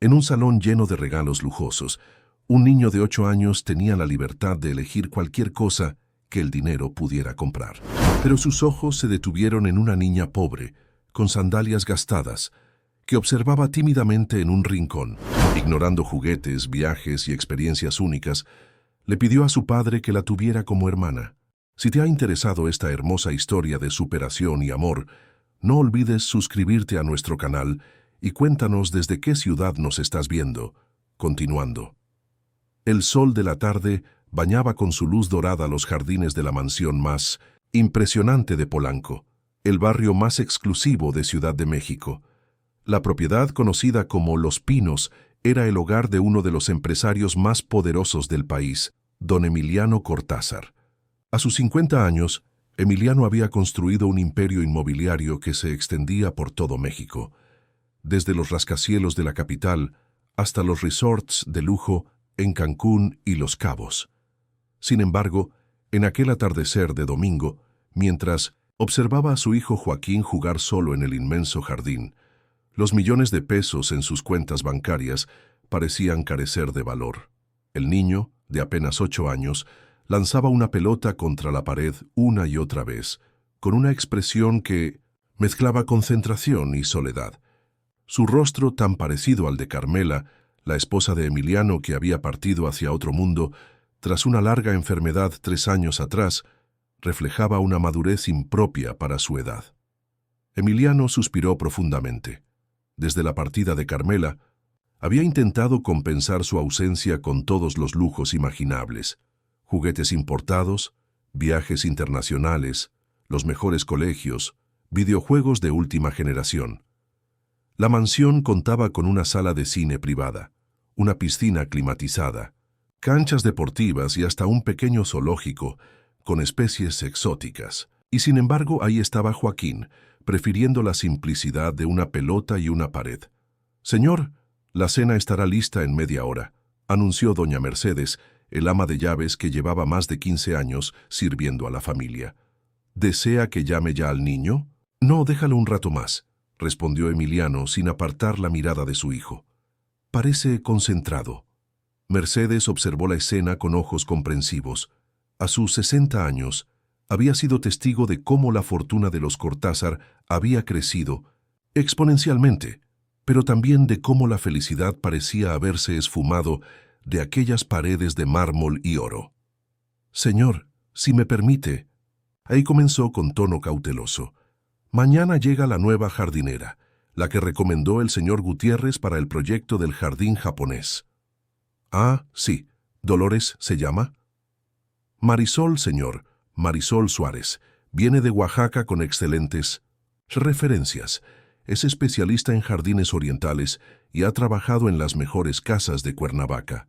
En un salón lleno de regalos lujosos, un niño de 8 años tenía la libertad de elegir cualquier cosa que el dinero pudiera comprar. Pero sus ojos se detuvieron en una niña pobre, con sandalias gastadas, que observaba tímidamente en un rincón. Ignorando juguetes, viajes y experiencias únicas, le pidió a su padre que la tuviera como hermana. Si te ha interesado esta hermosa historia de superación y amor, no olvides suscribirte a nuestro canal y cuéntanos desde qué ciudad nos estás viendo. Continuando. El sol de la tarde bañaba con su luz dorada los jardines de la mansión más impresionante de Polanco, el barrio más exclusivo de Ciudad de México. La propiedad, conocida como Los Pinos, era el hogar de uno de los empresarios más poderosos del país, don Emiliano Cortázar. A sus 50 años, Emiliano había construido un imperio inmobiliario que se extendía por todo México, desde los rascacielos de la capital hasta los resorts de lujo en Cancún y Los Cabos. Sin embargo, en aquel atardecer de domingo, mientras observaba a su hijo Joaquín jugar solo en el inmenso jardín, los millones de pesos en sus cuentas bancarias parecían carecer de valor. El niño, de apenas 8 años, lanzaba una pelota contra la pared una y otra vez, con una expresión que mezclaba concentración y soledad. Su rostro, tan parecido al de Carmela, la esposa de Emiliano que había partido hacia otro mundo, tras una larga enfermedad 3 años atrás, reflejaba una madurez impropia para su edad. Emiliano suspiró profundamente. Desde la partida de Carmela, había intentado compensar su ausencia con todos los lujos imaginables: juguetes importados, viajes internacionales, los mejores colegios, videojuegos de última generación. La mansión contaba con una sala de cine privada, una piscina climatizada, canchas deportivas y hasta un pequeño zoológico con especies exóticas. Y sin embargo, ahí estaba Joaquín, prefiriendo la simplicidad de una pelota y una pared. «Señor, la cena estará lista en media hora», anunció doña Mercedes, el ama de llaves que llevaba más de 15 años sirviendo a la familia. «¿Desea que llame ya al niño?» «No, déjalo un rato más», respondió Emiliano sin apartar la mirada de su hijo. «Parece concentrado». Mercedes observó la escena con ojos comprensivos. A sus 60 años, había sido testigo de cómo la fortuna de los Cortázar había crecido exponencialmente, pero también de cómo la felicidad parecía haberse esfumado de aquellas paredes de mármol y oro. «Señor, si me permite», ahí comenzó con tono cauteloso, «mañana llega la nueva jardinera, la que recomendó el señor Gutiérrez para el proyecto del jardín japonés». «Ah, sí. ¿Dolores se llama?» «Marisol, señor. Marisol Suárez. Viene de Oaxaca con excelentes referencias. Es especialista en jardines orientales y ha trabajado en las mejores casas de Cuernavaca».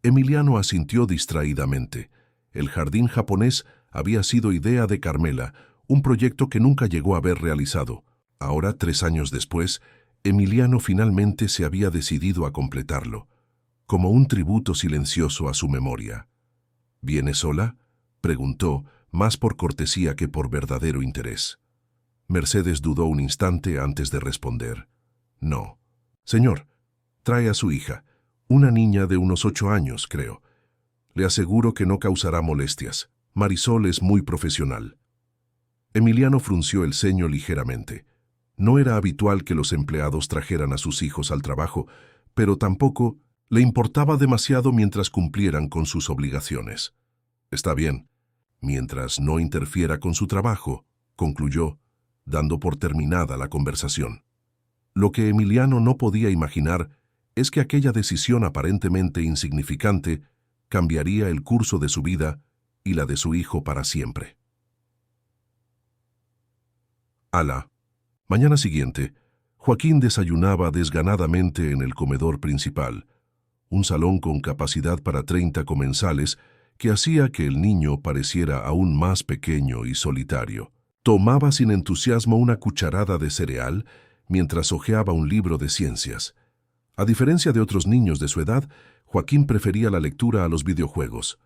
Emiliano asintió distraídamente. El jardín japonés había sido idea de Carmela, un proyecto que nunca llegó a haber realizado. Ahora, 3 años después, Emiliano finalmente se había decidido a completarlo, como un tributo silencioso a su memoria. «¿Viene sola?», preguntó, más por cortesía que por verdadero interés. Mercedes dudó un instante antes de responder. «No. Señor, trae a su hija, una niña de unos 8 años, creo. Le aseguro que no causará molestias. Marisol es muy profesional». Emiliano frunció el ceño ligeramente. No era habitual que los empleados trajeran a sus hijos al trabajo, pero tampoco le importaba demasiado mientras cumplieran con sus obligaciones. «Está bien, mientras no interfiera con su trabajo», concluyó, dando por terminada la conversación. Lo que Emiliano no podía imaginar es que aquella decisión aparentemente insignificante cambiaría el curso de su vida y la de su hijo para siempre. A la mañana siguiente, Joaquín desayunaba desganadamente en el comedor principal, un salón con capacidad para 30 comensales que hacía que el niño pareciera aún más pequeño y solitario. Tomaba sin entusiasmo una cucharada de cereal mientras hojeaba un libro de ciencias. A diferencia de otros niños de su edad, Joaquín prefería la lectura a los videojuegos,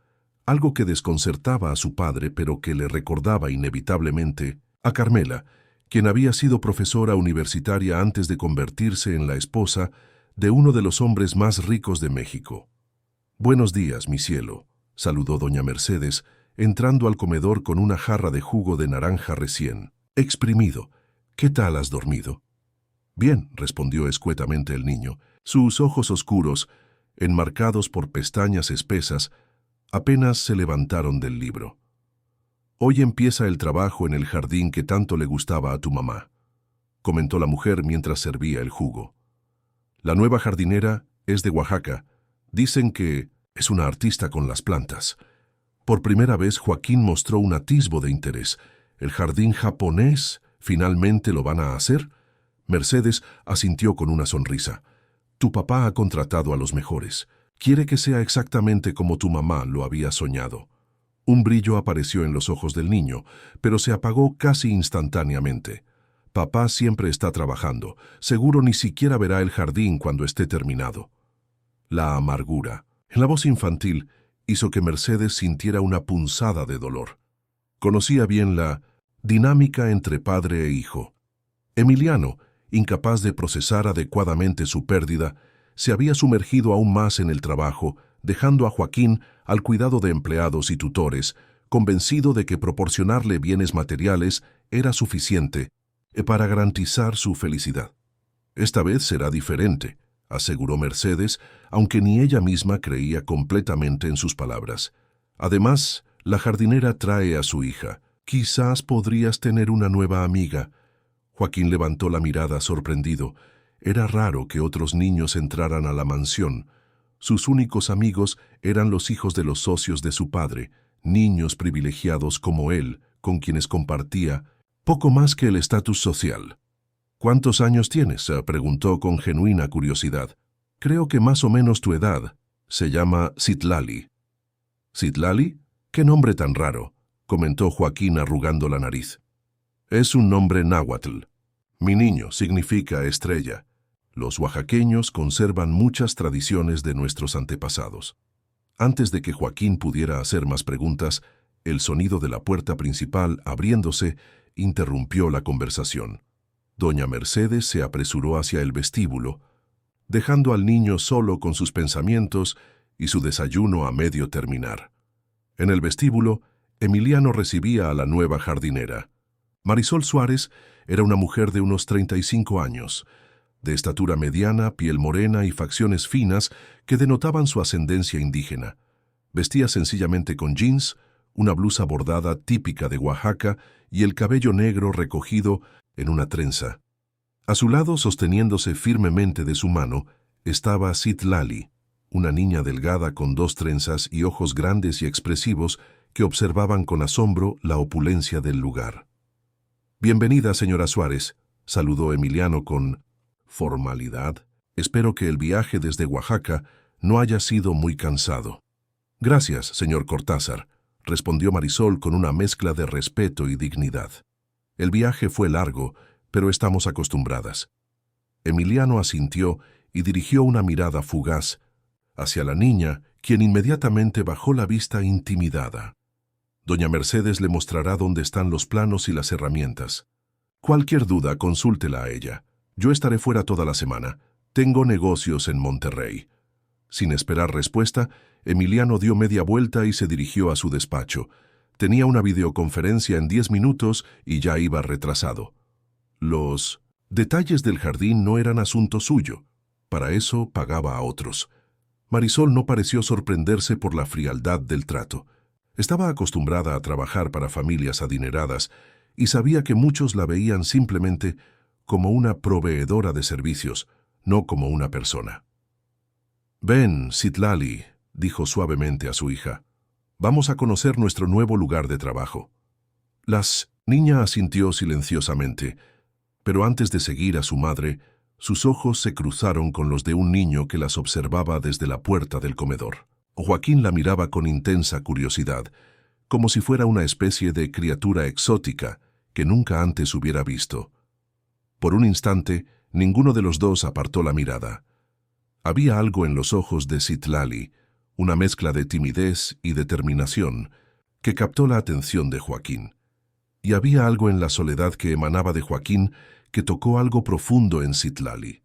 algo que desconcertaba a su padre pero que le recordaba inevitablemente a Carmela, quien había sido profesora universitaria antes de convertirse en la esposa de uno de los hombres más ricos de México. «Buenos días, mi cielo», saludó doña Mercedes, entrando al comedor con una jarra de jugo de naranja recién exprimido. «¿Qué tal has dormido?» «Bien», respondió escuetamente el niño. Sus ojos oscuros, enmarcados por pestañas espesas, apenas se levantaron del libro. «Hoy empieza el trabajo en el jardín que tanto le gustaba a tu mamá», comentó la mujer mientras servía el jugo. «La nueva jardinera es de Oaxaca. Dicen que es una artista con las plantas». Por primera vez Joaquín mostró un atisbo de interés. «¿El jardín japonés finalmente lo van a hacer?» Mercedes asintió con una sonrisa. «Tu papá ha contratado a los mejores. Quiere que sea exactamente como tu mamá lo había soñado». Un brillo apareció en los ojos del niño, pero se apagó casi instantáneamente. «Papá siempre está trabajando. Seguro ni siquiera verá el jardín cuando esté terminado». La amargura en la voz infantil hizo que Mercedes sintiera una punzada de dolor. Conocía bien la dinámica entre padre e hijo. Emiliano, incapaz de procesar adecuadamente su pérdida, se había sumergido aún más en el trabajo, dejando a Joaquín al cuidado de empleados y tutores, convencido de que proporcionarle bienes materiales era suficiente para garantizar su felicidad. «Esta vez será diferente», aseguró Mercedes, aunque ni ella misma creía completamente en sus palabras. «Además, la jardinera trae a su hija. Quizás podrías tener una nueva amiga». Joaquín levantó la mirada sorprendido. Era raro que otros niños entraran a la mansión. Sus únicos amigos eran los hijos de los socios de su padre, niños privilegiados como él, con quienes compartía poco más que el estatus social. «¿Cuántos años tienes?», preguntó con genuina curiosidad. «Creo que más o menos tu edad. Se llama Citlali». «¿Citlali? ¿Qué nombre tan raro?», comentó Joaquín arrugando la nariz. «Es un nombre náhuatl. Mi niño significa estrella. Los oaxaqueños conservan muchas tradiciones de nuestros antepasados». Antes de que Joaquín pudiera hacer más preguntas, el sonido de la puerta principal abriéndose interrumpió la conversación. Doña Mercedes se apresuró hacia el vestíbulo, dejando al niño solo con sus pensamientos y su desayuno a medio terminar. En el vestíbulo, Emiliano recibía a la nueva jardinera. Marisol Suárez era una mujer de unos 35 años, de estatura mediana, piel morena y facciones finas que denotaban su ascendencia indígena. Vestía sencillamente con jeans, una blusa bordada típica de Oaxaca y el cabello negro recogido en una trenza. A su lado, sosteniéndose firmemente de su mano, estaba Citlali, una niña delgada con 2 trenzas y ojos grandes y expresivos que observaban con asombro la opulencia del lugar. «Bienvenida, señora Suárez», saludó Emiliano con formalidad. «Espero que el viaje desde Oaxaca no haya sido muy cansado». «Gracias, señor Cortázar», respondió Marisol con una mezcla de respeto y dignidad. «El viaje fue largo, pero estamos acostumbradas». Emiliano asintió y dirigió una mirada fugaz hacia la niña, quien inmediatamente bajó la vista intimidada. «Doña Mercedes le mostrará dónde están los planos y las herramientas. Cualquier duda, consúltela a ella. Yo estaré fuera toda la semana. Tengo negocios en Monterrey». Sin esperar respuesta, Emiliano dio media vuelta y se dirigió a su despacho. Tenía una videoconferencia en 10 minutos y ya iba retrasado. Los detalles del jardín no eran asunto suyo. Para eso pagaba a otros. Marisol no pareció sorprenderse por la frialdad del trato. Estaba acostumbrada a trabajar para familias adineradas y sabía que muchos la veían simplemente como una proveedora de servicios, no como una persona. «Ven, Citlali», dijo suavemente a su hija. «Vamos a conocer nuestro nuevo lugar de trabajo». La niña asintió silenciosamente, pero antes de seguir a su madre, sus ojos se cruzaron con los de un niño que las observaba desde la puerta del comedor. Joaquín la miraba con intensa curiosidad, como si fuera una especie de criatura exótica que nunca antes hubiera visto. Por un instante, ninguno de los dos apartó la mirada. Había algo en los ojos de Citlali, una mezcla de timidez y determinación, que captó la atención de Joaquín. Y había algo en la soledad que emanaba de Joaquín que tocó algo profundo en Citlali.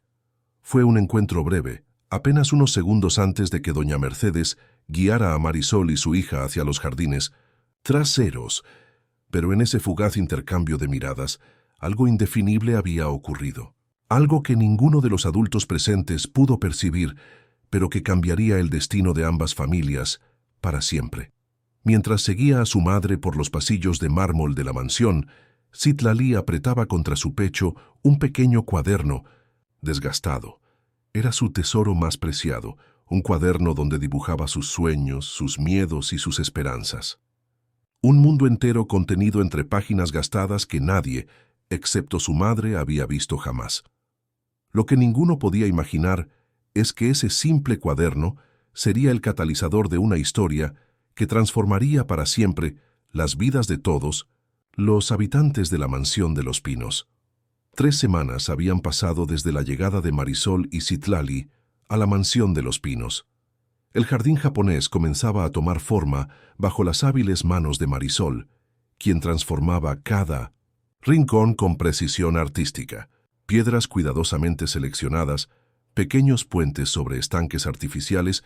Fue un encuentro breve, apenas unos segundos antes de que doña Mercedes guiara a Marisol y su hija hacia los jardines traseros, pero en ese fugaz intercambio de miradas, algo indefinible había ocurrido. Algo que ninguno de los adultos presentes pudo percibir, pero que cambiaría el destino de ambas familias para siempre. Mientras seguía a su madre por los pasillos de mármol de la mansión, Citlali apretaba contra su pecho un pequeño cuaderno, desgastado. Era su tesoro más preciado, un cuaderno donde dibujaba sus sueños, sus miedos y sus esperanzas. Un mundo entero contenido entre páginas gastadas que nadie, excepto su madre, había visto jamás. Lo que ninguno podía imaginar es que ese simple cuaderno sería el catalizador de una historia que transformaría para siempre las vidas de todos los habitantes de la mansión de los Pinos. 3 semanas habían pasado desde la llegada de Marisol y Citlali a la mansión de los Pinos. El jardín japonés comenzaba a tomar forma bajo las hábiles manos de Marisol, quien transformaba cada rincón con precisión artística. Piedras cuidadosamente seleccionadas, pequeños puentes sobre estanques artificiales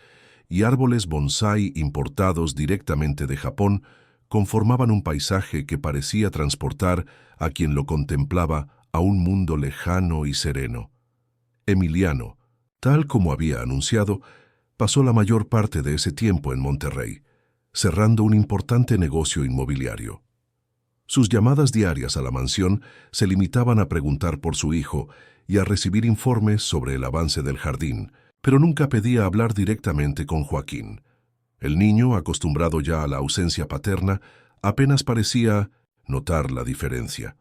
y árboles bonsái importados directamente de Japón conformaban un paisaje que parecía transportar a quien lo contemplaba a un mundo lejano y sereno. Emiliano, tal como había anunciado, pasó la mayor parte de ese tiempo en Monterrey, cerrando un importante negocio inmobiliario. Sus llamadas diarias a la mansión se limitaban a preguntar por su hijo y a recibir informes sobre el avance del jardín, pero nunca pedía hablar directamente con Joaquín. El niño, acostumbrado ya a la ausencia paterna, apenas parecía notar la diferencia.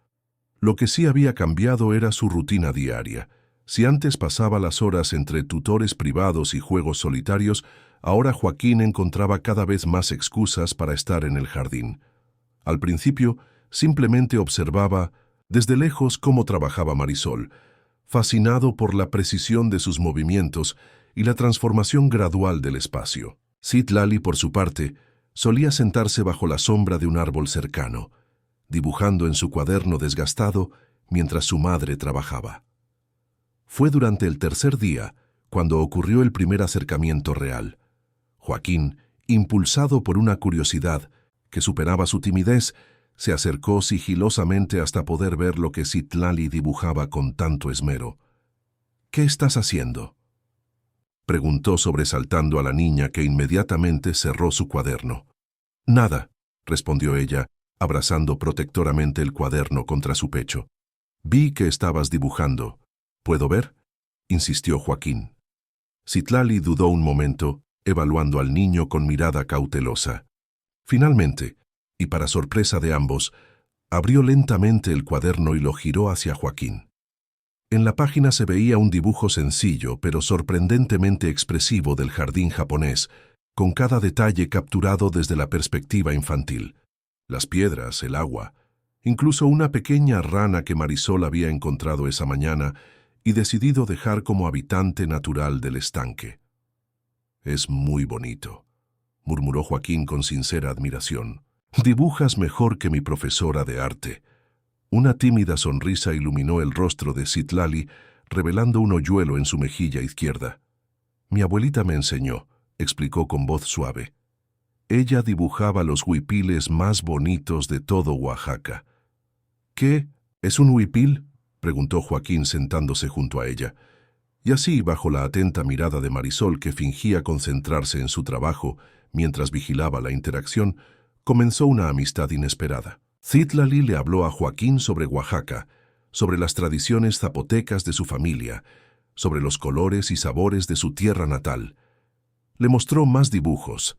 Lo que sí había cambiado era su rutina diaria. Si antes pasaba las horas entre tutores privados y juegos solitarios, ahora Joaquín encontraba cada vez más excusas para estar en el jardín. Al principio, simplemente observaba desde lejos cómo trabajaba Marisol, fascinado por la precisión de sus movimientos y la transformación gradual del espacio. Citlali, por su parte, solía sentarse bajo la sombra de un árbol cercano, dibujando en su cuaderno desgastado mientras su madre trabajaba. Fue durante el tercer día cuando ocurrió el primer acercamiento real. Joaquín, impulsado por una curiosidad que superaba su timidez, se acercó sigilosamente hasta poder ver lo que Citlali dibujaba con tanto esmero. «¿Qué estás haciendo?», preguntó sobresaltando a la niña, que inmediatamente cerró su cuaderno. «Nada», respondió ella, abrazando protectoramente el cuaderno contra su pecho. «Vi que estabas dibujando. ¿Puedo ver?», insistió Joaquín. Citlali dudó un momento, evaluando al niño con mirada cautelosa. Finalmente, y para sorpresa de ambos, abrió lentamente el cuaderno y lo giró hacia Joaquín. En la página se veía un dibujo sencillo pero sorprendentemente expresivo del jardín japonés, con cada detalle capturado desde la perspectiva infantil. Las piedras, el agua, incluso una pequeña rana que Marisol había encontrado esa mañana y decidido dejar como habitante natural del estanque. «Es muy bonito», murmuró Joaquín con sincera admiración. «Dibujas mejor que mi profesora de arte». Una tímida sonrisa iluminó el rostro de Citlali, revelando un hoyuelo en su mejilla izquierda. «Mi abuelita me enseñó», explicó con voz suave. «Ella dibujaba los huipiles más bonitos de todo Oaxaca». «¿Qué? ¿Es un huipil?», preguntó Joaquín sentándose junto a ella. Y así, bajo la atenta mirada de Marisol, que fingía concentrarse en su trabajo mientras vigilaba la interacción, comenzó una amistad inesperada. Citlali le habló a Joaquín sobre Oaxaca, sobre las tradiciones zapotecas de su familia, sobre los colores y sabores de su tierra natal. Le mostró más dibujos,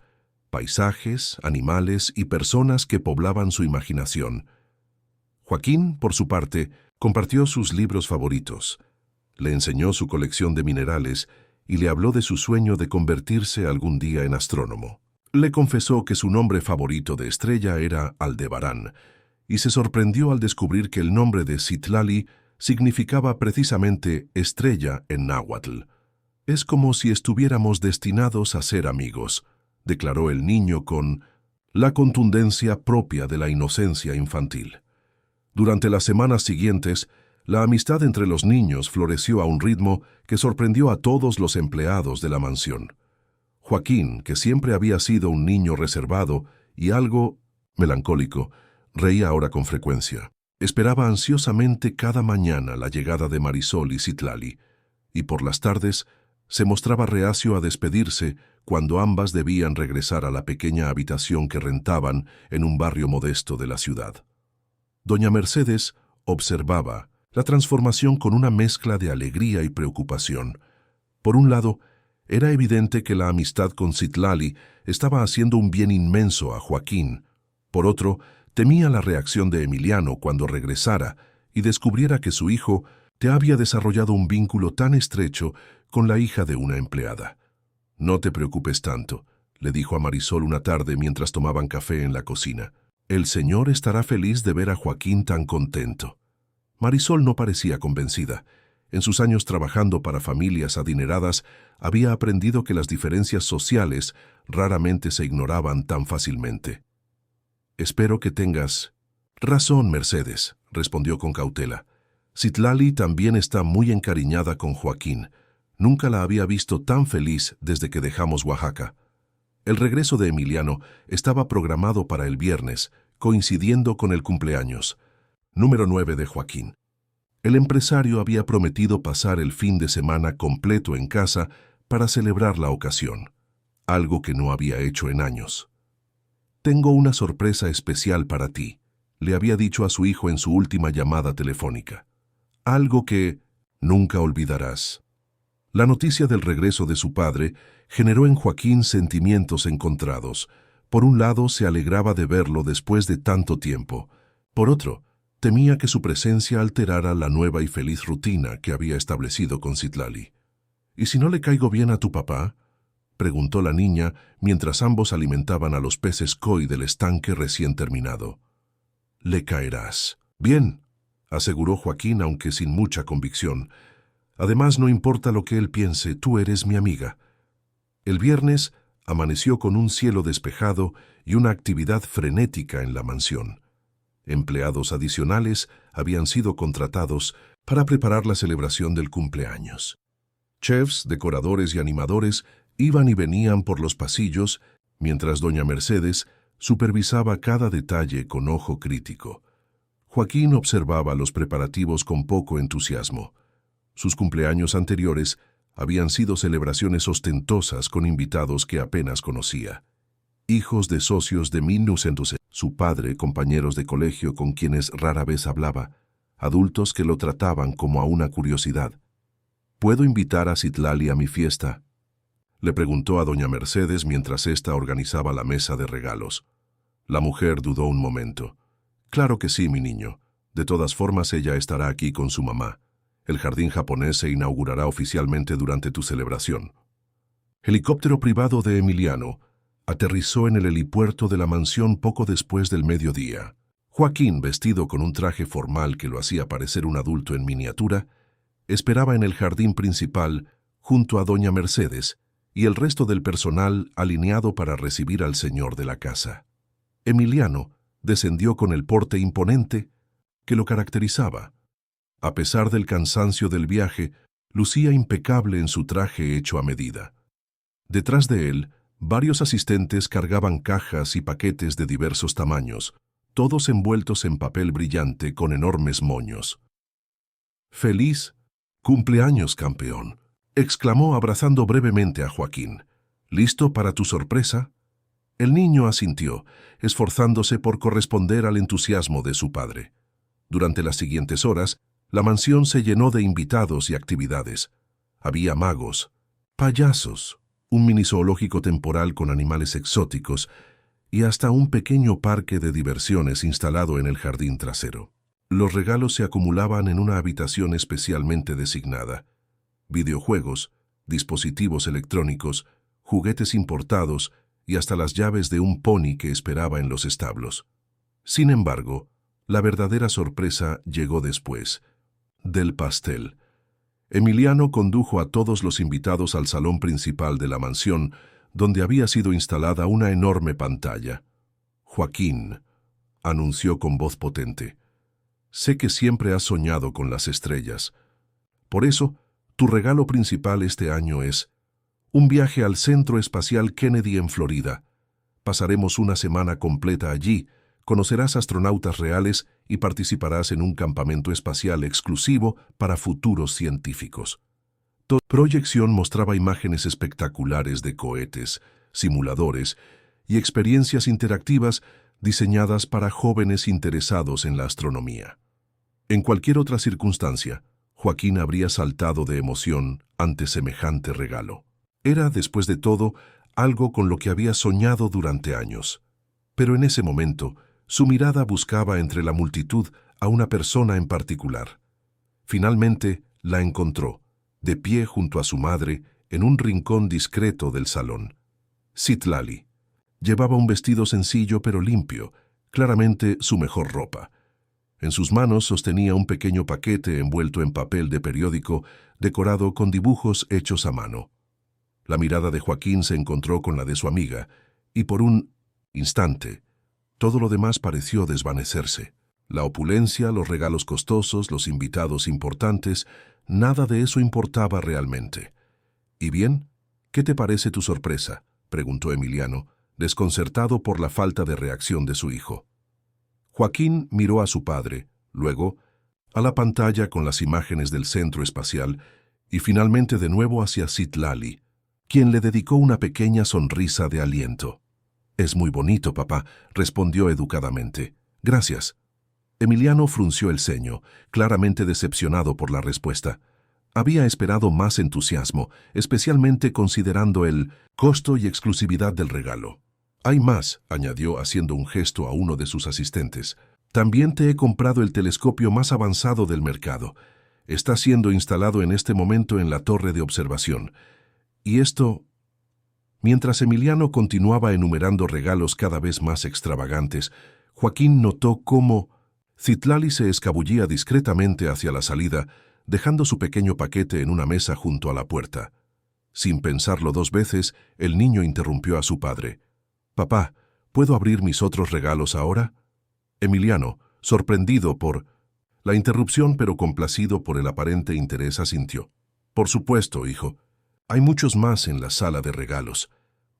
paisajes, animales y personas que poblaban su imaginación. Joaquín, por su parte, compartió sus libros favoritos. Le enseñó su colección de minerales y le habló de su sueño de convertirse algún día en astrónomo. Le confesó que su nombre favorito de estrella era Aldebarán, y se sorprendió al descubrir que el nombre de Citlali significaba precisamente estrella en náhuatl. «Es como si estuviéramos destinados a ser amigos», declaró el niño con la contundencia propia de la inocencia infantil. Durante las semanas siguientes, La amistad entre los niños floreció a un ritmo que sorprendió a todos los empleados de la mansión. Joaquín, que siempre había sido un niño reservado y algo melancólico, reía ahora con frecuencia. Esperaba ansiosamente cada mañana la llegada de Marisol y Citlali, y por las tardes se mostraba reacio a despedirse cuando ambas debían regresar a la pequeña habitación que rentaban en un barrio modesto de la ciudad. Doña Mercedes observaba la transformación con una mezcla de alegría y preocupación. Por un lado, era evidente que la amistad con Citlali estaba haciendo un bien inmenso a Joaquín. Por otro, temía la reacción de Emiliano cuando regresara y descubriera que su hijo había desarrollado un vínculo tan estrecho con la hija de una empleada. «No te preocupes tanto», le dijo a Marisol una tarde mientras tomaban café en la cocina. «El señor estará feliz de ver a Joaquín tan contento». Marisol no parecía convencida. En sus años trabajando para familias adineradas, había aprendido que las diferencias sociales raramente se ignoraban tan fácilmente. «Espero que tengas razón, Mercedes», respondió con cautela. «Citlali también está muy encariñada con Joaquín. Nunca la había visto tan feliz desde que dejamos Oaxaca». El regreso de Emiliano estaba programado para el viernes, coincidiendo con el cumpleaños número 9 de Joaquín. El empresario había prometido pasar el fin de semana completo en casa para celebrar la ocasión, algo que no había hecho en años. «Tengo una sorpresa especial para ti», le había dicho a su hijo en su última llamada telefónica. «Algo que nunca olvidarás». La noticia del regreso de su padre generó en Joaquín sentimientos encontrados. Por un lado, se alegraba de verlo después de tanto tiempo. Por otro, temía que su presencia alterara la nueva y feliz rutina que había establecido con Citlali. «¿Y si no le caigo bien a tu papá?», preguntó la niña mientras ambos alimentaban a los peces koi del estanque recién terminado. «Le caerás bien», aseguró Joaquín, aunque sin mucha convicción. «Además, no importa lo que él piense, tú eres mi amiga». El viernes amaneció con un cielo despejado y una actividad frenética en la mansión. Empleados adicionales habían sido contratados para preparar la celebración del cumpleaños. Chefs, decoradores y animadores iban y venían por los pasillos, mientras doña Mercedes supervisaba cada detalle con ojo crítico. Joaquín observaba los preparativos con poco entusiasmo. Sus cumpleaños anteriores habían sido celebraciones ostentosas con invitados que apenas conocía. Hijos de socios de 1900, su padre, compañeros de colegio con quienes rara vez hablaba, adultos que lo trataban como a una curiosidad. «¿Puedo invitar a Citlali a mi fiesta?», le preguntó a doña Mercedes mientras ésta organizaba la mesa de regalos. La mujer dudó un momento. «Claro que sí, mi niño. De todas formas, ella estará aquí con su mamá. El jardín japonés se inaugurará oficialmente durante tu celebración». Helicóptero privado de Emiliano aterrizó en el helipuerto de la mansión poco después del mediodía. Joaquín, vestido con un traje formal que lo hacía parecer un adulto en miniatura, esperaba en el jardín principal junto a doña Mercedes y el resto del personal alineado para recibir al señor de la casa. Emiliano descendió con el porte imponente que lo caracterizaba. A pesar del cansancio del viaje, lucía impecable en su traje hecho a medida. Detrás de él, varios asistentes cargaban cajas y paquetes de diversos tamaños, todos envueltos en papel brillante con enormes moños. «¡Feliz cumpleaños, campeón!», exclamó abrazando brevemente a Joaquín. «¿Listo para tu sorpresa?». El niño asintió, esforzándose por corresponder al entusiasmo de su padre. Durante las siguientes horas, la mansión se llenó de invitados y actividades. Había magos, payasos, un mini zoológico temporal con animales exóticos y hasta un pequeño parque de diversiones instalado en el jardín trasero. Los regalos se acumulaban en una habitación especialmente designada. Videojuegos, dispositivos electrónicos, juguetes importados y hasta las llaves de un pony que esperaba en los establos. Sin embargo, la verdadera sorpresa llegó después, del pastel. Emiliano condujo a todos los invitados al salón principal de la mansión, donde había sido instalada una enorme pantalla. «Joaquín», anunció con voz potente, Sé que siempre has soñado con las estrellas. Por eso, tu regalo principal este año es un viaje al Centro Espacial Kennedy en Florida. Pasaremos una semana completa allí, conocerás astronautas reales y participarás en un campamento espacial exclusivo para futuros científicos. Toda proyección mostraba imágenes espectaculares de cohetes, simuladores y experiencias interactivas diseñadas para jóvenes interesados en la astronomía. En cualquier otra circunstancia, Joaquín habría saltado de emoción ante semejante regalo. Era, después de todo, algo con lo que había soñado durante años. Pero en ese momento, su mirada buscaba entre la multitud a una persona en particular. Finalmente, la encontró, de pie junto a su madre, en un rincón discreto del salón. Citlali. Llevaba un vestido sencillo pero limpio, claramente su mejor ropa. En sus manos sostenía un pequeño paquete envuelto en papel de periódico decorado con dibujos hechos a mano. La mirada de Joaquín se encontró con la de su amiga, y por un instante, todo lo demás pareció desvanecerse. La opulencia, los regalos costosos, los invitados importantes, nada de eso importaba realmente. «¿Y bien? ¿Qué te parece tu sorpresa?», preguntó Emiliano, desconcertado por la falta de reacción de su hijo. Joaquín miró a su padre, luego a la pantalla con las imágenes del centro espacial y finalmente de nuevo hacia Citlali, quien le dedicó una pequeña sonrisa de aliento. «Es muy bonito, papá», respondió educadamente. «Gracias». Emiliano frunció el ceño, claramente decepcionado por la respuesta. Había esperado más entusiasmo, especialmente considerando el costo y exclusividad del regalo. «Hay más», añadió haciendo un gesto a uno de sus asistentes. «También te he comprado el telescopio más avanzado del mercado. Está siendo instalado en este momento en la torre de observación. Y esto...». Mientras Emiliano continuaba enumerando regalos cada vez más extravagantes, Joaquín notó cómo Citlali se escabullía discretamente hacia la salida, dejando su pequeño paquete en una mesa junto a la puerta. Sin pensarlo dos veces, el niño interrumpió a su padre. «Papá, ¿puedo abrir mis otros regalos ahora?». Emiliano, sorprendido por la interrupción pero complacido por el aparente interés, asintió. «Por supuesto, hijo. Hay muchos más en la sala de regalos».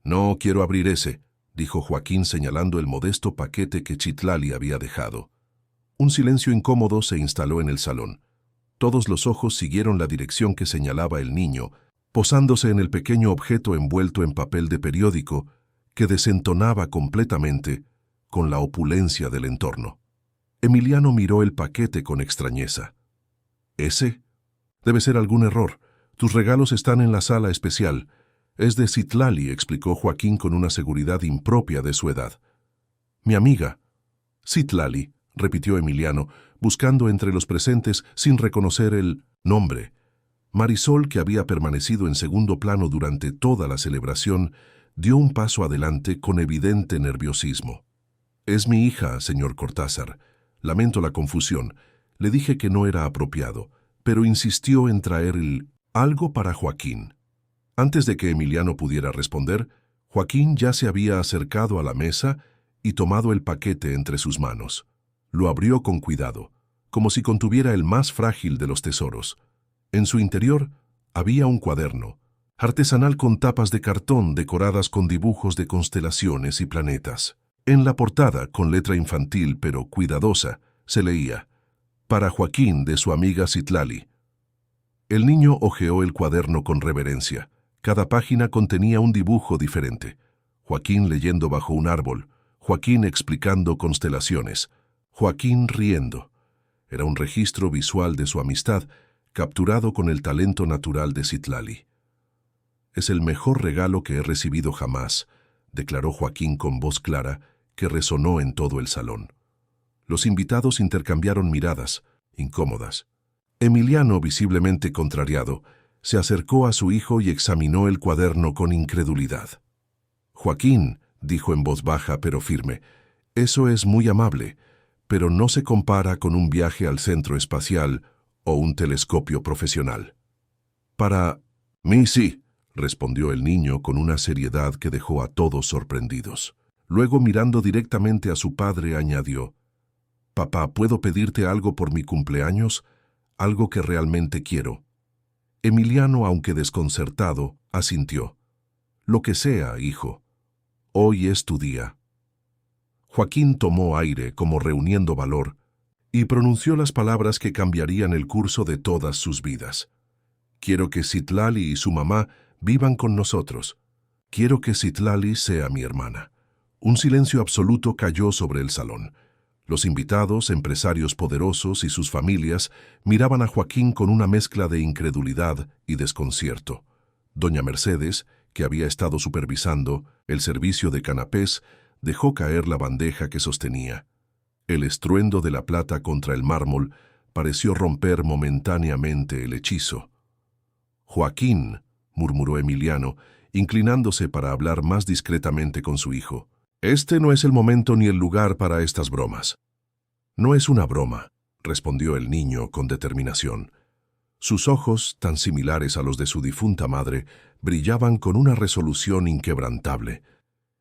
«No quiero abrir ese», dijo Joaquín señalando el modesto paquete que Citlali había dejado. Un silencio incómodo se instaló en el salón. Todos los ojos siguieron la dirección que señalaba el niño, posándose en el pequeño objeto envuelto en papel de periódico que desentonaba completamente con la opulencia del entorno. Emiliano miró el paquete con extrañeza. «¿Ese? Debe ser algún error. Tus regalos están en la sala especial. Es de Citlali», explicó Joaquín con una seguridad impropia de su edad. «Mi amiga». «Citlali», repitió Emiliano, buscando entre los presentes sin reconocer el nombre. Marisol, que había permanecido en segundo plano durante toda la celebración, dio un paso adelante con evidente nerviosismo. «Es mi hija, señor Cortázar. Lamento la confusión. Le dije que no era apropiado, pero insistió en traer algo para Joaquín». Antes de que Emiliano pudiera responder, Joaquín ya se había acercado a la mesa y tomado el paquete entre sus manos. Lo abrió con cuidado, como si contuviera el más frágil de los tesoros. En su interior había un cuaderno, artesanal con tapas de cartón decoradas con dibujos de constelaciones y planetas. En la portada, con letra infantil pero cuidadosa, se leía: «Para Joaquín, de su amiga Citlali». El niño hojeó el cuaderno con reverencia. Cada página contenía un dibujo diferente. Joaquín leyendo bajo un árbol, Joaquín explicando constelaciones, Joaquín riendo. Era un registro visual de su amistad, capturado con el talento natural de Citlali. «Es el mejor regalo que he recibido jamás», declaró Joaquín con voz clara que resonó en todo el salón. Los invitados intercambiaron miradas, incómodas. Emiliano, visiblemente contrariado, se acercó a su hijo y examinó el cuaderno con incredulidad. «Joaquín», dijo en voz baja pero firme, «eso es muy amable, pero no se compara con un viaje al centro espacial o un telescopio profesional». «Para mí sí», respondió el niño con una seriedad que dejó a todos sorprendidos. Luego, mirando directamente a su padre, añadió: Papá, ¿puedo pedirte algo por mi cumpleaños? Algo que realmente quiero. Emiliano, aunque desconcertado, asintió. Lo que sea, hijo. Hoy es tu día. Joaquín tomó aire como reuniendo valor y pronunció las palabras que cambiarían el curso de todas sus vidas. Quiero que Citlali y su mamá vivan con nosotros. Quiero que Citlali sea mi hermana. Un silencio absoluto cayó sobre el salón. Los invitados, empresarios poderosos y sus familias miraban a Joaquín con una mezcla de incredulidad y desconcierto. Doña Mercedes, que había estado supervisando el servicio de canapés, dejó caer la bandeja que sostenía. El estruendo de la plata contra el mármol pareció romper momentáneamente el hechizo. «Joaquín», murmuró Emiliano, inclinándose para hablar más discretamente con su hijo. «Este no es el momento ni el lugar para estas bromas». «No es una broma», respondió el niño con determinación. Sus ojos, tan similares a los de su difunta madre, brillaban con una resolución inquebrantable.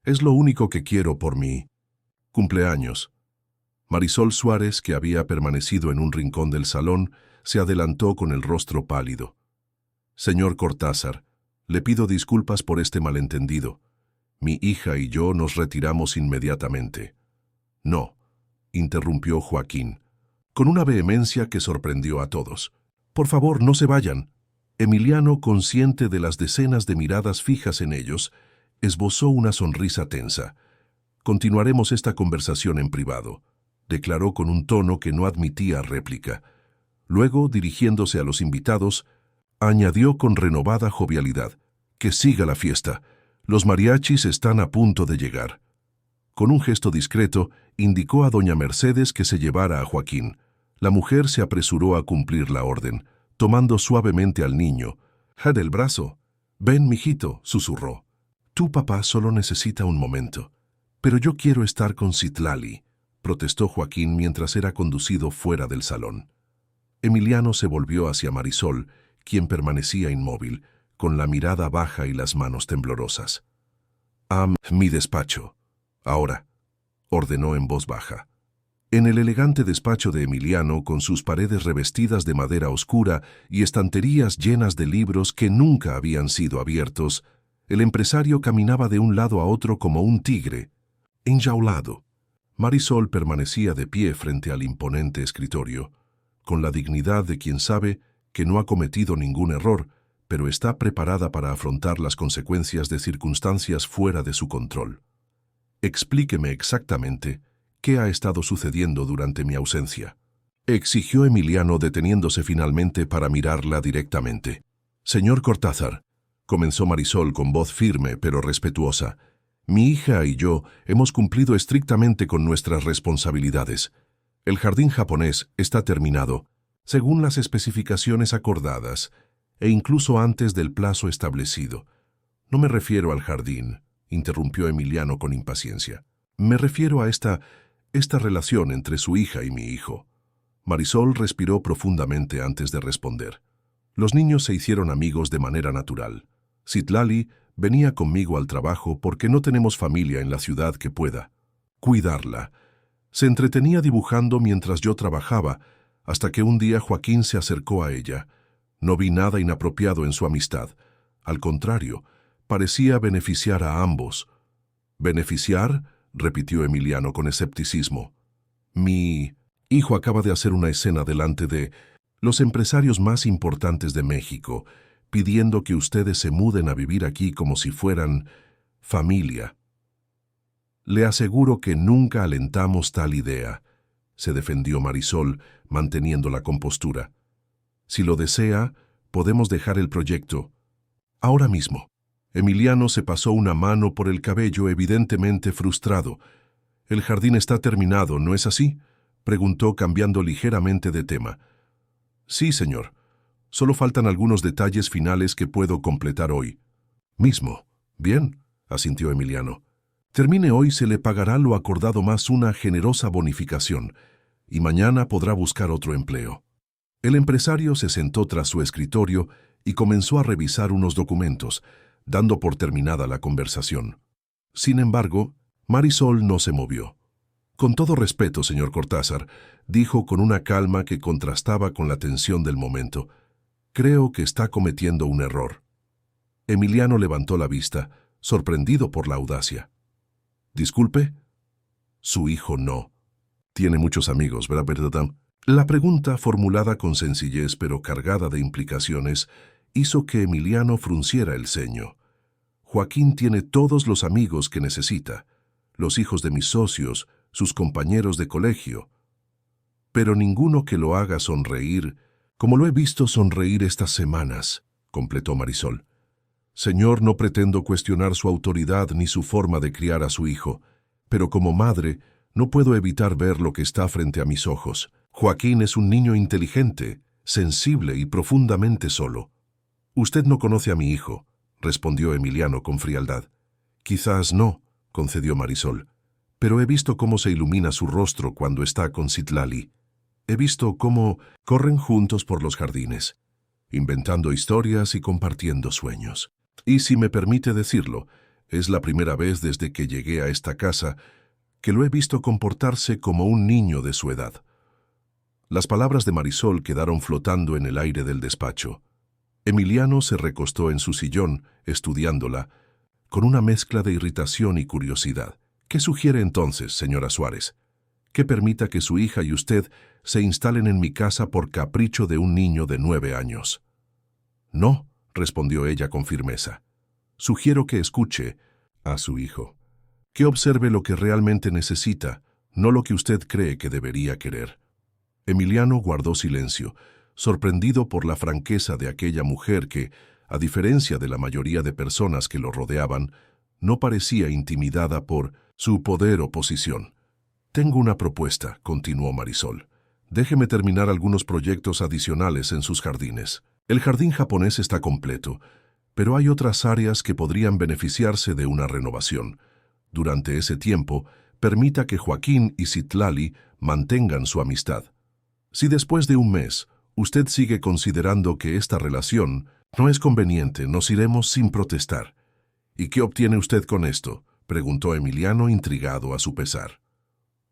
«Es lo único que quiero por mi cumpleaños». Marisol Suárez, que había permanecido en un rincón del salón, se adelantó con el rostro pálido. «Señor Cortázar, le pido disculpas por este malentendido. Mi hija y yo nos retiramos inmediatamente». «No», interrumpió Joaquín, con una vehemencia que sorprendió a todos. «Por favor, no se vayan». Emiliano, consciente de las decenas de miradas fijas en ellos, esbozó una sonrisa tensa. «Continuaremos esta conversación en privado», declaró con un tono que no admitía réplica. Luego, dirigiéndose a los invitados, añadió con renovada jovialidad: «Que siga la fiesta. Los mariachis están a punto de llegar». Con un gesto discreto, indicó a doña Mercedes que se llevara a Joaquín. La mujer se apresuró a cumplir la orden, tomando suavemente al niño. «Ja del brazo». «Ven, mijito», susurró. «Tu papá solo necesita un momento». «Pero yo quiero estar con Citlali», protestó Joaquín mientras era conducido fuera del salón. Emiliano se volvió hacia Marisol, quien permanecía inmóvil, con la mirada baja y las manos temblorosas. «Mi despacho. Ahora», ordenó en voz baja. En el elegante despacho de Emiliano, con sus paredes revestidas de madera oscura y estanterías llenas de libros que nunca habían sido abiertos, el empresario caminaba de un lado a otro como un tigre, enjaulado. Marisol permanecía de pie frente al imponente escritorio, con la dignidad de quien sabe que no ha cometido ningún error, pero está preparada para afrontar las consecuencias de circunstancias fuera de su control. «Explíqueme exactamente qué ha estado sucediendo durante mi ausencia», exigió Emiliano, deteniéndose finalmente para mirarla directamente. «Señor Cortázar», comenzó Marisol con voz firme pero respetuosa, «mi hija y yo hemos cumplido estrictamente con nuestras responsabilidades. El jardín japonés está terminado, según las especificaciones acordadas, e incluso antes del plazo establecido. No me refiero al jardín», interrumpió Emiliano con impaciencia. «Me refiero a esta relación entre su hija y mi hijo». Marisol respiró profundamente antes de responder. Los niños se hicieron amigos de manera natural. Citlali venía conmigo al trabajo porque no tenemos familia en la ciudad que pueda cuidarla. Se entretenía dibujando mientras yo trabajaba, hasta que un día Joaquín se acercó a ella. No vi nada inapropiado en su amistad. Al contrario, parecía beneficiar a ambos. «¿Beneficiar?», repitió Emiliano con escepticismo. «Mi hijo acaba de hacer una escena delante de los empresarios más importantes de México, pidiendo que ustedes se muden a vivir aquí como si fueran familia». «Le aseguro que nunca alentamos tal idea», se defendió Marisol, manteniendo la compostura. «Si lo desea, podemos dejar el proyecto ahora mismo». Emiliano se pasó una mano por el cabello, evidentemente frustrado. «El jardín está terminado, ¿no es así?», preguntó, cambiando ligeramente de tema. «Sí, señor. Solo faltan algunos detalles finales que puedo completar hoy mismo». «Bien», asintió Emiliano. «Termine hoy, se le pagará lo acordado más una generosa bonificación, y mañana podrá buscar otro empleo». El empresario se sentó tras su escritorio y comenzó a revisar unos documentos, dando por terminada la conversación. Sin embargo, Marisol no se movió. Con todo respeto, señor Cortázar, dijo con una calma que contrastaba con la tensión del momento, creo que está cometiendo un error. Emiliano levantó la vista, sorprendido por la audacia. ¿Disculpe? Su hijo no. Tiene muchos amigos, ¿verdad? La pregunta, formulada con sencillez pero cargada de implicaciones, hizo que Emiliano frunciera el ceño. Joaquín tiene todos los amigos que necesita, los hijos de mis socios, sus compañeros de colegio, pero ninguno que lo haga sonreír, como lo he visto sonreír estas semanas, completó Marisol. Señor, no pretendo cuestionar su autoridad ni su forma de criar a su hijo, pero como madre no puedo evitar ver lo que está frente a mis ojos. Joaquín es un niño inteligente, sensible y profundamente solo. Usted no conoce a mi hijo, respondió Emiliano con frialdad. Quizás no, concedió Marisol, pero he visto cómo se ilumina su rostro cuando está con Citlali. He visto cómo corren juntos por los jardines, inventando historias y compartiendo sueños. Y si me permite decirlo, es la primera vez desde que llegué a esta casa que lo he visto comportarse como un niño de su edad. Las palabras de Marisol quedaron flotando en el aire del despacho. Emiliano se recostó en su sillón, estudiándola, con una mezcla de irritación y curiosidad. ¿Qué sugiere entonces, señora Suárez? ¿Que permita que su hija y usted se instalen en mi casa por capricho de un niño de 9 años? No, respondió ella con firmeza. Sugiero que escuche a su hijo, que observe lo que realmente necesita, no lo que usted cree que debería querer. Emiliano guardó silencio, sorprendido por la franqueza de aquella mujer que, a diferencia de la mayoría de personas que lo rodeaban, no parecía intimidada por su poder o posición. Tengo una propuesta, continuó Marisol. Déjeme terminar algunos proyectos adicionales en sus jardines. El jardín japonés está completo, pero hay otras áreas que podrían beneficiarse de una renovación. Durante ese tiempo, permita que Joaquín y Citlali mantengan su amistad. Si después de un mes usted sigue considerando que esta relación no es conveniente, nos iremos sin protestar. ¿Y qué obtiene usted con esto?, preguntó Emiliano, intrigado a su pesar.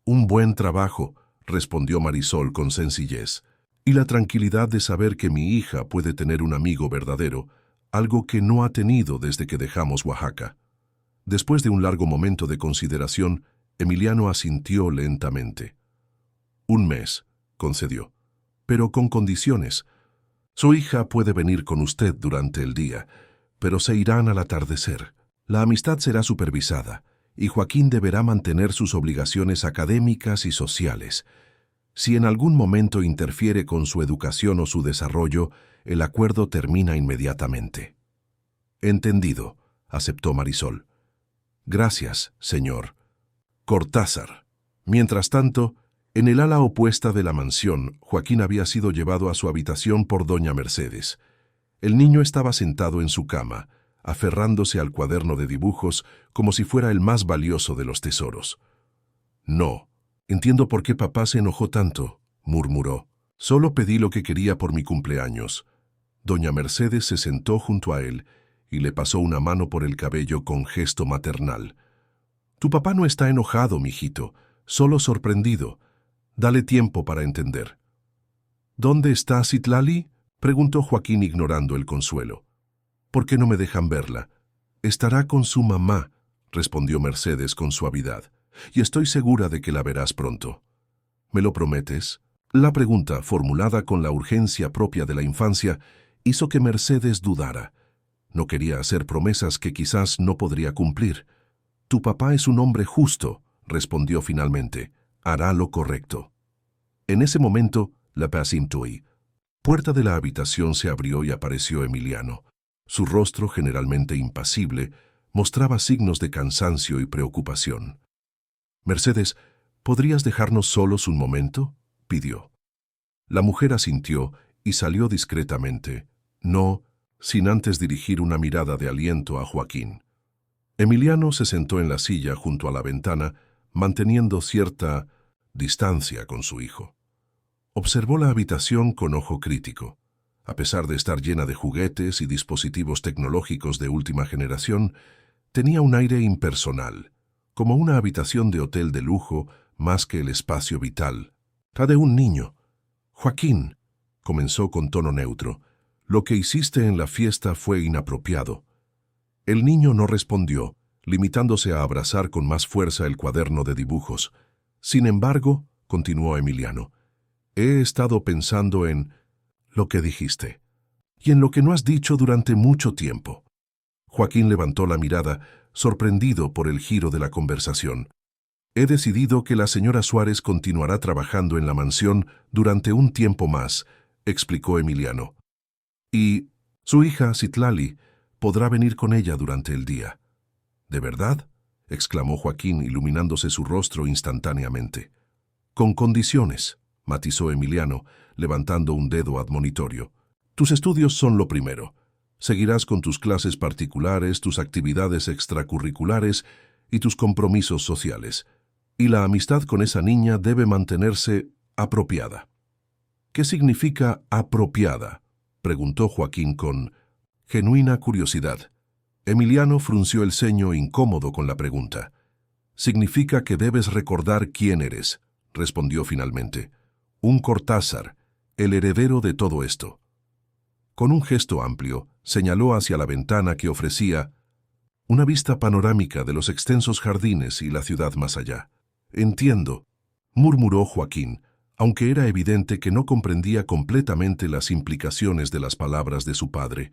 Un buen trabajo, respondió Marisol con sencillez, y la tranquilidad de saber que mi hija puede tener un amigo verdadero, algo que no ha tenido desde que dejamos Oaxaca. Después de un largo momento de consideración, Emiliano asintió lentamente. Un mes, concedió, pero con condiciones. Su hija puede venir con usted durante el día, pero se irán al atardecer. La amistad será supervisada, y Joaquín deberá mantener sus obligaciones académicas y sociales. Si en algún momento interfiere con su educación o su desarrollo, el acuerdo termina inmediatamente. Entendido, aceptó Marisol. Gracias, señor Cortázar. Mientras tanto, en el ala opuesta de la mansión, Joaquín había sido llevado a su habitación por doña Mercedes. El niño estaba sentado en su cama, aferrándose al cuaderno de dibujos como si fuera el más valioso de los tesoros. No, entiendo por qué papá se enojó tanto, murmuró. Solo pedí lo que quería por mi cumpleaños. Doña Mercedes se sentó junto a él y le pasó una mano por el cabello con gesto maternal. Tu papá no está enojado, mijito, solo sorprendido. Dale tiempo para entender. ¿Dónde está Citlali?, preguntó Joaquín ignorando el consuelo. ¿Por qué no me dejan verla? Estará con su mamá, respondió Mercedes con suavidad, y estoy segura de que la verás pronto. ¿Me lo prometes? La pregunta, formulada con la urgencia propia de la infancia, hizo que Mercedes dudara. No quería hacer promesas que quizás no podría cumplir. Tu papá es un hombre justo, respondió finalmente. Hará lo correcto. En ese momento, la pasintui. Puerta de la habitación se abrió y apareció Emiliano. Su rostro, generalmente impasible, mostraba signos de cansancio y preocupación. Mercedes, ¿podrías dejarnos solos un momento?, pidió. La mujer asintió y salió discretamente, no sin antes dirigir una mirada de aliento a Joaquín. Emiliano se sentó en la silla junto a la ventana, manteniendo cierta distancia con su hijo. Observó la habitación con ojo crítico. A pesar de estar llena de juguetes y dispositivos tecnológicos de última generación, tenía un aire impersonal, como una habitación de hotel de lujo más que el espacio vital. La de un niño. Joaquín, comenzó con tono neutro, lo que hiciste en la fiesta fue inapropiado. El niño no respondió, limitándose a abrazar con más fuerza el cuaderno de dibujos. Sin embargo, continuó Emiliano, he estado pensando en lo que dijiste y en lo que no has dicho durante mucho tiempo. Joaquín levantó la mirada, sorprendido por el giro de la conversación. He decidido que la señora Suárez continuará trabajando en la mansión durante un tiempo más, explicó Emiliano. Y su hija, Citlali, podrá venir con ella durante el día. ¿De verdad?, exclamó Joaquín, iluminándose su rostro instantáneamente. Con condiciones, matizó Emiliano, levantando un dedo admonitorio. Tus estudios son lo primero. Seguirás con tus clases particulares, tus actividades extracurriculares y tus compromisos sociales. Y la amistad con esa niña debe mantenerse apropiada. ¿Qué significa apropiada?, preguntó Joaquín con genuina curiosidad. Emiliano frunció el ceño, incómodo con la pregunta. Significa que debes recordar quién eres, respondió finalmente. Un Cortázar, el heredero de todo esto. Con un gesto amplio, señaló hacia la ventana que ofrecía una vista panorámica de los extensos jardines y la ciudad más allá. Entiendo, murmuró Joaquín, aunque era evidente que no comprendía completamente las implicaciones de las palabras de su padre.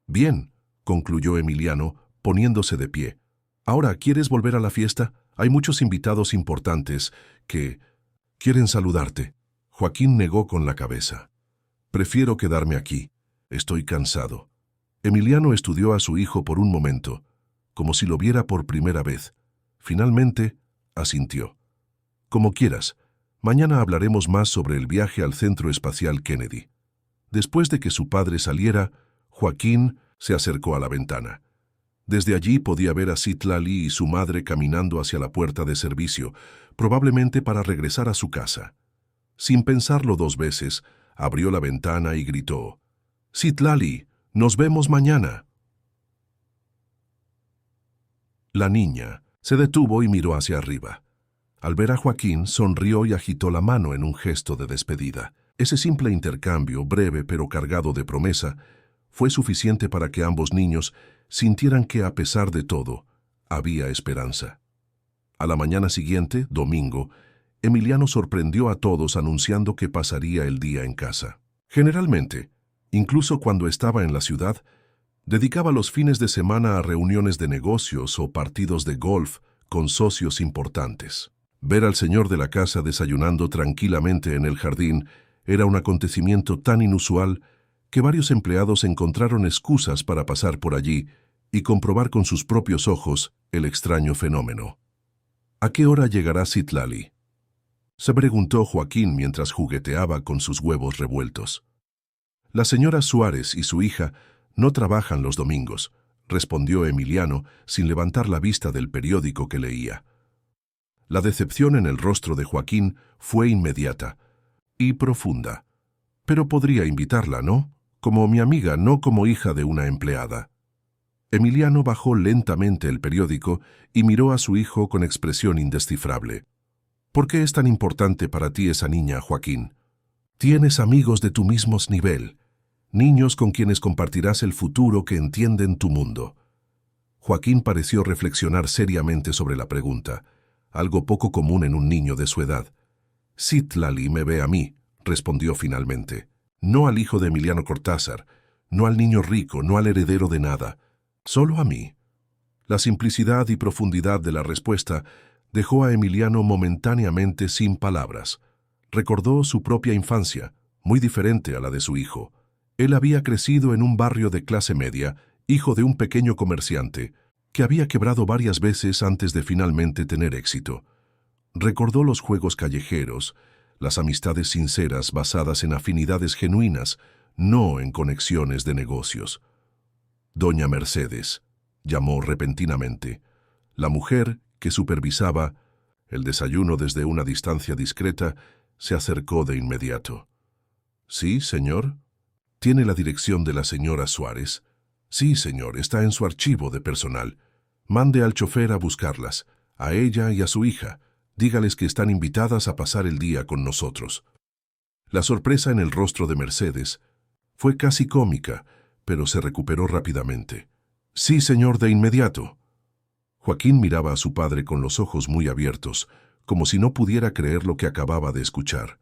Bien, concluyó Emiliano, poniéndose de pie. Ahora, ¿quieres volver a la fiesta? Hay muchos invitados importantes que quieren saludarte. Joaquín negó con la cabeza. Prefiero quedarme aquí. Estoy cansado. Emiliano estudió a su hijo por un momento, como si lo viera por primera vez. Finalmente, asintió. Como quieras. Mañana hablaremos más sobre el viaje al Centro Espacial Kennedy. Después de que su padre saliera, Joaquín se acercó a la ventana. Desde allí podía ver a Citlali y su madre caminando hacia la puerta de servicio, probablemente para regresar a su casa. Sin pensarlo dos veces, abrió la ventana y gritó: «Citlali, nos vemos mañana». La niña se detuvo y miró hacia arriba. Al ver a Joaquín, sonrió y agitó la mano en un gesto de despedida. Ese simple intercambio, breve pero cargado de promesa, fue suficiente para que ambos niños sintieran que, a pesar de todo, había esperanza. A la mañana siguiente, domingo, Emiliano sorprendió a todos anunciando que pasaría el día en casa. Generalmente, incluso cuando estaba en la ciudad, dedicaba los fines de semana a reuniones de negocios o partidos de golf con socios importantes. Ver al señor de la casa desayunando tranquilamente en el jardín era un acontecimiento tan inusual que varios empleados encontraron excusas para pasar por allí y comprobar con sus propios ojos el extraño fenómeno. ¿A qué hora llegará Citlali?, se preguntó Joaquín mientras jugueteaba con sus huevos revueltos. La señora Suárez y su hija no trabajan los domingos, respondió Emiliano sin levantar la vista del periódico que leía. La decepción en el rostro de Joaquín fue inmediata y profunda. Pero podría invitarla, ¿no? Como mi amiga, no como hija de una empleada. Emiliano bajó lentamente el periódico y miró a su hijo con expresión indescifrable. ¿Por qué es tan importante para ti esa niña, Joaquín? Tienes amigos de tu mismo nivel, niños con quienes compartirás el futuro, que entienden tu mundo. Joaquín pareció reflexionar seriamente sobre la pregunta, algo poco común en un niño de su edad. Citlali me ve a mí, respondió finalmente. No al hijo de Emiliano Cortázar, no al niño rico, no al heredero de nada, solo a mí. La simplicidad y profundidad de la respuesta dejó a Emiliano momentáneamente sin palabras. Recordó su propia infancia, muy diferente a la de su hijo. Él había crecido en un barrio de clase media, hijo de un pequeño comerciante, que había quebrado varias veces antes de finalmente tener éxito. Recordó los juegos callejeros, las amistades sinceras basadas en afinidades genuinas, no en conexiones de negocios. Doña Mercedes, llamó repentinamente. La mujer, que supervisaba el desayuno desde una distancia discreta, se acercó de inmediato. «Sí, señor. ¿Tiene la dirección de la señora Suárez?» «Sí, señor, está en su archivo de personal. Mande al chofer a buscarlas, a ella y a su hija. Dígales que están invitadas a pasar el día con nosotros. La sorpresa en el rostro de Mercedes fue casi cómica, pero se recuperó rápidamente. Sí, señor, de inmediato. Joaquín miraba a su padre con los ojos muy abiertos, como si no pudiera creer lo que acababa de escuchar.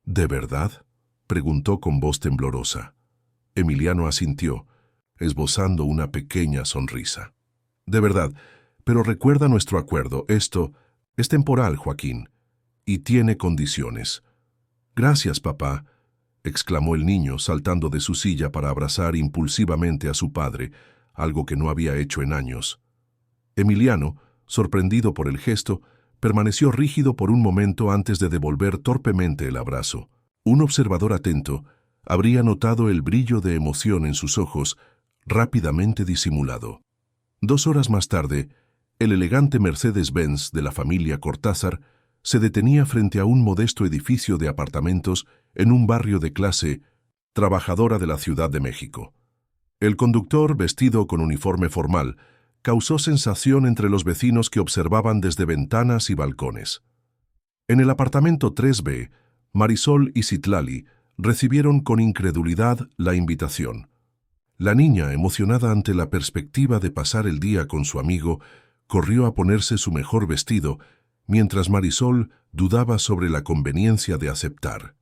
¿De verdad?, preguntó con voz temblorosa. Emiliano asintió, esbozando una pequeña sonrisa. De verdad, pero recuerda nuestro acuerdo. Esto es temporal, Joaquín, y tiene condiciones. Gracias, papá, exclamó el niño, saltando de su silla para abrazar impulsivamente a su padre, algo que no había hecho en años. Emiliano, sorprendido por el gesto, permaneció rígido por un momento antes de devolver torpemente el abrazo. Un observador atento habría notado el brillo de emoción en sus ojos, rápidamente disimulado. 2 horas más tarde, el elegante Mercedes-Benz de la familia Cortázar se detenía frente a un modesto edificio de apartamentos en un barrio de clase trabajadora de la Ciudad de México. El conductor, vestido con uniforme formal, causó sensación entre los vecinos que observaban desde ventanas y balcones. En el apartamento 3B, Marisol y Citlali recibieron con incredulidad la invitación. La niña, emocionada ante la perspectiva de pasar el día con su amigo, corrió a ponerse su mejor vestido, mientras Marisol dudaba sobre la conveniencia de aceptar.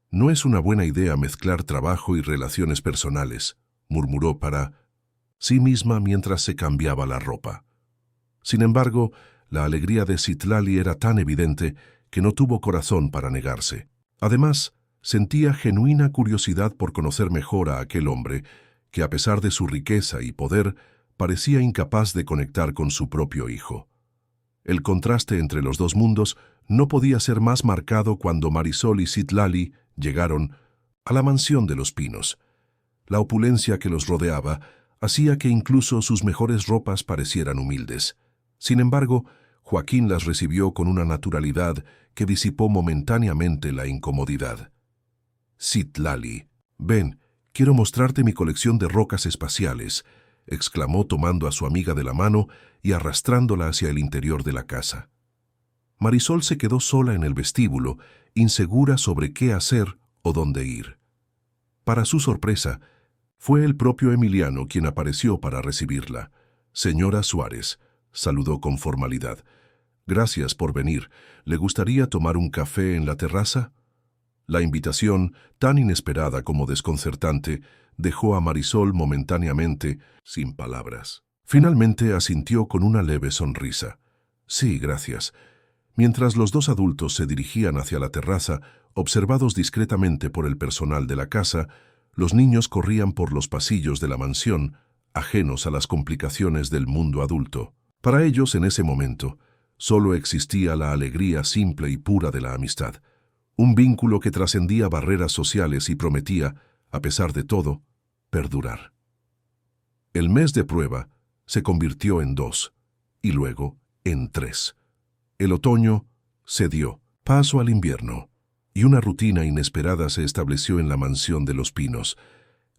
«No es una buena idea mezclar trabajo y relaciones personales», murmuró para sí misma mientras se cambiaba la ropa. Sin embargo, la alegría de Citlali era tan evidente que no tuvo corazón para negarse. Además, sentía genuina curiosidad por conocer mejor a aquel hombre que, a pesar de su riqueza y poder, parecía incapaz de conectar con su propio hijo. El contraste entre los dos mundos no podía ser más marcado cuando Marisol y Citlali llegaron a la mansión de los Pinos. La opulencia que los rodeaba hacía que incluso sus mejores ropas parecieran humildes. Sin embargo, Joaquín las recibió con una naturalidad que disipó momentáneamente la incomodidad. «Citlali, ven, quiero mostrarte mi colección de rocas espaciales», exclamó tomando a su amiga de la mano y arrastrándola hacia el interior de la casa. Marisol se quedó sola en el vestíbulo, insegura sobre qué hacer o dónde ir. Para su sorpresa, fue el propio Emiliano quien apareció para recibirla. «Señora Suárez», saludó con formalidad. «Gracias por venir. ¿Le gustaría tomar un café en la terraza?» La invitación, tan inesperada como desconcertante, dejó a Marisol momentáneamente sin palabras. Finalmente asintió con una leve sonrisa. «Sí, gracias». Mientras los dos adultos se dirigían hacia la terraza, observados discretamente por el personal de la casa, los niños corrían por los pasillos de la mansión, ajenos a las complicaciones del mundo adulto. Para ellos, en ese momento, solo existía la alegría simple y pura de la amistad, un vínculo que trascendía barreras sociales y prometía, a pesar de todo, perdurar. El mes de prueba se convirtió en 2, y luego en 3. El otoño se dio paso al invierno, y una rutina inesperada se estableció en la mansión de los Pinos.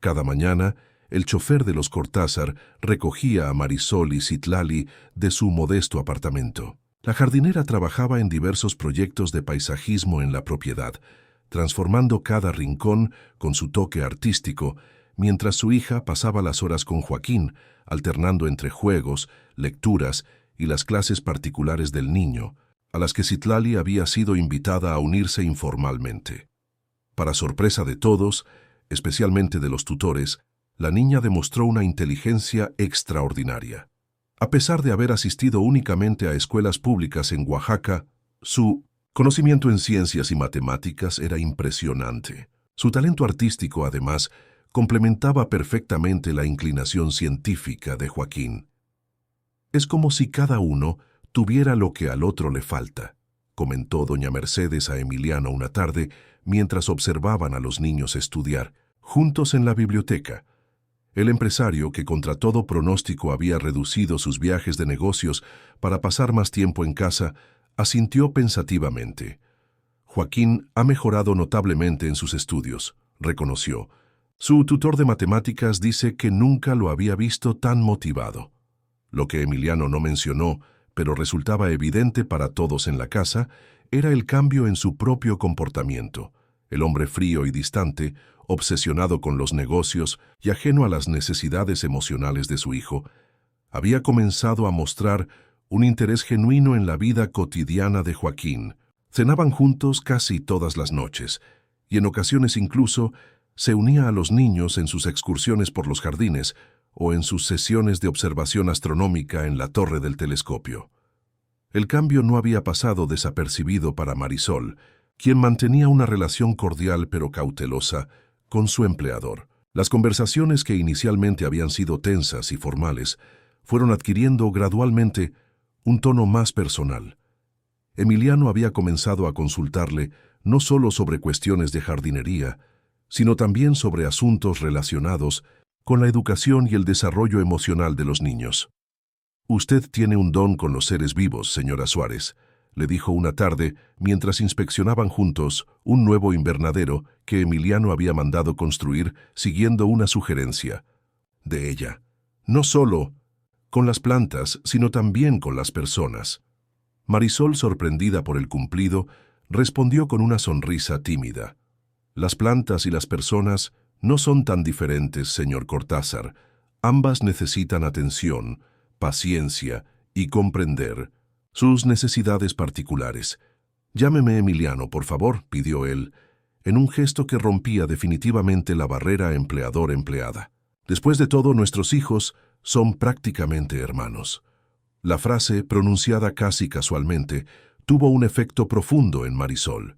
Cada mañana, el chofer de los Cortázar recogía a Marisol y Citlali de su modesto apartamento. La jardinera trabajaba en diversos proyectos de paisajismo en la propiedad, transformando cada rincón con su toque artístico, mientras su hija pasaba las horas con Joaquín, alternando entre juegos, lecturas y las clases particulares del niño, a las que Citlali había sido invitada a unirse informalmente. Para sorpresa de todos, especialmente de los tutores, la niña demostró una inteligencia extraordinaria. A pesar de haber asistido únicamente a escuelas públicas en Oaxaca, su conocimiento en ciencias y matemáticas era impresionante. Su talento artístico, además, complementaba perfectamente la inclinación científica de Joaquín. «Es como si cada uno tuviera lo que al otro le falta», comentó doña Mercedes a Emiliano una tarde mientras observaban a los niños estudiar, juntos en la biblioteca. El empresario, que contra todo pronóstico había reducido sus viajes de negocios para pasar más tiempo en casa, asintió pensativamente. «Joaquín ha mejorado notablemente en sus estudios», reconoció. «Su tutor de matemáticas dice que nunca lo había visto tan motivado». Lo que Emiliano no mencionó, pero resultaba evidente para todos en la casa, era el cambio en su propio comportamiento. El hombre frío y distante, obsesionado con los negocios y ajeno a las necesidades emocionales de su hijo, había comenzado a mostrar un interés genuino en la vida cotidiana de Joaquín. Cenaban juntos casi todas las noches, y en ocasiones incluso se unía a los niños en sus excursiones por los jardines o en sus sesiones de observación astronómica en la torre del telescopio. El cambio no había pasado desapercibido para Marisol, quien mantenía una relación cordial pero cautelosa con su empleador. Las conversaciones que inicialmente habían sido tensas y formales fueron adquiriendo gradualmente un tono más personal. Emiliano había comenzado a consultarle no solo sobre cuestiones de jardinería, sino también sobre asuntos relacionados con la educación y el desarrollo emocional de los niños. «Usted tiene un don con los seres vivos, señora Suárez», le dijo una tarde mientras inspeccionaban juntos un nuevo invernadero que Emiliano había mandado construir siguiendo una sugerencia de ella. No solo con las plantas, sino también con las personas. Marisol, sorprendida por el cumplido, respondió con una sonrisa tímida. «Las plantas y las personas no son tan diferentes, señor Cortázar. Ambas necesitan atención, paciencia y comprender sus necesidades particulares. Llámeme Emiliano, por favor», pidió él, en un gesto que rompía definitivamente la barrera empleador-empleada. «Después de todo, nuestros hijos son prácticamente hermanos». La frase, pronunciada casi casualmente, tuvo un efecto profundo en Marisol.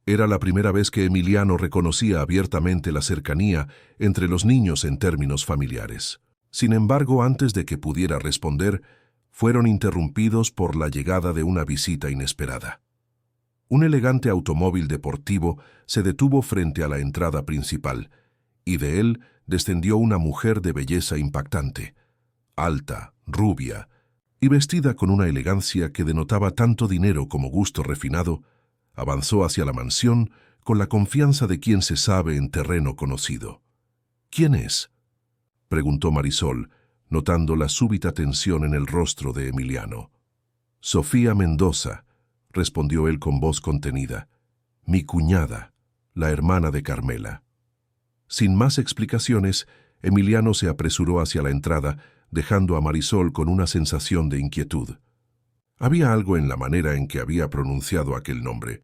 Era la primera vez que Emiliano reconocía abiertamente la cercanía entre los niños en términos familiares. Sin embargo, antes de que pudiera responder, fueron interrumpidos por la llegada de una visita inesperada. Un elegante automóvil deportivo se detuvo frente a la entrada principal, y de él descendió una mujer de belleza impactante, alta, rubia, y vestida con una elegancia que denotaba tanto dinero como gusto refinado. Avanzó hacia la mansión con la confianza de quien se sabe en terreno conocido. «¿Quién es?», preguntó Marisol, notando la súbita tensión en el rostro de Emiliano. «Sofía Mendoza», respondió él con voz contenida. «Mi cuñada, la hermana de Carmela». Sin más explicaciones, Emiliano se apresuró hacia la entrada, dejando a Marisol con una sensación de inquietud. Había algo en la manera en que había pronunciado aquel nombre,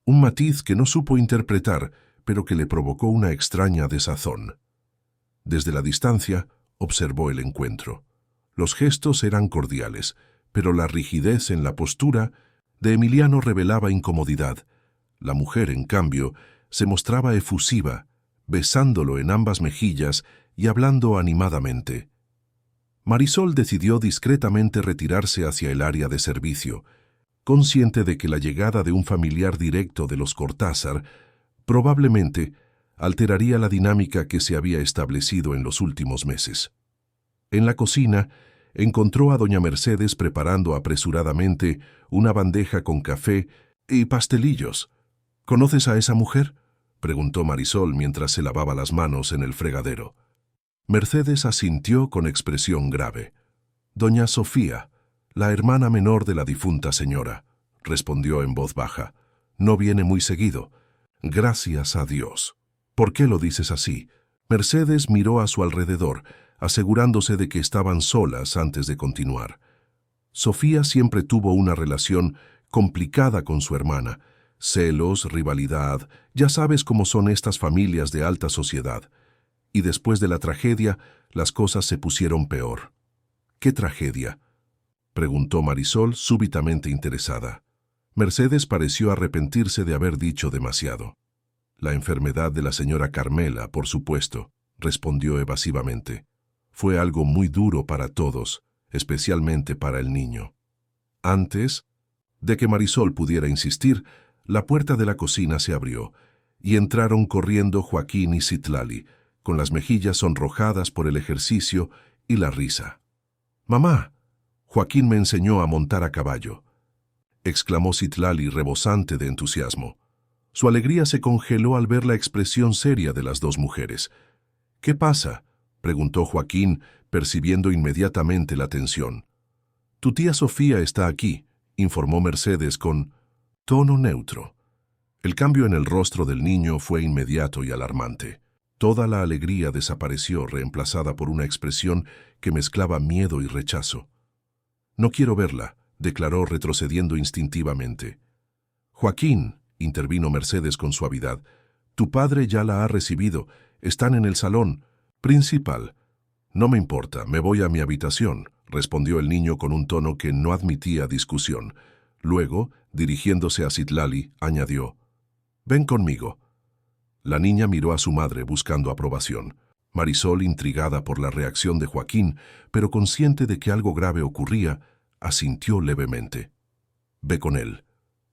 un matiz que no supo interpretar, pero que le provocó una extraña desazón. Desde la distancia, observó el encuentro. Los gestos eran cordiales, pero la rigidez en la postura de Emiliano revelaba incomodidad. La mujer, en cambio, se mostraba efusiva, besándolo en ambas mejillas y hablando animadamente. Marisol decidió discretamente retirarse hacia el área de servicio, consciente de que la llegada de un familiar directo de los Cortázar probablemente alteraría la dinámica que se había establecido en los últimos meses. En la cocina, encontró a doña Mercedes preparando apresuradamente una bandeja con café y pastelillos. «¿Conoces a esa mujer?», preguntó Marisol mientras se lavaba las manos en el fregadero. Mercedes asintió con expresión grave. «Doña Sofía, la hermana menor de la difunta señora», respondió en voz baja. «No viene muy seguido». «Gracias a Dios». «¿Por qué lo dices así?». Mercedes miró a su alrededor, asegurándose de que estaban solas antes de continuar. Sofía siempre tuvo una relación complicada con su hermana. Celos, rivalidad, ya sabes cómo son estas familias de alta sociedad. Y después de la tragedia, las cosas se pusieron peor. «¿Qué tragedia?», preguntó Marisol, súbitamente interesada. Mercedes pareció arrepentirse de haber dicho demasiado. «La enfermedad de la señora Carmela, por supuesto», respondió evasivamente. «Fue algo muy duro para todos, especialmente para el niño». Antes de que Marisol pudiera insistir, la puerta de la cocina se abrió, y entraron corriendo Joaquín y Citlali, con las mejillas sonrojadas por el ejercicio y la risa. «Mamá, Joaquín me enseñó a montar a caballo», exclamó Citlali rebosante de entusiasmo. Su alegría se congeló al ver la expresión seria de las dos mujeres. «¿Qué pasa?», preguntó Joaquín, percibiendo inmediatamente la tensión. Tu tía Sofía está aquí, informó Mercedes con tono neutro. El cambio en el rostro del niño fue inmediato y alarmante. Toda la alegría desapareció, reemplazada por una expresión que mezclaba miedo y rechazo. No quiero verla, declaró retrocediendo instintivamente. Joaquín, intervino Mercedes con suavidad, tu padre ya la ha recibido, están en el salón principal. No me importa, me voy a mi habitación, respondió el niño con un tono que no admitía discusión. Luego, dirigiéndose a Citlali, añadió, ven conmigo. La niña miró a su madre buscando aprobación. Marisol, intrigada por la reacción de Joaquín, pero consciente de que algo grave ocurría, asintió levemente. Ve con él,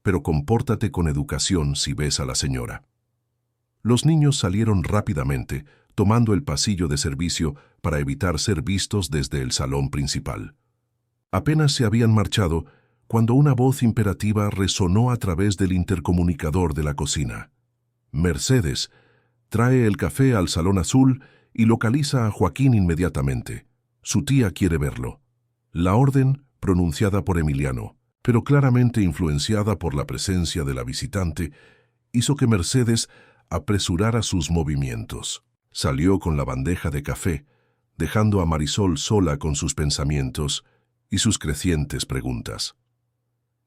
pero compórtate con educación si ves a la señora. Los niños salieron rápidamente, tomando el pasillo de servicio para evitar ser vistos desde el salón principal. Apenas se habían marchado cuando una voz imperativa resonó a través del intercomunicador de la cocina. Mercedes, trae el café al salón azul y localiza a Joaquín inmediatamente. Su tía quiere verlo. La orden, pronunciada por Emiliano, pero claramente influenciada por la presencia de la visitante, hizo que Mercedes apresurara sus movimientos. Salió con la bandeja de café, dejando a Marisol sola con sus pensamientos y sus crecientes preguntas.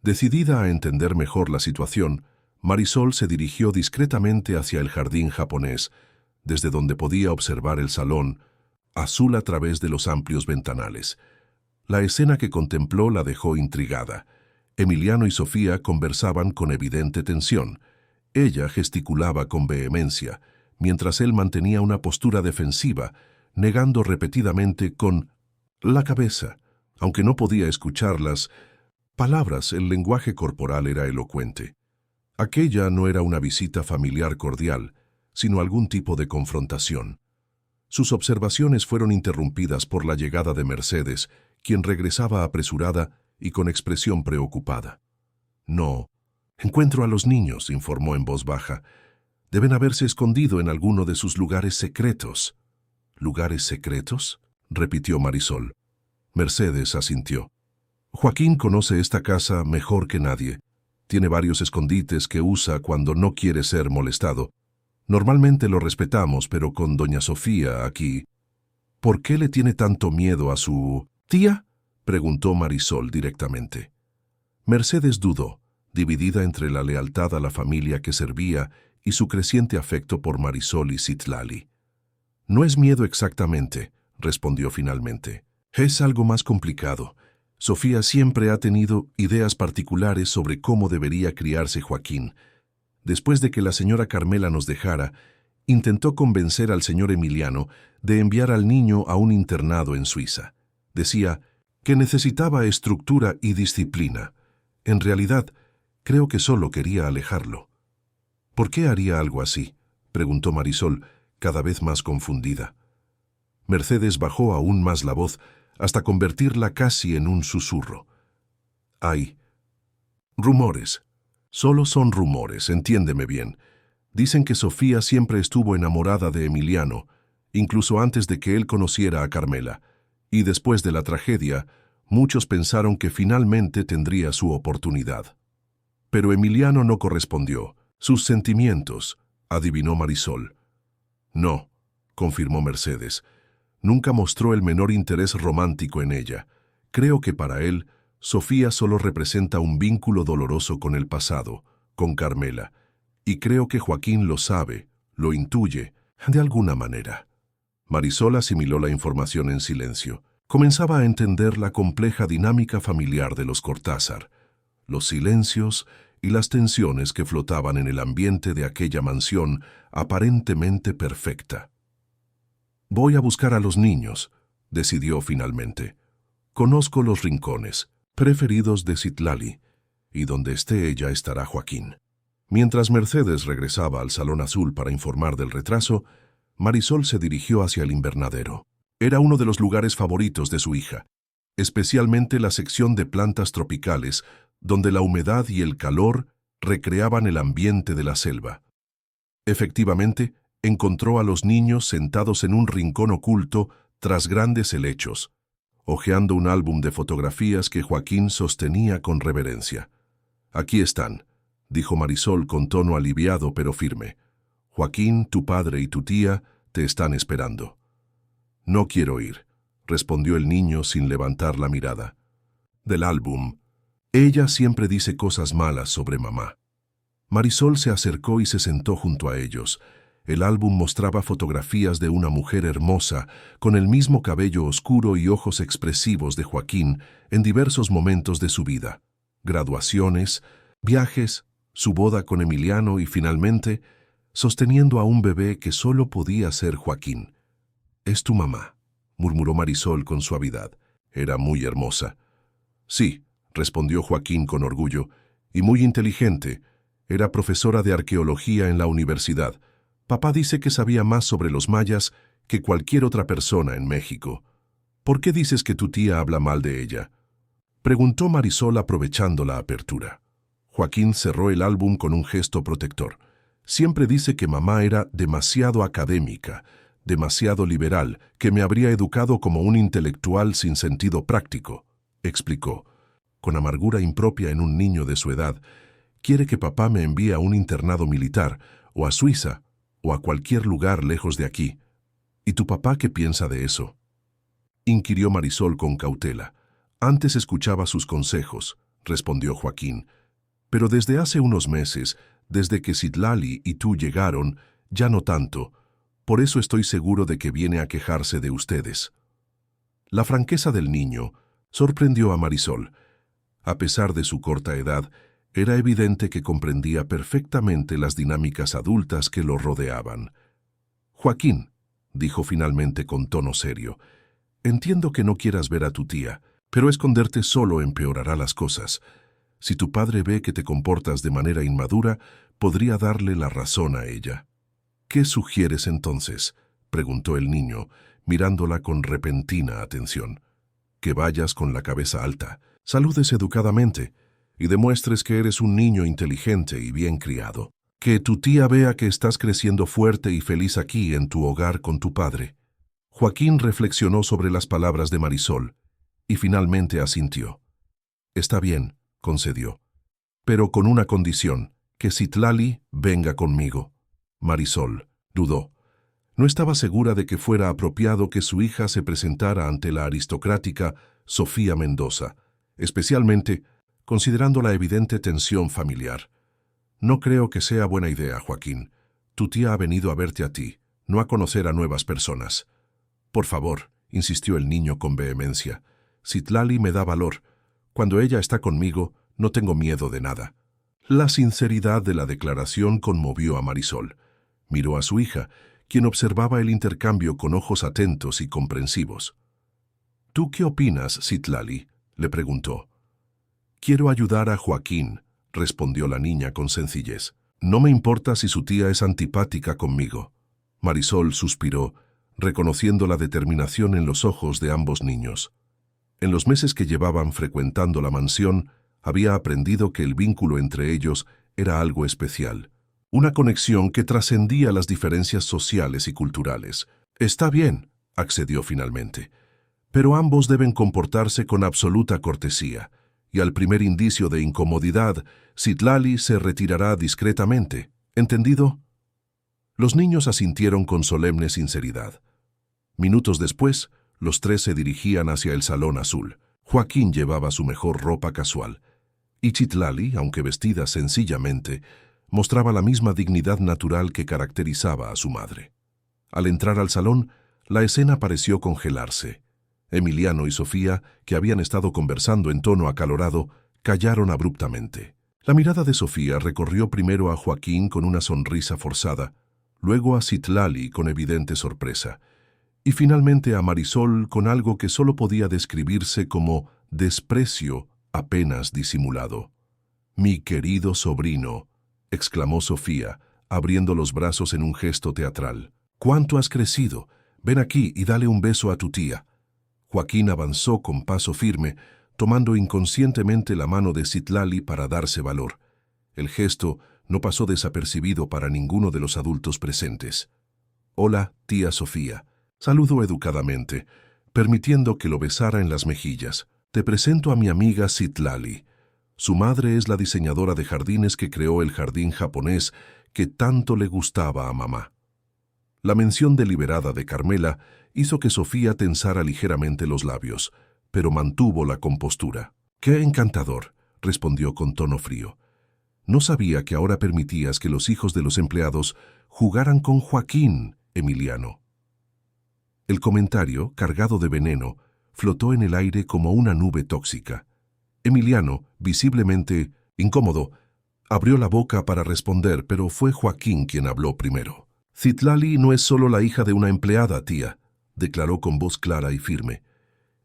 Decidida a entender mejor la situación, Marisol se dirigió discretamente hacia el jardín japonés, desde donde podía observar el salón, azul a través de los amplios ventanales. La escena que contempló la dejó intrigada. Emiliano y Sofía conversaban con evidente tensión. Ella gesticulaba con vehemencia, mientras él mantenía una postura defensiva, negando repetidamente con la cabeza. Aunque no podía escuchar las palabras, el lenguaje corporal era elocuente. Aquella no era una visita familiar cordial, sino algún tipo de confrontación. Sus observaciones fueron interrumpidas por la llegada de Mercedes, quien regresaba apresurada y con expresión preocupada. No, encuentro a los niños, informó en voz baja. Deben haberse escondido en alguno de sus lugares secretos. ¿Lugares secretos?, repitió Marisol. Mercedes asintió. Joaquín conoce esta casa mejor que nadie. Tiene varios escondites que usa cuando no quiere ser molestado. Normalmente lo respetamos, pero con doña Sofía aquí... ¿Por qué le tiene tanto miedo a su tía?, preguntó Marisol directamente. Mercedes dudó, dividida entre la lealtad a la familia que servía y su creciente afecto por Marisol y Citlali. No es miedo exactamente, respondió finalmente. Es algo más complicado. Sofía siempre ha tenido ideas particulares sobre cómo debería criarse Joaquín. Después de que la señora Carmela nos dejara, intentó convencer al señor Emiliano de enviar al niño a un internado en Suiza. Decía que necesitaba estructura y disciplina. En realidad, creo que solo quería alejarlo. ¿Por qué haría algo así?, preguntó Marisol, cada vez más confundida. Mercedes bajó aún más la voz, hasta convertirla casi en un susurro. Hay rumores. Solo son rumores, entiéndeme bien. Dicen que Sofía siempre estuvo enamorada de Emiliano, incluso antes de que él conociera a Carmela, y después de la tragedia, muchos pensaron que finalmente tendría su oportunidad. Pero Emiliano no correspondió. Sus sentimientos, adivinó Marisol. No, confirmó Mercedes. Nunca mostró el menor interés romántico en ella. Creo que para él, Sofía solo representa un vínculo doloroso con el pasado, con Carmela, y creo que Joaquín lo sabe, lo intuye, de alguna manera. Marisol asimiló la información en silencio. Comenzaba a entender la compleja dinámica familiar de los Cortázar, los silencios y las tensiones que flotaban en el ambiente de aquella mansión aparentemente perfecta. Voy a buscar a los niños, decidió finalmente. Conozco los rincones preferidos de Citlali, y donde esté ella estará Joaquín. Mientras Mercedes regresaba al Salón Azul para informar del retraso, Marisol se dirigió hacia el invernadero. Era uno de los lugares favoritos de su hija, especialmente la sección de plantas tropicales, donde la humedad y el calor recreaban el ambiente de la selva. Efectivamente, encontró a los niños sentados en un rincón oculto tras grandes helechos, hojeando un álbum de fotografías que Joaquín sostenía con reverencia. «Aquí están», dijo Marisol con tono aliviado pero firme. «Joaquín, tu padre y tu tía te están esperando». «No quiero ir», respondió el niño sin levantar la mirada. Del álbum. «Ella siempre dice cosas malas sobre mamá». Marisol se acercó y se sentó junto a ellos. El álbum mostraba fotografías de una mujer hermosa, con el mismo cabello oscuro y ojos expresivos de Joaquín en diversos momentos de su vida. Graduaciones, viajes, su boda con Emiliano y finalmente, sosteniendo a un bebé que solo podía ser Joaquín. «Es tu mamá», murmuró Marisol con suavidad. Era muy hermosa. «Sí», respondió Joaquín con orgullo, «y muy inteligente. Era profesora de arqueología en la universidad. Papá dice que sabía más sobre los mayas que cualquier otra persona en México. ¿Por qué dices que tu tía habla mal de ella?», preguntó Marisol aprovechando la apertura. Joaquín cerró el álbum con un gesto protector. «Siempre dice que mamá era demasiado académica, demasiado liberal, que me habría educado como un intelectual sin sentido práctico», explicó. Con amargura impropia en un niño de su edad, «quiere que papá me envíe a un internado militar, o a Suiza, o a cualquier lugar lejos de aquí. ¿Y tu papá qué piensa de eso?», inquirió Marisol con cautela. «Antes escuchaba sus consejos», respondió Joaquín. «Pero desde hace unos meses, desde que Citlali y tú llegaron, ya no tanto. Por eso estoy seguro de que viene a quejarse de ustedes». La franqueza del niño sorprendió a Marisol. A pesar de su corta edad, era evidente que comprendía perfectamente las dinámicas adultas que lo rodeaban. «Joaquín», dijo finalmente con tono serio, «entiendo que no quieras ver a tu tía, pero esconderte solo empeorará las cosas. Si tu padre ve que te comportas de manera inmadura, podría darle la razón a ella». «¿Qué sugieres entonces?», preguntó el niño, mirándola con repentina atención. «Que vayas con la cabeza alta, saludes educadamente y demuestres que eres un niño inteligente y bien criado. Que tu tía vea que estás creciendo fuerte y feliz aquí en tu hogar con tu padre». Joaquín reflexionó sobre las palabras de Marisol y finalmente asintió. «Está bien», concedió, «pero con una condición, que Citlali venga conmigo». Marisol dudó. No estaba segura de que fuera apropiado que su hija se presentara ante la aristocrática Sofía Mendoza, especialmente considerando la evidente tensión familiar. «No creo que sea buena idea, Joaquín. Tu tía ha venido a verte a ti, no a conocer a nuevas personas». «Por favor», insistió el niño con vehemencia, «Citlali me da valor. Cuando ella está conmigo, no tengo miedo de nada». La sinceridad de la declaración conmovió a Marisol. Miró a su hija, quien observaba el intercambio con ojos atentos y comprensivos. «¿Tú qué opinas, Citlali?», le preguntó. «Quiero ayudar a Joaquín», respondió la niña con sencillez. «No me importa si su tía es antipática conmigo». Marisol suspiró, reconociendo la determinación en los ojos de ambos niños. En los meses que llevaban frecuentando la mansión, había aprendido que el vínculo entre ellos era algo especial, una conexión que trascendía las diferencias sociales y culturales. «Está bien», accedió finalmente, «pero ambos deben comportarse con absoluta cortesía, y al primer indicio de incomodidad, Citlali se retirará discretamente. ¿Entendido?». Los niños asintieron con solemne sinceridad. Minutos después, los tres se dirigían hacia el salón azul. Joaquín llevaba su mejor ropa casual, y Citlali, aunque vestida sencillamente, mostraba la misma dignidad natural que caracterizaba a su madre. Al entrar al salón, la escena pareció congelarse. Emiliano y Sofía, que habían estado conversando en tono acalorado, callaron abruptamente. La mirada de Sofía recorrió primero a Joaquín con una sonrisa forzada, luego a Citlali con evidente sorpresa, y finalmente a Marisol con algo que solo podía describirse como desprecio apenas disimulado. «Mi querido sobrino», exclamó Sofía, abriendo los brazos en un gesto teatral. «¿Cuánto has crecido? Ven aquí y dale un beso a tu tía». Joaquín avanzó con paso firme, tomando inconscientemente la mano de Citlali para darse valor. El gesto no pasó desapercibido para ninguno de los adultos presentes. «Hola, tía Sofía», saludó educadamente, permitiendo que lo besara en las mejillas. Te presento a mi amiga Citlali. Su madre es la diseñadora de jardines que creó el jardín japonés que tanto le gustaba a mamá. La mención deliberada de Carmela hizo que Sofía tensara ligeramente los labios, pero mantuvo la compostura. «¡Qué encantador!», respondió con tono frío. «No sabía que ahora permitías que los hijos de los empleados jugaran con Joaquín, Emiliano». El comentario, cargado de veneno, flotó en el aire como una nube tóxica. Emiliano, visiblemente incómodo, abrió la boca para responder, pero fue Joaquín quien habló primero. «Citlali no es solo la hija de una empleada, tía», declaró con voz clara y firme.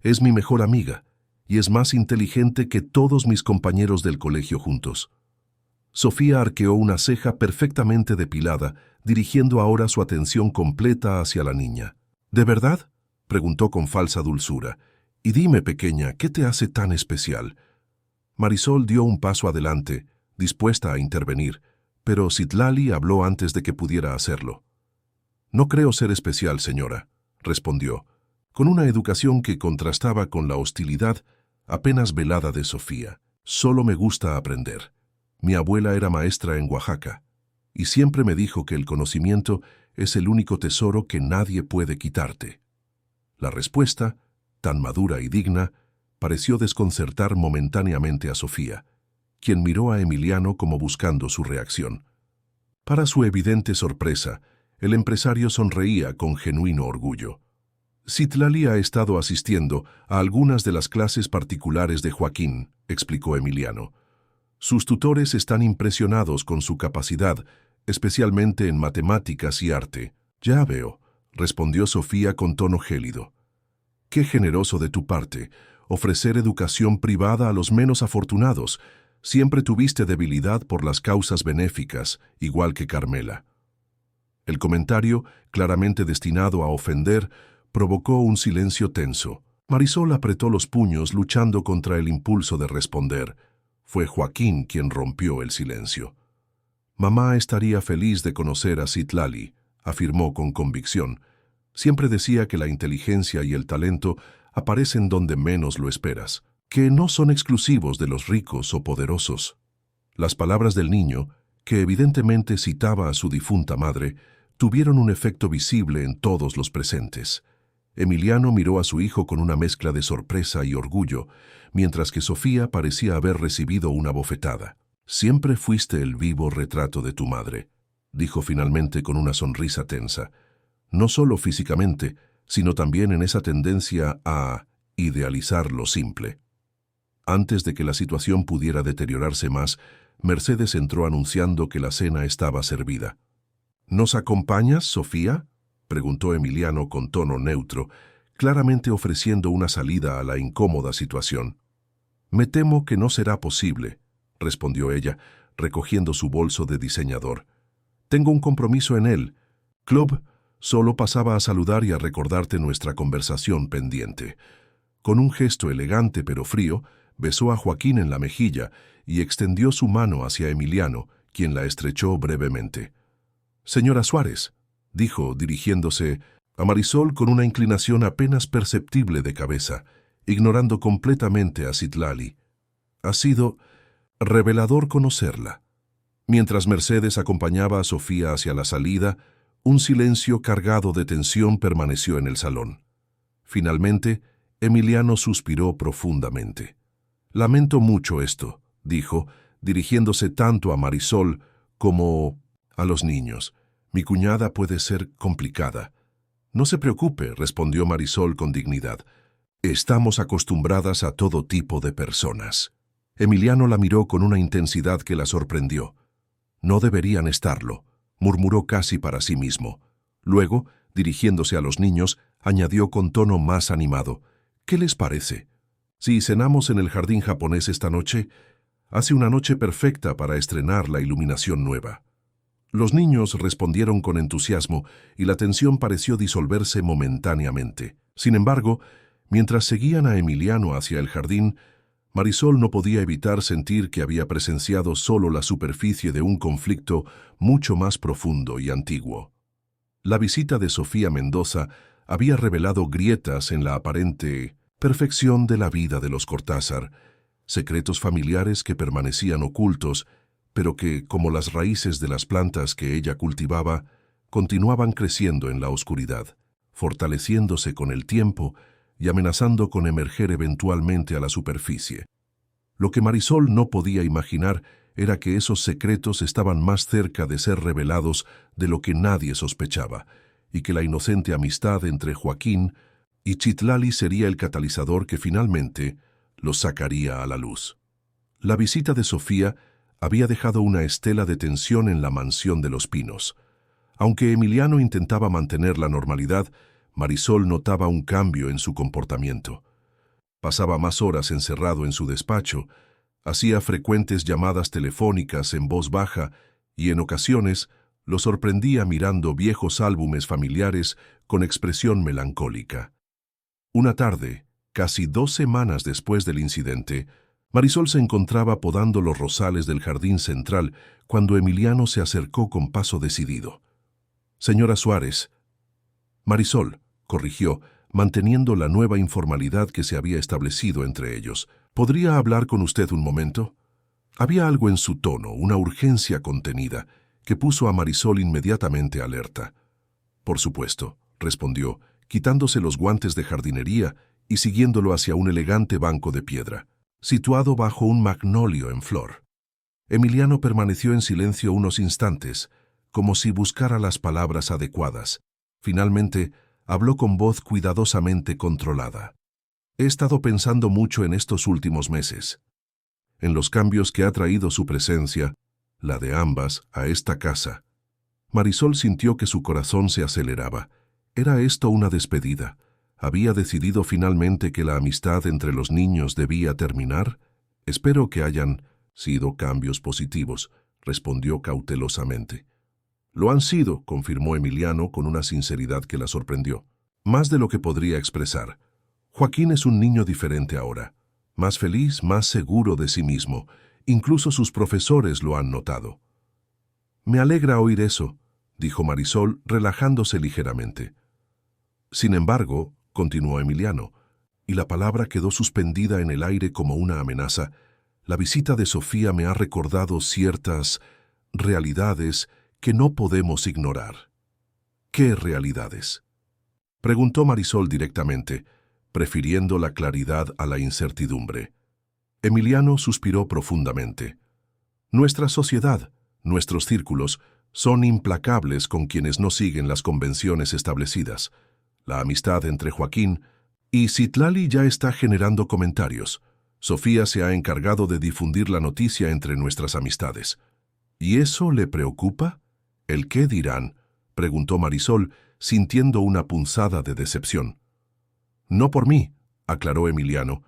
«Es mi mejor amiga, y es más inteligente que todos mis compañeros del colegio juntos». Sofía arqueó una ceja perfectamente depilada, dirigiendo ahora su atención completa hacia la niña. «¿De verdad?», preguntó con falsa dulzura. «Y dime, pequeña, ¿qué te hace tan especial?». Marisol dio un paso adelante, dispuesta a intervenir, pero Citlali habló antes de que pudiera hacerlo. «No creo ser especial, señora», respondió, con una educación que contrastaba con la hostilidad apenas velada de Sofía. «Solo me gusta aprender. Mi abuela era maestra en Oaxaca, y siempre me dijo que el conocimiento es el único tesoro que nadie puede quitarte». La respuesta, tan madura y digna, pareció desconcertar momentáneamente a Sofía, quien miró a Emiliano como buscando su reacción. Para su evidente sorpresa, el empresario sonreía con genuino orgullo. «Citlali ha estado asistiendo a algunas de las clases particulares de Joaquín», explicó Emiliano. «Sus tutores están impresionados con su capacidad, especialmente en matemáticas y arte». «Ya veo», respondió Sofía con tono gélido. «Qué generoso de tu parte, ofrecer educación privada a los menos afortunados. Siempre tuviste debilidad por las causas benéficas, igual que Carmela». El comentario, claramente destinado a ofender, provocó un silencio tenso. Marisol apretó los puños luchando contra el impulso de responder. Fue Joaquín quien rompió el silencio. «Mamá estaría feliz de conocer a Citlali», afirmó con convicción. «Siempre decía que la inteligencia y el talento aparecen donde menos lo esperas, que no son exclusivos de los ricos o poderosos». Las palabras del niño, que evidentemente citaba a su difunta madre, tuvieron un efecto visible en todos los presentes. Emiliano miró a su hijo con una mezcla de sorpresa y orgullo, mientras que Sofía parecía haber recibido una bofetada. «Siempre fuiste el vivo retrato de tu madre», dijo finalmente con una sonrisa tensa. «No solo físicamente, sino también en esa tendencia a idealizar lo simple». Antes de que la situación pudiera deteriorarse más, Mercedes entró anunciando que la cena estaba servida. «¿Nos acompañas, Sofía?», preguntó Emiliano con tono neutro, claramente ofreciendo una salida a la incómoda situación. «Me temo que no será posible», respondió ella, recogiendo su bolso de diseñador. «Tengo un compromiso en él. Club, solo pasaba a saludar y a recordarte nuestra conversación pendiente». Con un gesto elegante pero frío, besó a Joaquín en la mejilla y extendió su mano hacia Emiliano, quien la estrechó brevemente. «Señora Suárez», dijo, dirigiéndose a Marisol con una inclinación apenas perceptible de cabeza, ignorando completamente a Citlali. «Ha sido revelador conocerla». Mientras Mercedes acompañaba a Sofía hacia la salida, un silencio cargado de tensión permaneció en el salón. Finalmente, Emiliano suspiró profundamente. «Lamento mucho esto», dijo, dirigiéndose tanto a Marisol como a los niños. «Mi cuñada puede ser complicada». «No se preocupe», respondió Marisol con dignidad. «Estamos acostumbradas a todo tipo de personas». Emiliano la miró con una intensidad que la sorprendió. «No deberían estarlo», murmuró casi para sí mismo. Luego, dirigiéndose a los niños, añadió con tono más animado. «¿Qué les parece? Si cenamos en el jardín japonés esta noche, hace una noche perfecta para estrenar la iluminación nueva». Los niños respondieron con entusiasmo y la tensión pareció disolverse momentáneamente. Sin embargo, mientras seguían a Emiliano hacia el jardín, Marisol no podía evitar sentir que había presenciado solo la superficie de un conflicto mucho más profundo y antiguo. La visita de Sofía Mendoza había revelado grietas en la aparente perfección de la vida de los Cortázar, secretos familiares que permanecían ocultos, pero que, como las raíces de las plantas que ella cultivaba, continuaban creciendo en la oscuridad, fortaleciéndose con el tiempo y amenazando con emerger eventualmente a la superficie. Lo que Marisol no podía imaginar era que esos secretos estaban más cerca de ser revelados de lo que nadie sospechaba, y que la inocente amistad entre Joaquín y Citlali sería el catalizador que finalmente los sacaría a la luz. La visita de Sofía había dejado una estela de tensión en la mansión de los Pinos. Aunque Emiliano intentaba mantener la normalidad, Marisol notaba un cambio en su comportamiento. Pasaba más horas encerrado en su despacho, hacía frecuentes llamadas telefónicas en voz baja y en ocasiones lo sorprendía mirando viejos álbumes familiares con expresión melancólica. Una tarde, casi 2 semanas después del incidente, Marisol se encontraba podando los rosales del jardín central cuando Emiliano se acercó con paso decidido. «Señora Suárez». «Marisol», corrigió, manteniendo la nueva informalidad que se había establecido entre ellos. «¿Podría hablar con usted un momento?». Había algo en su tono, una urgencia contenida, que puso a Marisol inmediatamente alerta. «Por supuesto», respondió, quitándose los guantes de jardinería y siguiéndolo hacia un elegante banco de piedra, situado bajo un magnolio en flor. Emiliano permaneció en silencio unos instantes, como si buscara las palabras adecuadas. Finalmente, habló con voz cuidadosamente controlada. «He estado pensando mucho en estos últimos meses, en los cambios que ha traído su presencia, la de ambas, a esta casa». Marisol sintió que su corazón se aceleraba. ¿Era esto una despedida? ¿Había decidido finalmente que la amistad entre los niños debía terminar? «Espero que hayan sido cambios positivos», respondió cautelosamente. «Lo han sido», confirmó Emiliano con una sinceridad que la sorprendió. «Más de lo que podría expresar. Joaquín es un niño diferente ahora, más feliz, más seguro de sí mismo. Incluso sus profesores lo han notado». «Me alegra oír eso», dijo Marisol, relajándose ligeramente. «Sin embargo», continuó Emiliano, y la palabra quedó suspendida en el aire como una amenaza, «la visita de Sofía me ha recordado ciertas realidades que no podemos ignorar». «¿Qué realidades?», preguntó Marisol directamente, prefiriendo la claridad a la incertidumbre. Emiliano suspiró profundamente. «Nuestra sociedad, nuestros círculos, son implacables con quienes no siguen las convenciones establecidas. La amistad entre Joaquín y Citlali ya está generando comentarios. Sofía se ha encargado de difundir la noticia entre nuestras amistades». «¿Y eso le preocupa?». «¿El qué dirán?», preguntó Marisol, sintiendo una punzada de decepción. «No por mí», aclaró Emiliano.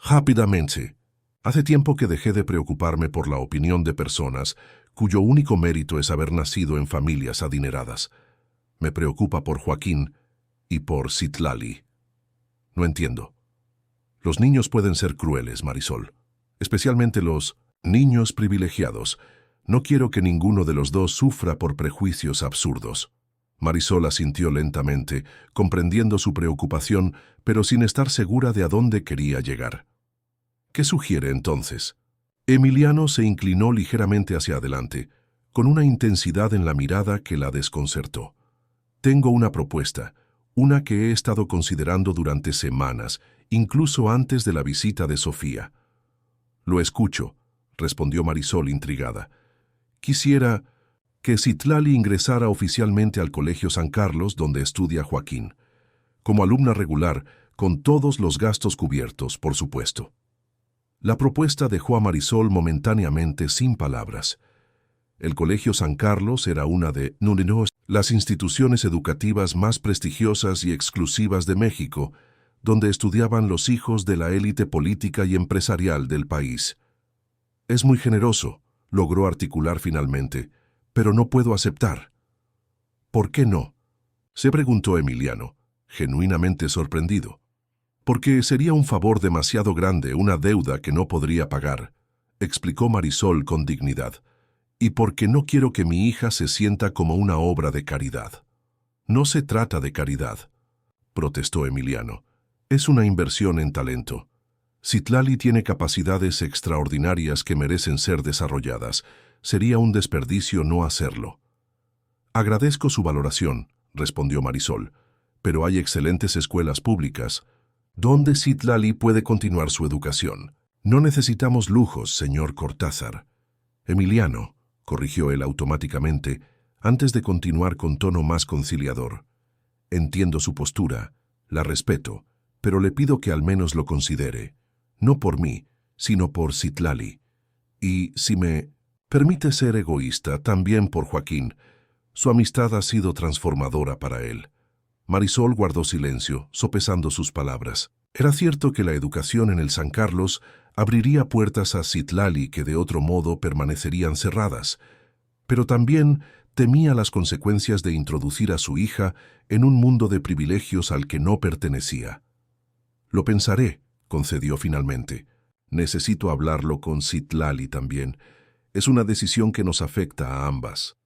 «Rápidamente. Hace tiempo que dejé de preocuparme por la opinión de personas cuyo único mérito es haber nacido en familias adineradas. Me preocupa por Joaquín y por Citlali». «No entiendo». «Los niños pueden ser crueles, Marisol, especialmente los niños privilegiados. No quiero que ninguno de los dos sufra por prejuicios absurdos». Marisol asintió lentamente, comprendiendo su preocupación, pero sin estar segura de a dónde quería llegar. «¿Qué sugiere entonces?». Emiliano se inclinó ligeramente hacia adelante, con una intensidad en la mirada que la desconcertó. «Tengo una propuesta, una que he estado considerando durante semanas, incluso antes de la visita de Sofía». «Lo escucho», respondió Marisol intrigada. «Quisiera que Citlali ingresara oficialmente al Colegio San Carlos, donde estudia Joaquín, como alumna regular, con todos los gastos cubiertos, por supuesto». La propuesta dejó a Marisol momentáneamente sin palabras. El Colegio San Carlos era una de las instituciones educativas más prestigiosas y exclusivas de México, donde estudiaban los hijos de la élite política y empresarial del país. «Es muy generoso», logró articular finalmente, «pero no puedo aceptar». «¿Por qué no?», se preguntó Emiliano, genuinamente sorprendido. «Porque sería un favor demasiado grande, una deuda que no podría pagar», explicó Marisol con dignidad. «Y porque no quiero que mi hija se sienta como una obra de caridad». «No se trata de caridad». protestó Emiliano. Es una inversión en talento. Citlali tiene capacidades extraordinarias que merecen ser desarrolladas. Sería un desperdicio no hacerlo. Agradezco su valoración, respondió Marisol, pero hay excelentes escuelas públicas donde Citlali puede continuar su educación. No necesitamos lujos, señor Cortázar. Emiliano, corrigió él automáticamente, antes de continuar con tono más conciliador. Entiendo su postura, la respeto, pero le pido que al menos lo considere, no por mí, sino por Citlali. Y, si me permite ser egoísta, también por Joaquín. Su amistad ha sido transformadora para él. Marisol guardó silencio, sopesando sus palabras. Era cierto que la educación en el San Carlos abriría puertas a Citlali que de otro modo permanecerían cerradas, pero también temía las consecuencias de introducir a su hija en un mundo de privilegios al que no pertenecía. Lo pensaré, concedió finalmente. Necesito hablarlo con Citlali también. Es una decisión que nos afecta a ambas.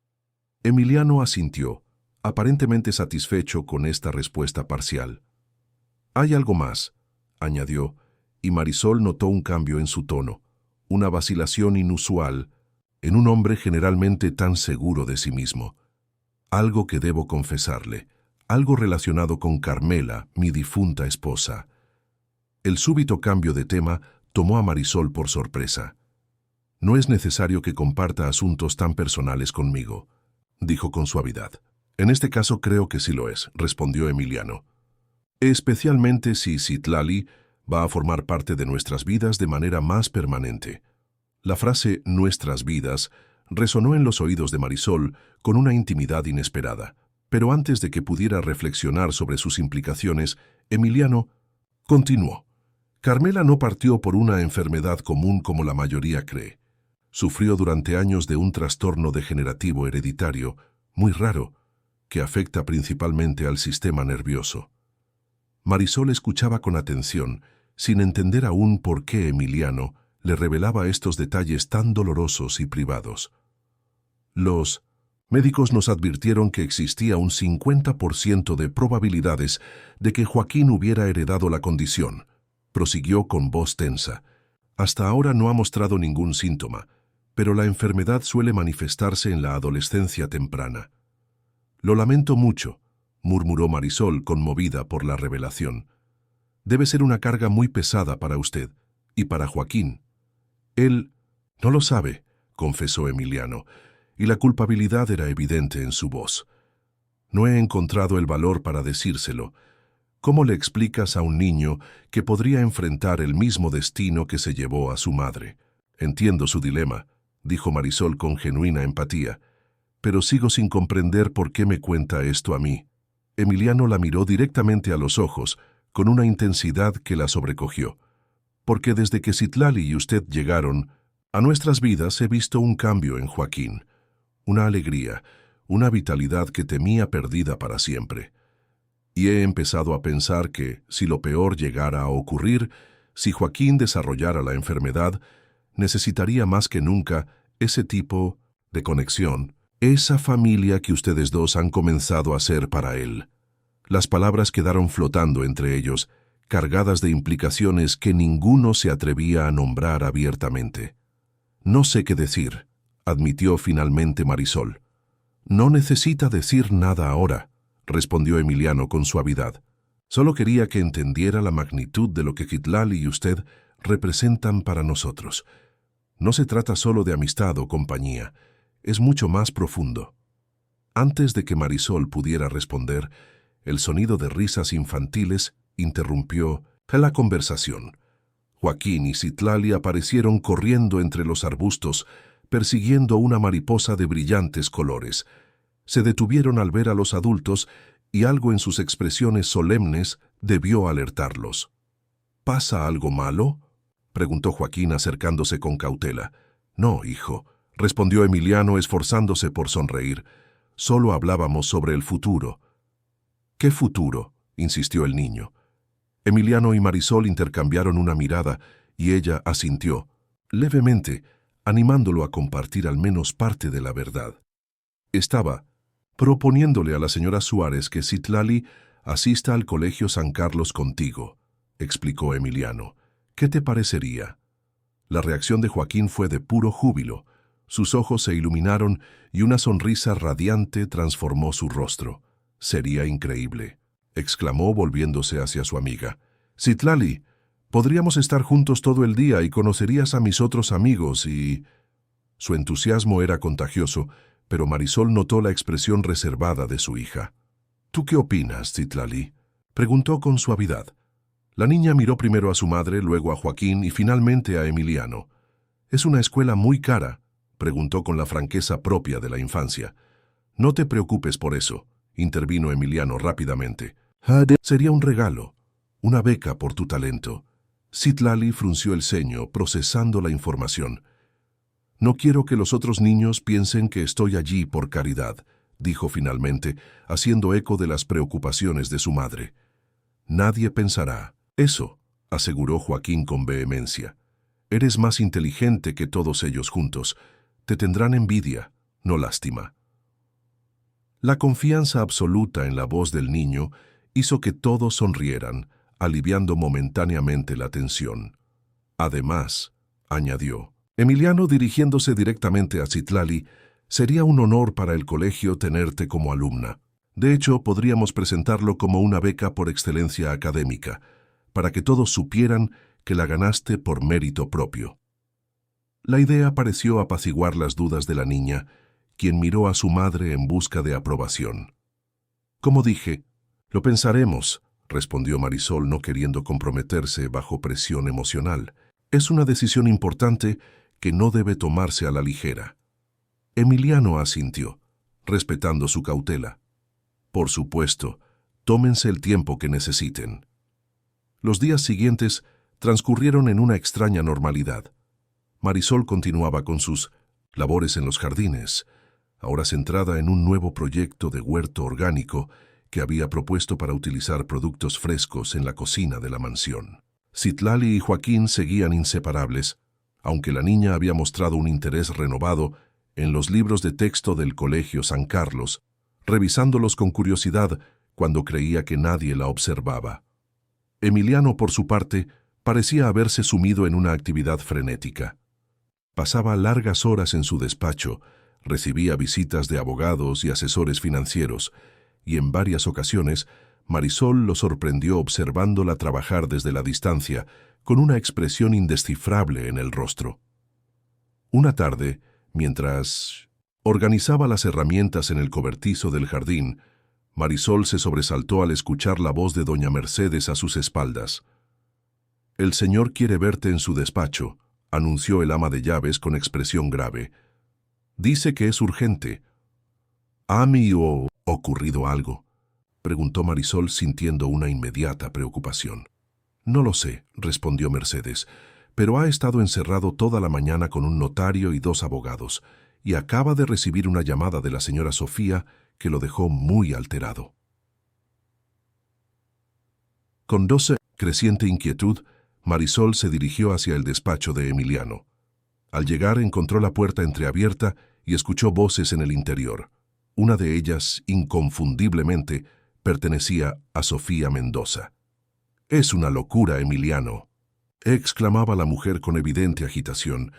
Emiliano asintió, aparentemente satisfecho con esta respuesta parcial. Hay algo más, añadió, y Marisol notó un cambio en su tono, una vacilación inusual en un hombre generalmente tan seguro de sí mismo. Algo que debo confesarle, algo relacionado con Carmela, mi difunta esposa. El súbito cambio de tema tomó a Marisol por sorpresa. No es necesario que comparta asuntos tan personales conmigo, dijo con suavidad. En este caso creo que sí lo es, respondió Emiliano. Especialmente si Citlali va a formar parte de nuestras vidas de manera más permanente. La frase «nuestras vidas» resonó en los oídos de Marisol con una intimidad inesperada, pero antes de que pudiera reflexionar sobre sus implicaciones, Emiliano continuó. Carmela no partió por una enfermedad común como la mayoría cree. Sufrió durante años de un trastorno degenerativo hereditario, muy raro, que afecta principalmente al sistema nervioso. Marisol escuchaba con atención, sin entender aún por qué Emiliano le revelaba estos detalles tan dolorosos y privados. Los médicos nos advirtieron que existía un 50% de probabilidades de que Joaquín hubiera heredado la condición, prosiguió con voz tensa. Hasta ahora no ha mostrado ningún síntoma, pero la enfermedad suele manifestarse en la adolescencia temprana. Lo lamento mucho, murmuró Marisol, conmovida por la revelación. Debe ser una carga muy pesada para usted y para Joaquín. Él no lo sabe, confesó Emiliano, y la culpabilidad era evidente en su voz. No he encontrado el valor para decírselo. ¿Cómo le explicas a un niño que podría enfrentar el mismo destino que se llevó a su madre? Entiendo su dilema, dijo Marisol con genuina empatía, pero sigo sin comprender por qué me cuenta esto a mí. Emiliano la miró directamente a los ojos, con una intensidad que la sobrecogió. Porque desde que Citlali y usted llegaron a nuestras vidas he visto un cambio en Joaquín, una alegría, una vitalidad que temía perdida para siempre. Y he empezado a pensar que, si lo peor llegara a ocurrir, si Joaquín desarrollara la enfermedad, necesitaría más que nunca ese tipo de conexión, esa familia que ustedes dos han comenzado a ser para él. Las palabras quedaron flotando entre ellos, cargadas de implicaciones que ninguno se atrevía a nombrar abiertamente. No sé qué decir, admitió finalmente Marisol. No necesita decir nada ahora, respondió Emiliano con suavidad. Solo quería que entendiera la magnitud de lo que Citlali y usted representan para nosotros. No se trata solo de amistad o compañía, es mucho más profundo. Antes de que Marisol pudiera responder, el sonido de risas infantiles interrumpió la conversación. Joaquín y Citlali aparecieron corriendo entre los arbustos, persiguiendo una mariposa de brillantes colores. Se detuvieron al ver a los adultos y algo en sus expresiones solemnes debió alertarlos. ¿Pasa algo malo?, preguntó Joaquín acercándose con cautela. No, hijo, respondió Emiliano esforzándose por sonreír. Solo hablábamos sobre el futuro. ¿Qué futuro?, insistió el niño. Emiliano y Marisol intercambiaron una mirada y ella asintió, levemente, animándolo a compartir al menos parte de la verdad. Estaba proponiéndole a la señora Suárez que Citlali asista al Colegio San Carlos contigo, explicó Emiliano. ¿Qué te parecería? La reacción de Joaquín fue de puro júbilo. Sus ojos se iluminaron y una sonrisa radiante transformó su rostro. «Sería increíble», exclamó volviéndose hacia su amiga. «Citlali, podríamos estar juntos todo el día y conocerías a mis otros amigos y...» Su entusiasmo era contagioso, pero Marisol notó la expresión reservada de su hija. «¿Tú qué opinas, Citlali?», preguntó con suavidad. La niña miró primero a su madre, luego a Joaquín y finalmente a Emiliano. «¿Es una escuela muy cara?», preguntó con la franqueza propia de la infancia. «No te preocupes por eso», intervino Emiliano rápidamente. «Sería un regalo, una beca por tu talento». Citlali frunció el ceño, procesando la información. «No quiero que los otros niños piensen que estoy allí por caridad», dijo finalmente, haciendo eco de las preocupaciones de su madre. «Nadie pensará eso», aseguró Joaquín con vehemencia. «Eres más inteligente que todos ellos juntos. Te tendrán envidia, no lástima». La confianza absoluta en la voz del niño hizo que todos sonrieran, aliviando momentáneamente la tensión. «Además», añadió, Emiliano dirigiéndose directamente a Citlali, «sería un honor para el colegio tenerte como alumna. De hecho, podríamos presentarlo como una beca por excelencia académica, para que todos supieran que la ganaste por mérito propio». La idea pareció apaciguar las dudas de la niña, quien miró a su madre en busca de aprobación. «Como dije, lo pensaremos», respondió Marisol, no queriendo comprometerse bajo presión emocional. «Es una decisión importante que no debe tomarse a la ligera». Emiliano asintió, respetando su cautela. «Por supuesto, tómense el tiempo que necesiten». Los días siguientes transcurrieron en una extraña normalidad. Marisol continuaba con sus labores en los jardines, ahora centrada en un nuevo proyecto de huerto orgánico que había propuesto para utilizar productos frescos en la cocina de la mansión. Citlali y Joaquín seguían inseparables, aunque la niña había mostrado un interés renovado en los libros de texto del Colegio San Carlos, revisándolos con curiosidad cuando creía que nadie la observaba. Emiliano, por su parte, parecía haberse sumido en una actividad frenética. Pasaba largas horas en su despacho, recibía visitas de abogados y asesores financieros, y en varias ocasiones Marisol lo sorprendió observándola trabajar desde la distancia, con una expresión indescifrable en el rostro. Una tarde, mientras organizaba las herramientas en el cobertizo del jardín, Marisol se sobresaltó al escuchar la voz de doña Mercedes a sus espaldas. «El señor quiere verte en su despacho», anunció el ama de llaves con expresión grave. «Dice que es urgente». «¿Ha ocurrido algo?», preguntó Marisol sintiendo una inmediata preocupación. «No lo sé», respondió Mercedes, «pero ha estado encerrado toda la mañana con un notario y 2 abogados, y acaba de recibir una llamada de la señora Sofía que lo dejó muy alterado». Con creciente inquietud, Marisol se dirigió hacia el despacho de Emiliano. Al llegar encontró la puerta entreabierta y escuchó voces en el interior. Una de ellas, inconfundiblemente, pertenecía a Sofía Mendoza. «Es una locura, Emiliano», exclamaba la mujer con evidente agitación.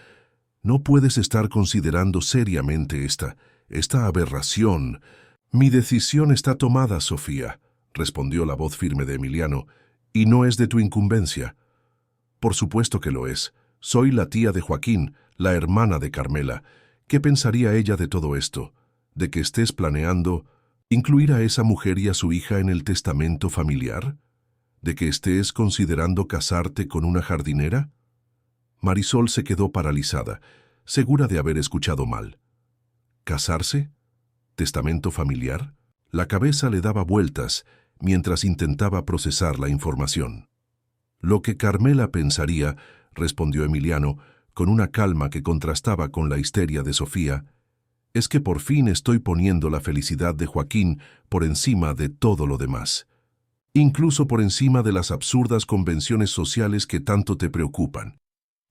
«No puedes estar considerando seriamente esta aberración». «Mi decisión está tomada, Sofía», respondió la voz firme de Emiliano, «y no es de tu incumbencia». «Por supuesto que lo es. Soy la tía de Joaquín, la hermana de Carmela. ¿Qué pensaría ella de todo esto? ¿De que estés planeando incluir a esa mujer y a su hija en el testamento familiar? ¿De que estés considerando casarte con una jardinera?» Marisol se quedó paralizada, segura de haber escuchado mal. ¿Casarse? ¿Testamento familiar? La cabeza le daba vueltas mientras intentaba procesar la información. «Lo que Carmela pensaría», respondió Emiliano, con una calma que contrastaba con la histeria de Sofía, «es que por fin estoy poniendo la felicidad de Joaquín por encima de todo lo demás, incluso por encima de las absurdas convenciones sociales que tanto te preocupan».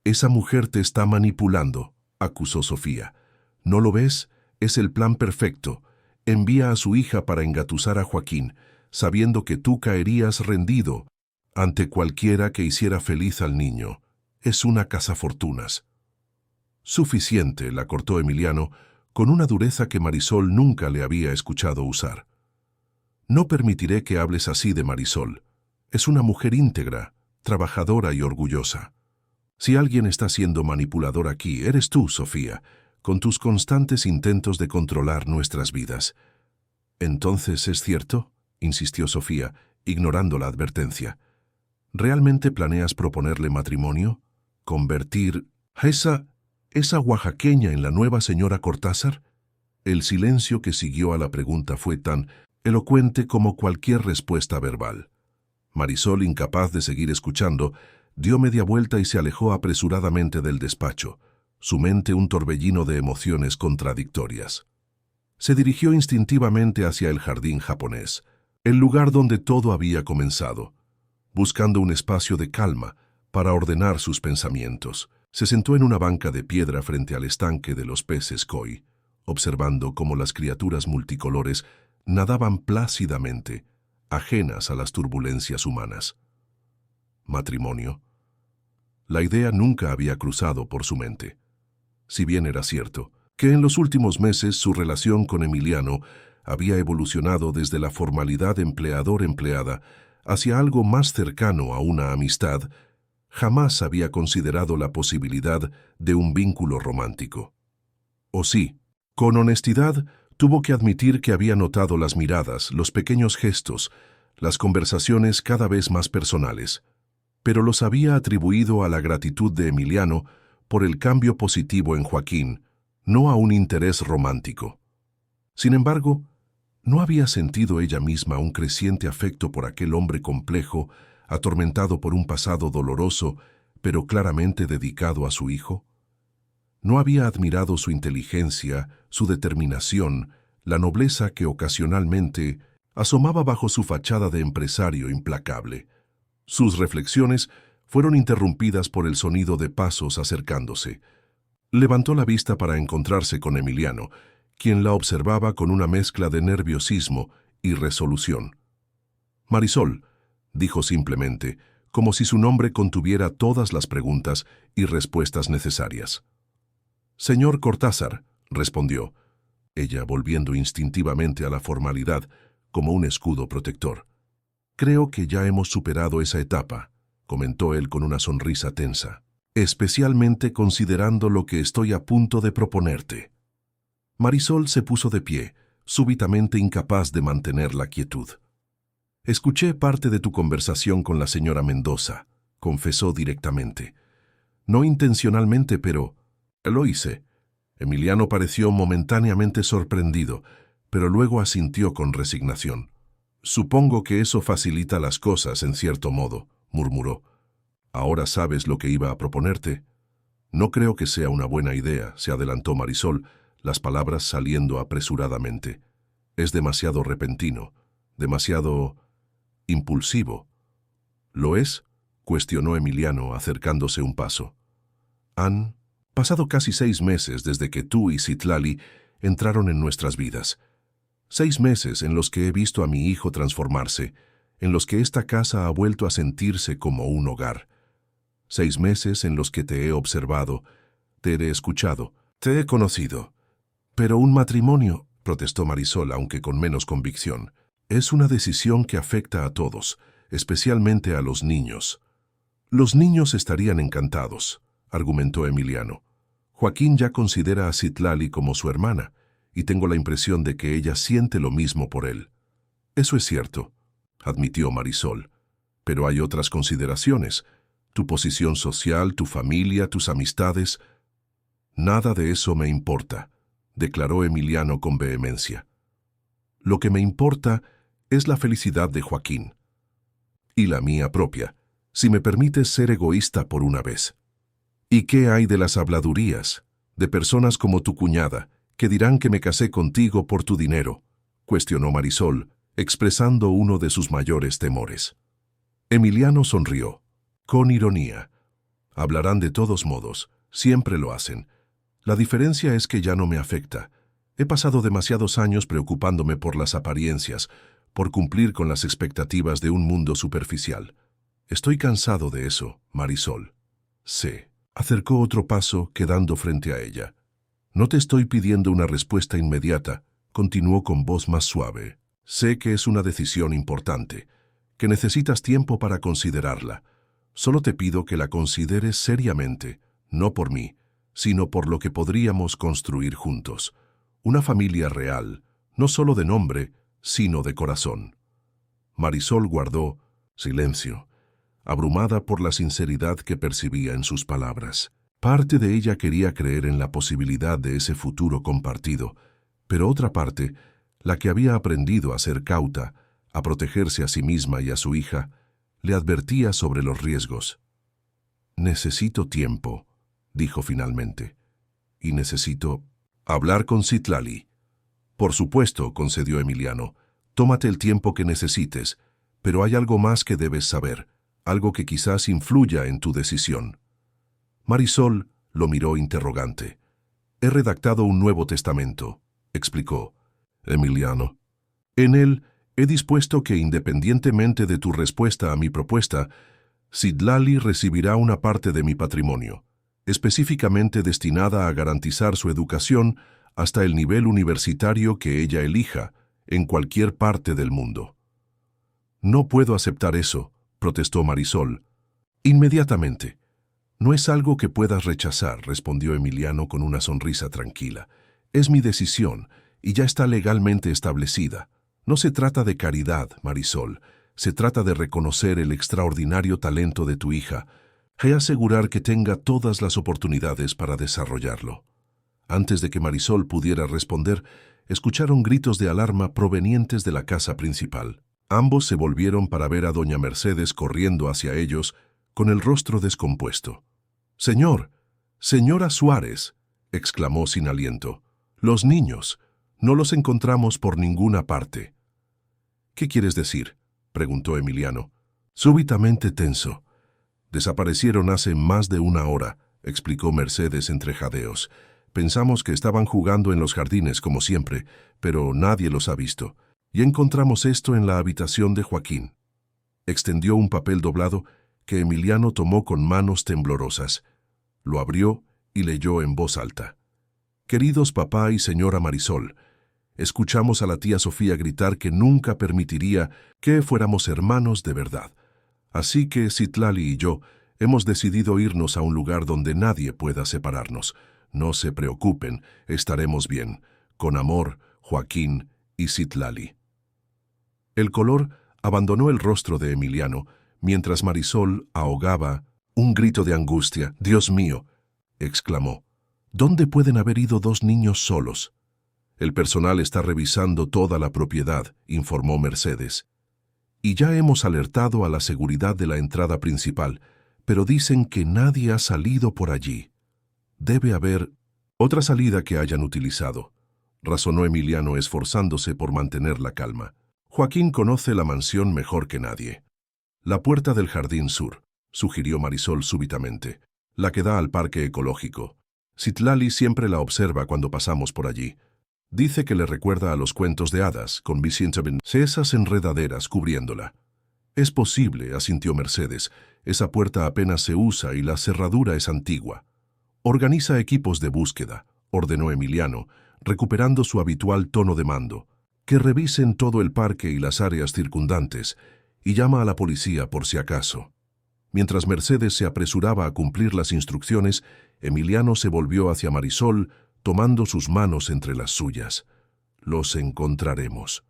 «Esa mujer te está manipulando», acusó Sofía. «¿No lo ves? Es el plan perfecto. Envía a su hija para engatusar a Joaquín. sabiendo que tú caerías rendido ante cualquiera que hiciera feliz al niño. Es una cazafortunas. Suficiente, la cortó Emiliano, con una dureza que Marisol nunca le había escuchado usar. No permitiré que hables así de Marisol. Es una mujer íntegra, trabajadora y orgullosa. Si alguien está siendo manipulador aquí, eres tú, Sofía, con tus constantes intentos de controlar nuestras vidas. ¿Entonces es cierto?, insistió Sofía, ignorando la advertencia. ¿Realmente planeas proponerle matrimonio? ¿Convertir a esa oaxaqueña en la nueva señora Cortázar? El silencio que siguió a la pregunta fue tan elocuente como cualquier respuesta verbal. Marisol, incapaz de seguir escuchando, dio media vuelta y se alejó apresuradamente del despacho, su mente un torbellino de emociones contradictorias. Se dirigió instintivamente hacia el jardín japonés, el lugar donde todo había comenzado. Buscando un espacio de calma para ordenar sus pensamientos, se sentó en una banca de piedra frente al estanque de los peces koi, observando cómo las criaturas multicolores nadaban plácidamente, ajenas a las turbulencias humanas. ¿Matrimonio? La idea nunca había cruzado por su mente. Si bien era cierto que en los últimos meses su relación con Emiliano había evolucionado desde la formalidad empleador-empleada hacia algo más cercano a una amistad, jamás había considerado la posibilidad de un vínculo romántico. O sí, con honestidad, tuvo que admitir que había notado las miradas, los pequeños gestos, las conversaciones cada vez más personales, pero los había atribuido a la gratitud de Emiliano por el cambio positivo en Joaquín, no a un interés romántico. Sin embargo, ¿no había sentido ella misma un creciente afecto por aquel hombre complejo, atormentado por un pasado doloroso, pero claramente dedicado a su hijo? ¿No había admirado su inteligencia, su determinación, la nobleza que ocasionalmente asomaba bajo su fachada de empresario implacable? Sus reflexiones fueron interrumpidas por el sonido de pasos acercándose. Levantó la vista para encontrarse con Emiliano, quien la observaba con una mezcla de nerviosismo y resolución. «Marisol», dijo simplemente, como si su nombre contuviera todas las preguntas y respuestas necesarias. «Señor Cortázar», respondió, ella volviendo instintivamente a la formalidad como un escudo protector. «Creo que ya hemos superado esa etapa», comentó él con una sonrisa tensa, «especialmente considerando lo que estoy a punto de proponerte». Marisol se puso de pie, súbitamente incapaz de mantener la quietud. «Escuché parte de tu conversación con la señora Mendoza», confesó directamente. «No intencionalmente, pero lo hice». Emiliano pareció momentáneamente sorprendido, pero luego asintió con resignación. «Supongo que eso facilita las cosas en cierto modo», murmuró. «Ahora sabes lo que iba a proponerte». «No creo que sea una buena idea», se adelantó Marisol, las palabras saliendo apresuradamente. «Es demasiado repentino, demasiado impulsivo». «¿Lo es?», cuestionó Emiliano, acercándose un paso. «Han pasado casi 6 meses desde que tú y Citlali entraron en nuestras vidas. 6 meses en los que he visto a mi hijo transformarse, en los que esta casa ha vuelto a sentirse como un hogar. 6 meses en los que te he observado, te he escuchado, te he conocido. Pero un matrimonio», protestó Marisol, aunque con menos convicción, «es una decisión que afecta a todos, especialmente a los niños». «Los niños estarían encantados», argumentó Emiliano. «Joaquín ya considera a Citlali como su hermana, y tengo la impresión de que ella siente lo mismo por él». «Eso es cierto», admitió Marisol, «pero hay otras consideraciones. Tu posición social, tu familia, tus amistades». «Nada de eso me importa», declaró Emiliano con vehemencia. «Lo que me importa es la felicidad de Joaquín. Y la mía propia, si me permites ser egoísta por una vez». «¿Y qué hay de las habladurías, de personas como tu cuñada, que dirán que me casé contigo por tu dinero?», cuestionó Marisol, expresando uno de sus mayores temores. Emiliano sonrió, con ironía. «Hablarán de todos modos, siempre lo hacen. La diferencia es que ya no me afecta. He pasado demasiados años preocupándome por las apariencias, por cumplir con las expectativas de un mundo superficial. Estoy cansado de eso, Marisol. Se acercó otro paso, quedando frente a ella. No te estoy pidiendo una respuesta inmediata, continuó con voz más suave. Sé que es una decisión importante, que necesitas tiempo para considerarla. Solo te pido que la consideres seriamente, no por mí, sino por lo que podríamos construir juntos. Una familia real, no solo de nombre, sino de corazón. Marisol guardó silencio, abrumada por la sinceridad que percibía en sus palabras. Parte de ella quería creer en la posibilidad de ese futuro compartido, pero otra parte, la que había aprendido a ser cauta, a protegerse a sí misma y a su hija, le advertía sobre los riesgos. Necesito tiempo, dijo finalmente, y necesito hablar con Citlali. Por supuesto, concedió Emiliano, tómate el tiempo que necesites, pero hay algo más que debes saber, algo que quizás influya en tu decisión. Marisol lo miró interrogante. He redactado un Nuevo Testamento, explicó Emiliano. En él he dispuesto que independientemente de tu respuesta a mi propuesta, Citlali recibirá una parte de mi patrimonio, específicamente destinada a garantizar su educación hasta el nivel universitario que ella elija, en cualquier parte del mundo. No puedo aceptar eso, protestó Marisol. Inmediatamente. No es algo que puedas rechazar, respondió Emiliano con una sonrisa tranquila. Es mi decisión, y ya está legalmente establecida. No se trata de caridad, Marisol. Se trata de reconocer el extraordinario talento de tu hija y asegurar que tenga todas las oportunidades para desarrollarlo. Antes de que Marisol pudiera responder, escucharon gritos de alarma provenientes de la casa principal. Ambos se volvieron para ver a doña Mercedes corriendo hacia ellos con el rostro descompuesto. «Señor, señora Suárez», exclamó sin aliento. «Los niños, no los encontramos por ninguna parte». «¿Qué quieres decir?», preguntó Emiliano. Súbitamente tenso. «Desaparecieron hace más de una hora», explicó Mercedes entre jadeos. «Pensamos que estaban jugando en los jardines como siempre, pero nadie los ha visto. Y encontramos esto en la habitación de Joaquín». Extendió un papel doblado que Emiliano tomó con manos temblorosas. Lo abrió y leyó en voz alta. «Queridos papá y señora Marisol, escuchamos a la tía Sofía gritar que nunca permitiría que fuéramos hermanos de verdad. Así que Citlali y yo hemos decidido irnos a un lugar donde nadie pueda separarnos. No se preocupen, estaremos bien. Con amor, Joaquín y Citlali». El color abandonó el rostro de Emiliano, mientras Marisol ahogaba un grito de angustia. «Dios mío», exclamó, «¿dónde pueden haber ido dos niños solos?» «El personal está revisando toda la propiedad», informó Mercedes. «Y ya hemos alertado a la seguridad de la entrada principal, pero dicen que nadie ha salido por allí. Debe haber otra salida que hayan utilizado», razonó Emiliano esforzándose por mantener la calma. «Joaquín conoce la mansión mejor que nadie». «La puerta del jardín sur», sugirió Marisol súbitamente, «la que da al parque ecológico. Citlali siempre la observa cuando pasamos por allí. Dice que le recuerda a los cuentos de hadas, con esas enredaderas cubriéndola». «Es posible», asintió Mercedes. «Esa puerta apenas se usa y la cerradura es antigua». «Organiza equipos de búsqueda», ordenó Emiliano, recuperando su habitual tono de mando. «Que revisen todo el parque y las áreas circundantes, y llama a la policía por si acaso». Mientras Mercedes se apresuraba a cumplir las instrucciones, Emiliano se volvió hacia Marisol, tomando sus manos entre las suyas. «Los encontraremos»,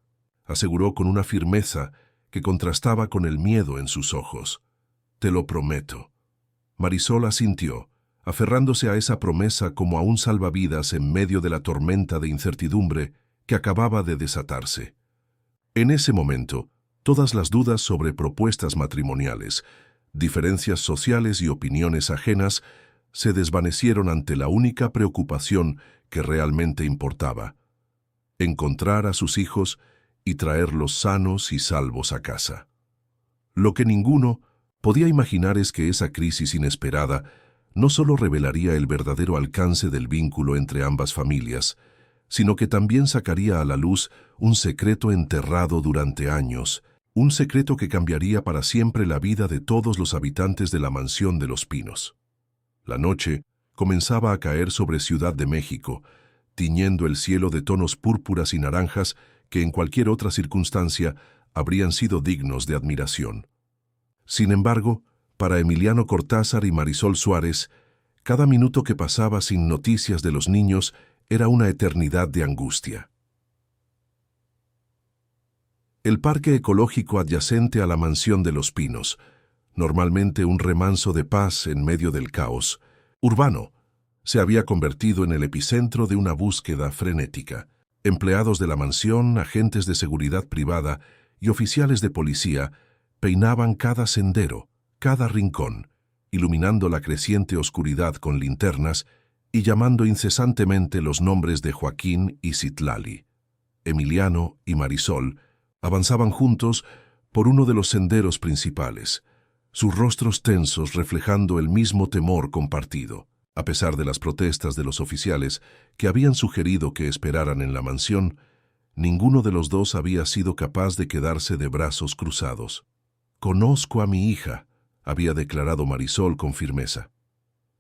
aseguró con una firmeza que contrastaba con el miedo en sus ojos. «Te lo prometo». Marisol asintió, aferrándose a esa promesa como a un salvavidas en medio de la tormenta de incertidumbre que acababa de desatarse. En ese momento, todas las dudas sobre propuestas matrimoniales, diferencias sociales y opiniones ajenas se desvanecieron ante la única preocupación que realmente importaba: encontrar a sus hijos y traerlos sanos y salvos a casa. Lo que ninguno podía imaginar es que esa crisis inesperada no solo revelaría el verdadero alcance del vínculo entre ambas familias, sino que también sacaría a la luz un secreto enterrado durante años, un secreto que cambiaría para siempre la vida de todos los habitantes de la mansión de los Pinos. La noche comenzaba a caer sobre Ciudad de México, tiñendo el cielo de tonos púrpuras y naranjas que en cualquier otra circunstancia habrían sido dignos de admiración. Sin embargo, para Emiliano Cortázar y Marisol Suárez, cada minuto que pasaba sin noticias de los niños era una eternidad de angustia. El parque ecológico adyacente a la mansión de los Pinos, normalmente un remanso de paz en medio del caos urbano, se había convertido en el epicentro de una búsqueda frenética. Empleados de la mansión, agentes de seguridad privada y oficiales de policía peinaban cada sendero, cada rincón, iluminando la creciente oscuridad con linternas y llamando incesantemente los nombres de Joaquín y Citlali. Emiliano y Marisol avanzaban juntos por uno de los senderos principales, sus rostros tensos reflejando el mismo temor compartido. A pesar de las protestas de los oficiales que habían sugerido que esperaran en la mansión, ninguno de los dos había sido capaz de quedarse de brazos cruzados. «Conozco a mi hija», había declarado Marisol con firmeza.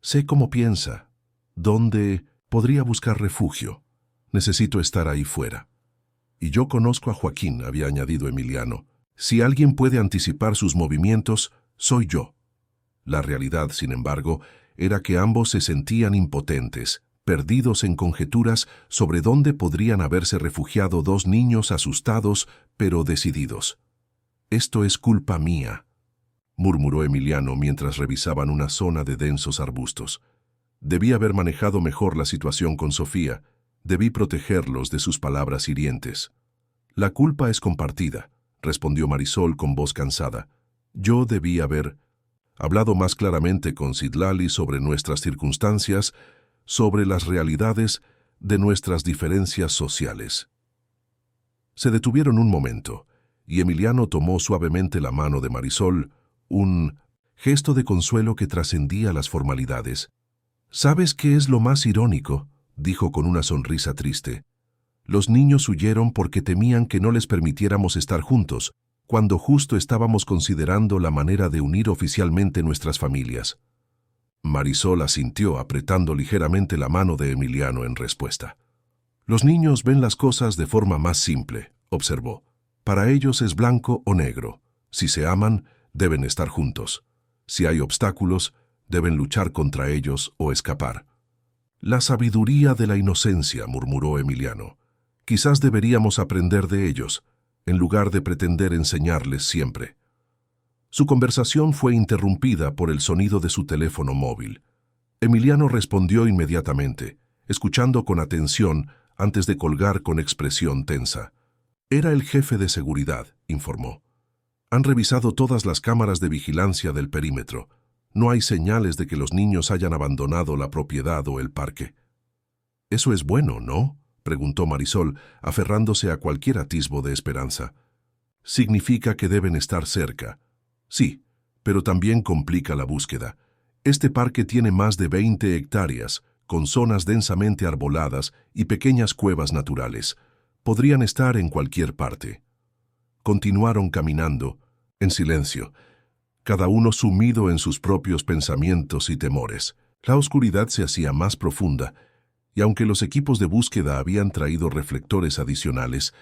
«Sé cómo piensa, dónde podría buscar refugio. Necesito estar ahí fuera». «Y yo conozco a Joaquín», había añadido Emiliano. «Si alguien puede anticipar sus movimientos, soy yo». La realidad, sin embargo, era que ambos se sentían impotentes, perdidos en conjeturas sobre dónde podrían haberse refugiado dos niños asustados pero decididos. «Esto es culpa mía», murmuró Emiliano mientras revisaban una zona de densos arbustos. «Debí haber manejado mejor la situación con Sofía. Debí protegerlos de sus palabras hirientes». «La culpa es compartida», respondió Marisol con voz cansada. «Yo debí haber hablado más claramente con Citlali sobre nuestras circunstancias, sobre las realidades de nuestras diferencias sociales». Se detuvieron un momento, y Emiliano tomó suavemente la mano de Marisol, un gesto de consuelo que trascendía las formalidades. «¿Sabes qué es lo más irónico?», dijo con una sonrisa triste. «Los niños huyeron porque temían que no les permitiéramos estar juntos, cuando justo estábamos considerando la manera de unir oficialmente nuestras familias». Marisol asintió apretando ligeramente la mano de Emiliano en respuesta. «Los niños ven las cosas de forma más simple», observó. «Para ellos es blanco o negro. Si se aman, deben estar juntos. Si hay obstáculos, deben luchar contra ellos o escapar». «La sabiduría de la inocencia», murmuró Emiliano. «Quizás deberíamos aprender de ellos, en lugar de pretender enseñarles siempre». Su conversación fue interrumpida por el sonido de su teléfono móvil. Emiliano respondió inmediatamente, escuchando con atención antes de colgar con expresión tensa. «Era el jefe de seguridad», informó. «Han revisado todas las cámaras de vigilancia del perímetro. No hay señales de que los niños hayan abandonado la propiedad o el parque». «Eso es bueno, ¿no?», preguntó Marisol, aferrándose a cualquier atisbo de esperanza. «Significa que deben estar cerca». «Sí, pero también complica la búsqueda. Este parque tiene más de 20 hectáreas, con zonas densamente arboladas y pequeñas cuevas naturales. Podrían estar en cualquier parte». Continuaron caminando, en silencio, cada uno sumido en sus propios pensamientos y temores. La oscuridad se hacía más profunda, y aunque los equipos de búsqueda habían traído reflectores adicionales,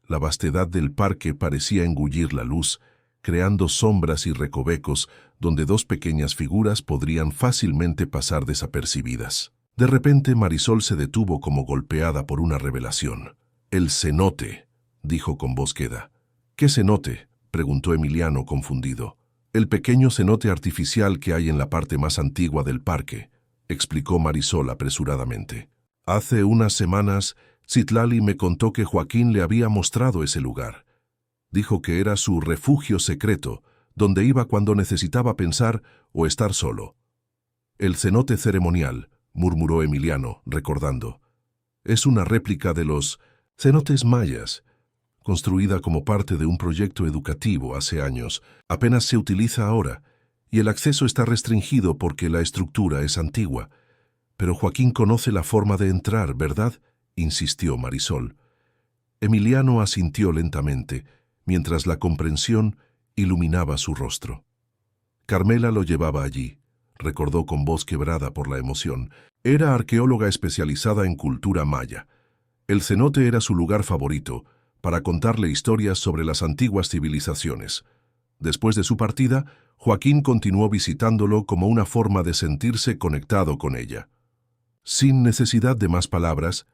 la vastedad del parque parecía engullir la luz, creando sombras y recovecos donde dos pequeñas figuras podrían fácilmente pasar desapercibidas. De repente Marisol se detuvo como golpeada por una revelación. «El cenote», dijo con voz queda. «¿Qué cenote?», preguntó Emiliano confundido. «El pequeño cenote artificial que hay en la parte más antigua del parque», explicó Marisol apresuradamente. «Hace unas semanas, Citlali me contó que Joaquín le había mostrado ese lugar. Dijo que era su refugio secreto, donde iba cuando necesitaba pensar o estar solo». «El cenote ceremonial», murmuró Emiliano, recordando. «Es una réplica de los cenotes mayas, construida como parte de un proyecto educativo hace años. Apenas se utiliza ahora, y el acceso está restringido porque la estructura es antigua. Pero Joaquín conoce la forma de entrar, ¿verdad? insistió Marisol. Emiliano asintió lentamente, mientras la comprensión iluminaba su rostro. Carmela lo llevaba allí, recordó con voz quebrada por la emoción. Era arqueóloga especializada en cultura maya. El cenote era su lugar favorito para contarle historias sobre las antiguas civilizaciones. Después de su partida, Joaquín continuó visitándolo como una forma de sentirse conectado con ella. Sin necesidad de más palabras,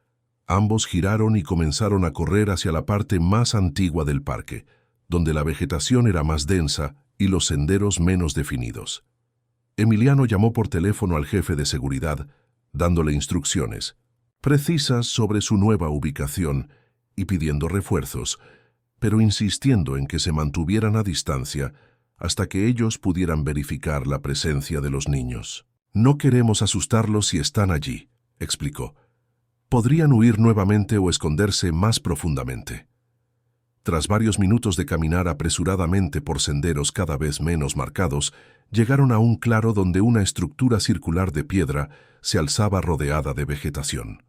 ambos giraron y comenzaron a correr hacia la parte más antigua del parque, donde la vegetación era más densa y los senderos menos definidos. Emiliano llamó por teléfono al jefe de seguridad, dándole instrucciones precisas sobre su nueva ubicación y pidiendo refuerzos, pero insistiendo en que se mantuvieran a distancia hasta que ellos pudieran verificar la presencia de los niños. «No queremos asustarlos si están allí», explicó. «Podrían huir nuevamente o esconderse más profundamente». Tras varios minutos de caminar apresuradamente por senderos cada vez menos marcados, llegaron a un claro donde una estructura circular de piedra se alzaba rodeada de vegetación.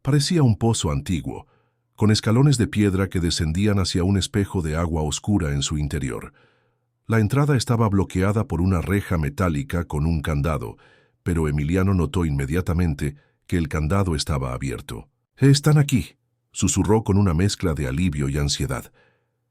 Parecía un pozo antiguo, con escalones de piedra que descendían hacia un espejo de agua oscura en su interior. La entrada estaba bloqueada por una reja metálica con un candado, pero Emiliano notó inmediatamente que el candado estaba abierto. «Están aquí», susurró con una mezcla de alivio y ansiedad.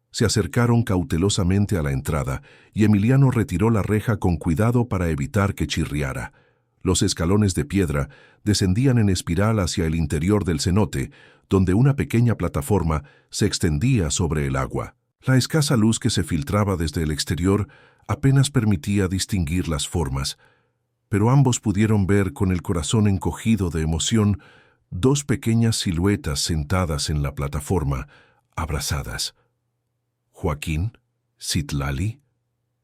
Se acercaron cautelosamente a la entrada y Emiliano retiró la reja con cuidado para evitar que chirriara. Los escalones de piedra descendían en espiral hacia el interior del cenote, donde una pequeña plataforma se extendía sobre el agua. La escasa luz que se filtraba desde el exterior apenas permitía distinguir las formas, pero ambos pudieron ver con el corazón encogido de emoción dos pequeñas siluetas sentadas en la plataforma, abrazadas. «¿Joaquín? ¿Citlali?»,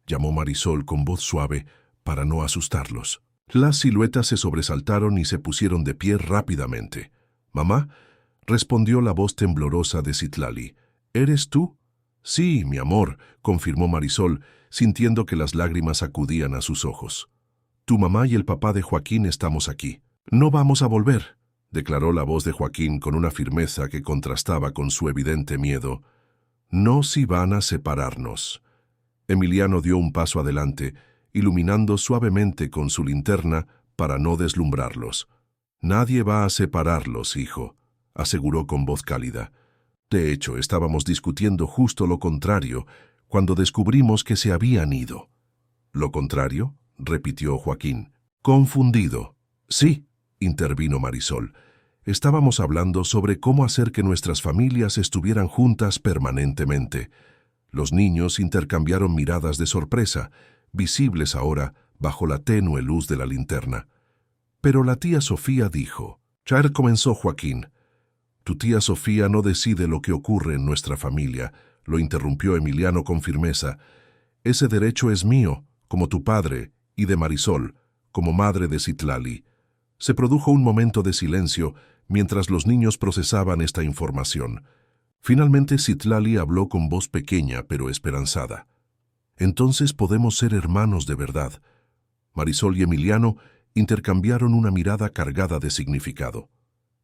llamó Marisol con voz suave para no asustarlos. Las siluetas se sobresaltaron y se pusieron de pie rápidamente. «¿Mamá?», respondió la voz temblorosa de Citlali. «¿Eres tú?». «Sí, mi amor», confirmó Marisol, sintiendo que las lágrimas acudían a sus ojos. «Tu mamá y el papá de Joaquín estamos aquí. No vamos a volver», declaró la voz de Joaquín con una firmeza que contrastaba con su evidente miedo. «No si van a separarnos». Emiliano dio un paso adelante, iluminando suavemente con su linterna para no deslumbrarlos. «Nadie va a separarlos, hijo», aseguró con voz cálida. «De hecho, estábamos discutiendo justo lo contrario cuando descubrimos que se habían ido». «¿Lo contrario?», repitió Joaquín. «Confundido». «Sí», intervino Marisol. «Estábamos hablando sobre cómo hacer que nuestras familias estuvieran juntas permanentemente». Los niños intercambiaron miradas de sorpresa, visibles ahora bajo la tenue luz de la linterna. Pero la tía Sofía dijo: «Ya comenzó, Joaquín». «Tu tía Sofía no decide lo que ocurre en nuestra familia», lo interrumpió Emiliano con firmeza. «Ese derecho es mío, como tu padre, y de Marisol, como madre de Citlali». Se produjo un momento de silencio mientras los niños procesaban esta información. Finalmente Citlali habló con voz pequeña pero esperanzada. «Entonces podemos ser hermanos de verdad». Marisol y Emiliano intercambiaron una mirada cargada de significado.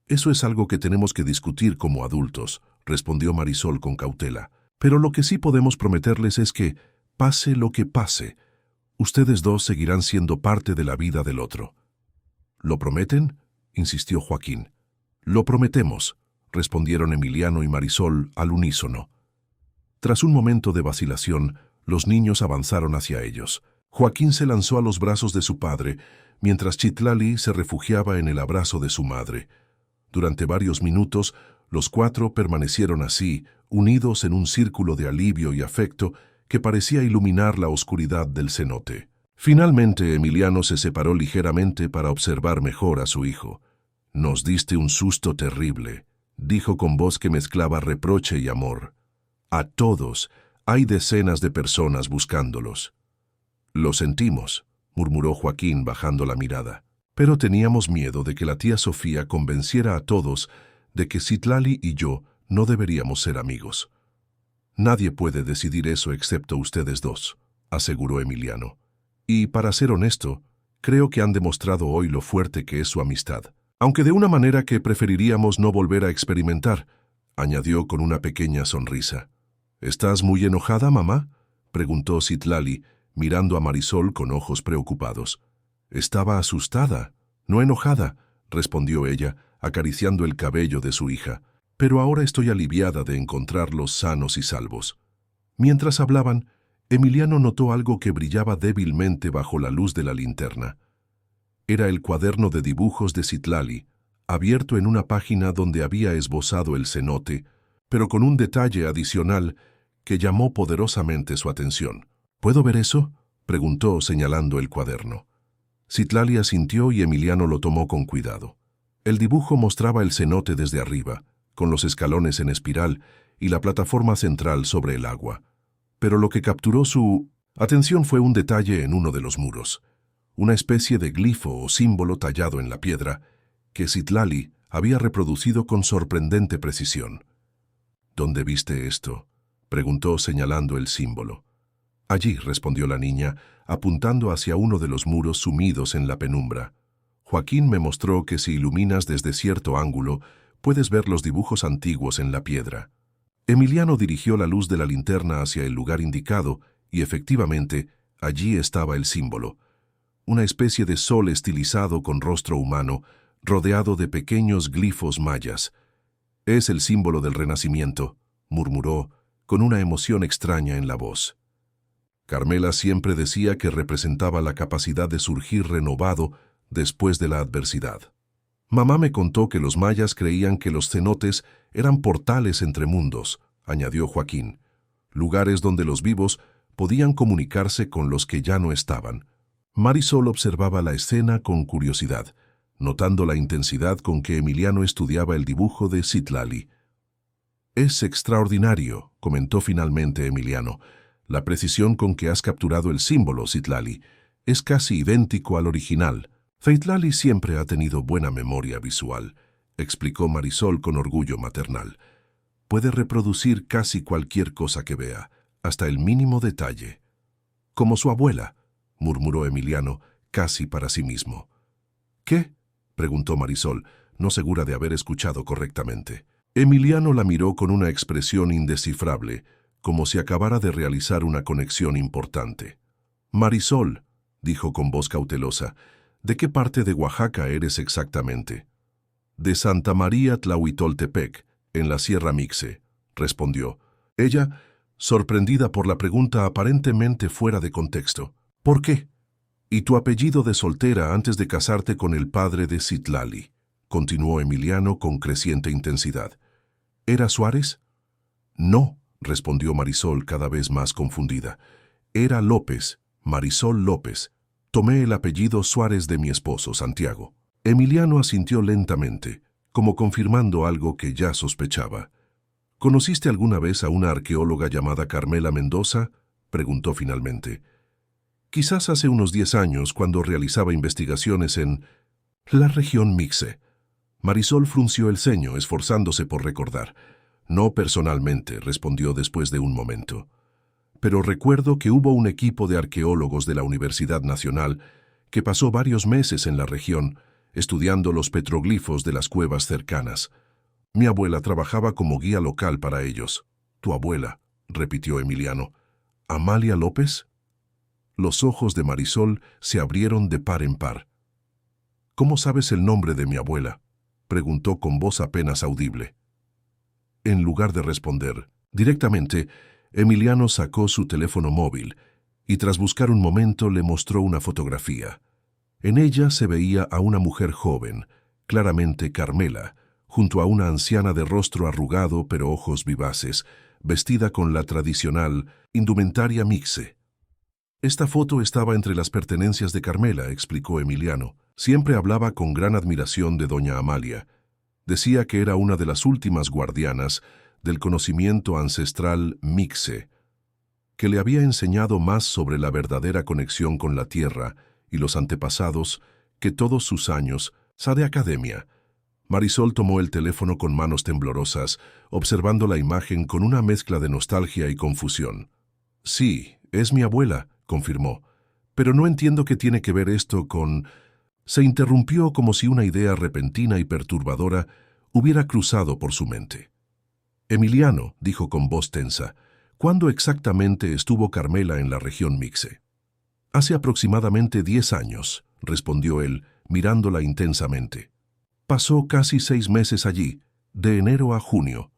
«Eso es algo que tenemos que discutir como adultos», respondió Marisol con cautela. «Pero lo que sí podemos prometerles es que, pase lo que pase, ustedes dos seguirán siendo parte de la vida del otro». «¿Lo prometen?», insistió Joaquín. «Lo prometemos», respondieron Emiliano y Marisol al unísono. Tras un momento de vacilación, los niños avanzaron hacia ellos. Joaquín se lanzó a los brazos de su padre, mientras Citlali se refugiaba en el abrazo de su madre. Durante varios minutos, los cuatro permanecieron así, unidos en un círculo de alivio y afecto que parecía iluminar la oscuridad del cenote. Finalmente, Emiliano se separó ligeramente para observar mejor a su hijo. «Nos diste un susto terrible», dijo con voz que mezclaba reproche y amor. «A todos, hay decenas de personas buscándolos». «Lo sentimos», murmuró Joaquín bajando la mirada. «Pero teníamos miedo de que la tía Sofía convenciera a todos de que Citlali y yo no deberíamos ser amigos». «Nadie puede decidir eso excepto ustedes dos», aseguró Emiliano. «Y, para ser honesto, creo que han demostrado hoy lo fuerte que es su amistad». Aunque de una manera que preferiríamos no volver a experimentar, añadió con una pequeña sonrisa. ¿Estás muy enojada, mamá?, preguntó Citlali, mirando a Marisol con ojos preocupados. Estaba asustada, no enojada, respondió ella, acariciando el cabello de su hija. Pero ahora estoy aliviada de encontrarlos sanos y salvos. Mientras hablaban, Emiliano notó algo que brillaba débilmente bajo la luz de la linterna. Era el cuaderno de dibujos de Citlali, abierto en una página donde había esbozado el cenote, pero con un detalle adicional que llamó poderosamente su atención. ¿Puedo ver eso?, preguntó señalando el cuaderno. Citlali asintió y Emiliano lo tomó con cuidado. El dibujo mostraba el cenote desde arriba, con los escalones en espiral y la plataforma central sobre el agua. Pero lo que capturó su atención fue un detalle en uno de los muros, una especie de glifo o símbolo tallado en la piedra que Citlali había reproducido con sorprendente precisión. ¿Dónde viste esto?, preguntó señalando el símbolo. Allí, respondió la niña, apuntando hacia uno de los muros sumidos en la penumbra. Joaquín me mostró que si iluminas desde cierto ángulo, puedes ver los dibujos antiguos en la piedra. Emiliano dirigió la luz de la linterna hacia el lugar indicado y, efectivamente, allí estaba el símbolo. Una especie de sol estilizado con rostro humano, rodeado de pequeños glifos mayas. «Es el símbolo del Renacimiento», murmuró, con una emoción extraña en la voz. Carmela siempre decía que representaba la capacidad de surgir renovado después de la adversidad. Mamá me contó que los mayas creían que los cenotes eran portales entre mundos, añadió Joaquín, lugares donde los vivos podían comunicarse con los que ya no estaban. Marisol observaba la escena con curiosidad, notando la intensidad con que Emiliano estudiaba el dibujo de Citlali. «Es extraordinario», comentó finalmente Emiliano. «La precisión con que has capturado el símbolo, Citlali, es casi idéntico al original». «Citlali siempre ha tenido buena memoria visual», explicó Marisol con orgullo maternal. «Puede reproducir casi cualquier cosa que vea, hasta el mínimo detalle». «Como su abuela», murmuró Emiliano, casi para sí mismo. «¿Qué?», preguntó Marisol, no segura de haber escuchado correctamente. Emiliano la miró con una expresión indescifrable, como si acabara de realizar una conexión importante. «Marisol», dijo con voz cautelosa, «¿de qué parte de Oaxaca eres exactamente?» «De Santa María Tlahuitoltepec, en la Sierra Mixe», respondió. Ella, sorprendida por la pregunta aparentemente fuera de contexto. «¿Por qué? ¿Y tu apellido de soltera antes de casarte con el padre de Citlali?», continuó Emiliano con creciente intensidad. «¿Era Suárez?» «No», respondió Marisol cada vez más confundida. «Era López, Marisol López. Tomé el apellido Suárez de mi esposo, Santiago». Emiliano asintió lentamente, como confirmando algo que ya sospechaba. «¿Conociste alguna vez a una arqueóloga llamada Carmela Mendoza?», preguntó finalmente. «Quizás hace unos 10 años, cuando realizaba investigaciones en la región Mixe». Marisol frunció el ceño, esforzándose por recordar. «No personalmente», respondió después de un momento. «Pero recuerdo que hubo un equipo de arqueólogos de la Universidad Nacional que pasó varios meses en la región, estudiando los petroglifos de las cuevas cercanas. Mi abuela trabajaba como guía local para ellos». «¿Tu abuela?», repitió Emiliano. «¿Amalia López?». Los ojos de Marisol se abrieron de par en par. «¿Cómo sabes el nombre de mi abuela?», preguntó con voz apenas audible. En lugar de responder directamente, Emiliano sacó su teléfono móvil y tras buscar un momento le mostró una fotografía. En ella se veía a una mujer joven, claramente Carmela, junto a una anciana de rostro arrugado pero ojos vivaces, vestida con la tradicional indumentaria mixe. «Esta foto estaba entre las pertenencias de Carmela», explicó Emiliano. «Siempre hablaba con gran admiración de doña Amalia. Decía que era una de las últimas guardianas del conocimiento ancestral mixe, que le había enseñado más sobre la verdadera conexión con la tierra y los antepasados que todos sus años de academia». Marisol tomó el teléfono con manos temblorosas, observando la imagen con una mezcla de nostalgia y confusión. «Sí, es mi abuela», confirmó. «Pero no entiendo qué tiene que ver esto con Se interrumpió como si una idea repentina y perturbadora hubiera cruzado por su mente. Emiliano, dijo con voz tensa, ¿cuándo exactamente estuvo Carmela en la región Mixe? Hace aproximadamente 10 años, respondió él, mirándola intensamente. Pasó casi 6 meses allí, de enero a junio.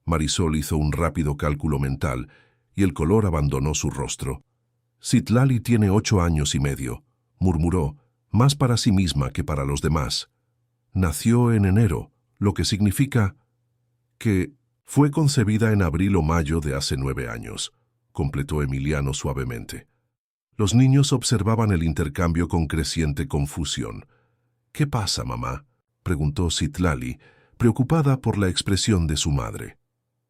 Marisol hizo un rápido cálculo mental y el color abandonó su rostro. Citlali tiene 8 años y medio, murmuró, más para sí misma que para los demás. Nació en enero, lo que significa que fue concebida en abril o mayo de hace 9 años, completó Emiliano suavemente. Los niños observaban el intercambio con creciente confusión. ¿Qué pasa, mamá?, preguntó Citlali, preocupada por la expresión de su madre.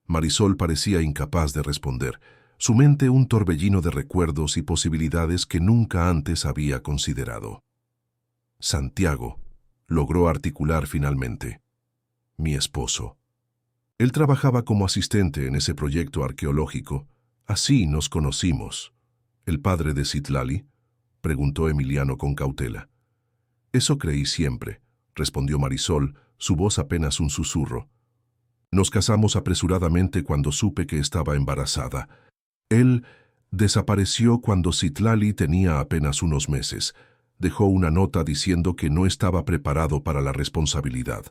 Marisol parecía incapaz de responder, su mente un torbellino de recuerdos y posibilidades que nunca antes había considerado. Santiago, logró articular finalmente. Mi esposo. Él trabajaba como asistente en ese proyecto arqueológico. Así nos conocimos. ¿El padre de Citlali?, preguntó Emiliano con cautela. Eso creí siempre, respondió Marisol, su voz apenas un susurro. Nos casamos apresuradamente cuando supe que estaba embarazada. Él desapareció cuando Citlali tenía apenas unos meses. Dejó una nota diciendo que no estaba preparado para la responsabilidad.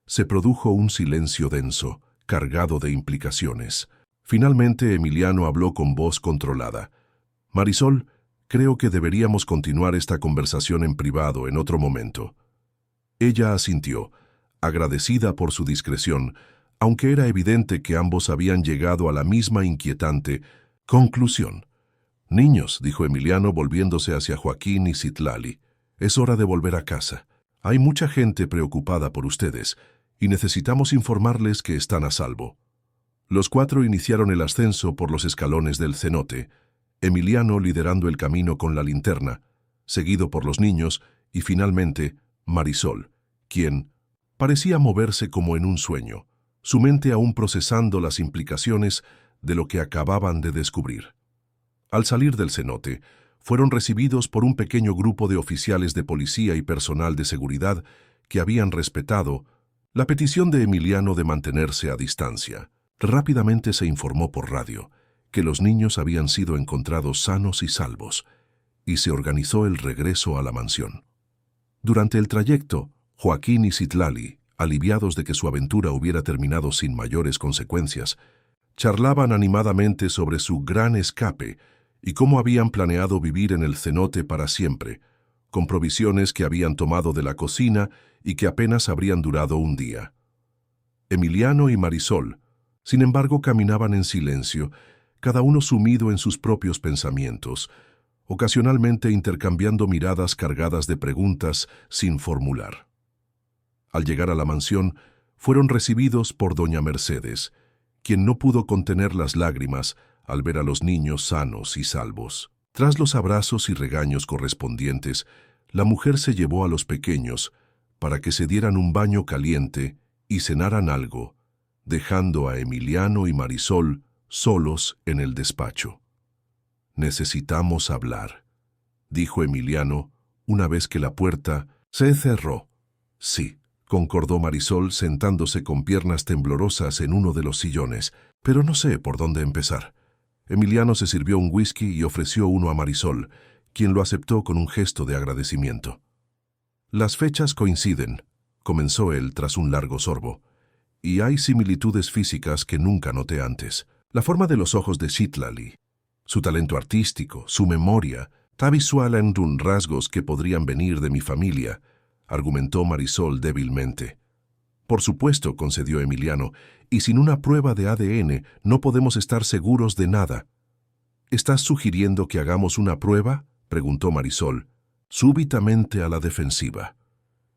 Se produjo un silencio denso, cargado de implicaciones. Finalmente Emiliano habló con voz controlada. Marisol, creo que deberíamos continuar esta conversación en privado en otro momento. Ella asintió, agradecida por su discreción, aunque era evidente que ambos habían llegado a la misma inquietante conclusión. Niños, dijo Emiliano volviéndose hacia Joaquín y Citlali, es hora de volver a casa. Hay mucha gente preocupada por ustedes y necesitamos informarles que están a salvo. Los 4 iniciaron el ascenso por los escalones del cenote, Emiliano liderando el camino con la linterna, seguido por los niños y finalmente Marisol, quien parecía moverse como en un sueño, su mente aún procesando las implicaciones de lo que acababan de descubrir. Al salir del cenote, fueron recibidos por un pequeño grupo de oficiales de policía y personal de seguridad que habían respetado la petición de Emiliano de mantenerse a distancia. Rápidamente se informó por radio que los niños habían sido encontrados sanos y salvos, y se organizó el regreso a la mansión. Durante el trayecto, Joaquín y Citlali, aliviados de que su aventura hubiera terminado sin mayores consecuencias, charlaban animadamente sobre su gran escape y cómo habían planeado vivir en el cenote para siempre, con provisiones que habían tomado de la cocina y que apenas habrían durado un día. Emiliano y Marisol, sin embargo, caminaban en silencio, cada uno sumido en sus propios pensamientos, ocasionalmente intercambiando miradas cargadas de preguntas sin formular. Al llegar a la mansión, fueron recibidos por doña Mercedes, quien no pudo contener las lágrimas al ver a los niños sanos y salvos. Tras los abrazos y regaños correspondientes, la mujer se llevó a los pequeños para que se dieran un baño caliente y cenaran algo, dejando a Emiliano y Marisol solos en el despacho. Necesitamos hablar, dijo Emiliano una vez que la puerta se cerró. Sí, concordó Marisol sentándose con piernas temblorosas en uno de los sillones, pero no sé por dónde empezar. Emiliano se sirvió un whisky y ofreció uno a Marisol, quien lo aceptó con un gesto de agradecimiento. Las fechas coinciden, comenzó él tras un largo sorbo, y hay similitudes físicas que nunca noté antes. La forma de los ojos de Citlali, su talento artístico, su memoria, visualan rasgos que podrían venir de mi familia, argumentó Marisol débilmente. Por supuesto, concedió Emiliano, y sin una prueba de ADN no podemos estar seguros de nada. ¿Estás sugiriendo que hagamos una prueba?, preguntó Marisol, súbitamente a la defensiva.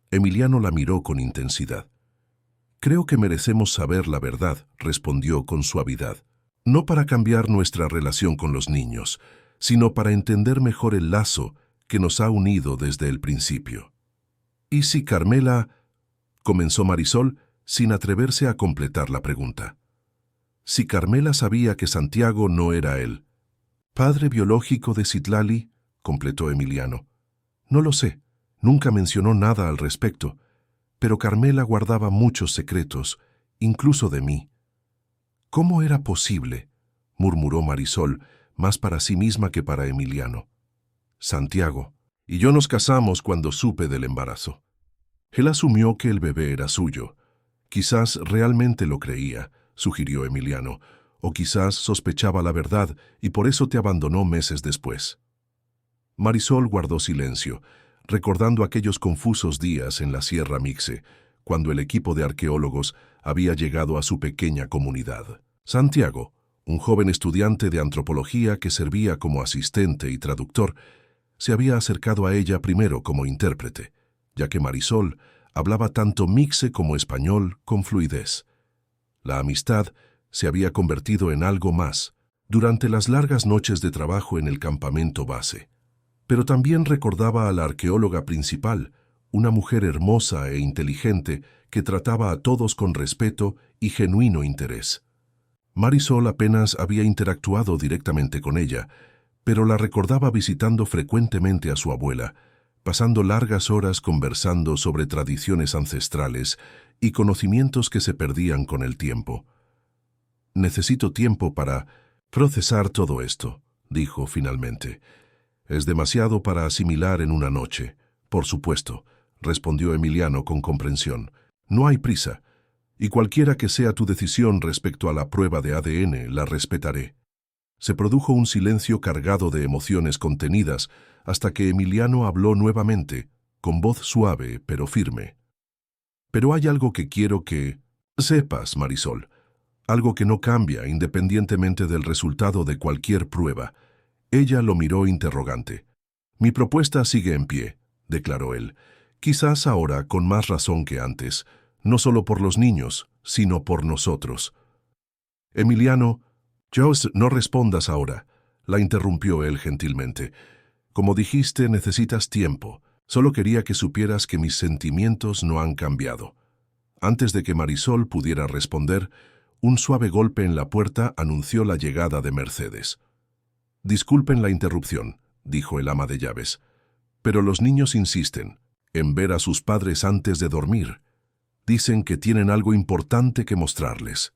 Emiliano la miró con intensidad. Creo que merecemos saber la verdad, respondió con suavidad. No para cambiar nuestra relación con los niños, sino para entender mejor el lazo que nos ha unido desde el principio. ¿Y si Carmela...? Comenzó Marisol, sin atreverse a completar la pregunta. Si Carmela sabía que Santiago no era él. ¿Padre biológico de Citlali?, completó Emiliano. No lo sé. Nunca mencionó nada al respecto, pero Carmela guardaba muchos secretos, incluso de mí. ¿Cómo era posible?, murmuró Marisol, más para sí misma que para Emiliano. Santiago y yo nos casamos cuando supe del embarazo. Él asumió que el bebé era suyo. Quizás realmente lo creía, sugirió Emiliano, o quizás sospechaba la verdad y por eso te abandonó meses después. Marisol guardó silencio, recordando aquellos confusos días en la Sierra Mixe, cuando el equipo de arqueólogos había llegado a su pequeña comunidad. Santiago, un joven estudiante de antropología que servía como asistente y traductor, se había acercado a ella primero como intérprete, ya que Marisol hablaba tanto mixe como español con fluidez. La amistad se había convertido en algo más durante las largas noches de trabajo en el campamento base. Pero también recordaba a la arqueóloga principal, una mujer hermosa e inteligente que trataba a todos con respeto y genuino interés. Marisol apenas había interactuado directamente con ella, pero la recordaba visitando frecuentemente a su abuela, pasando largas horas conversando sobre tradiciones ancestrales y conocimientos que se perdían con el tiempo. «Necesito tiempo para procesar todo esto», dijo finalmente. «Es demasiado para asimilar en una noche». «Por supuesto», respondió Emiliano con comprensión. «No hay prisa, y cualquiera que sea tu decisión respecto a la prueba de ADN, la respetaré». Se produjo un silencio cargado de emociones contenidas hasta que Emiliano habló nuevamente, con voz suave pero firme. «Pero hay algo que quiero que sepas, Marisol. Algo que no cambia independientemente del resultado de cualquier prueba». Ella lo miró interrogante. «Mi propuesta sigue en pie», declaró él, «quizás ahora con más razón que antes, no solo por los niños, sino por nosotros». Emiliano, «Joss, no respondas ahora», la interrumpió él gentilmente. «Como dijiste, necesitas tiempo. Solo quería que supieras que mis sentimientos no han cambiado». Antes de que Marisol pudiera responder, un suave golpe en la puerta anunció la llegada de Mercedes. «Disculpen la interrupción», dijo el ama de llaves, «pero los niños insisten en ver a sus padres antes de dormir. Dicen que tienen algo importante que mostrarles».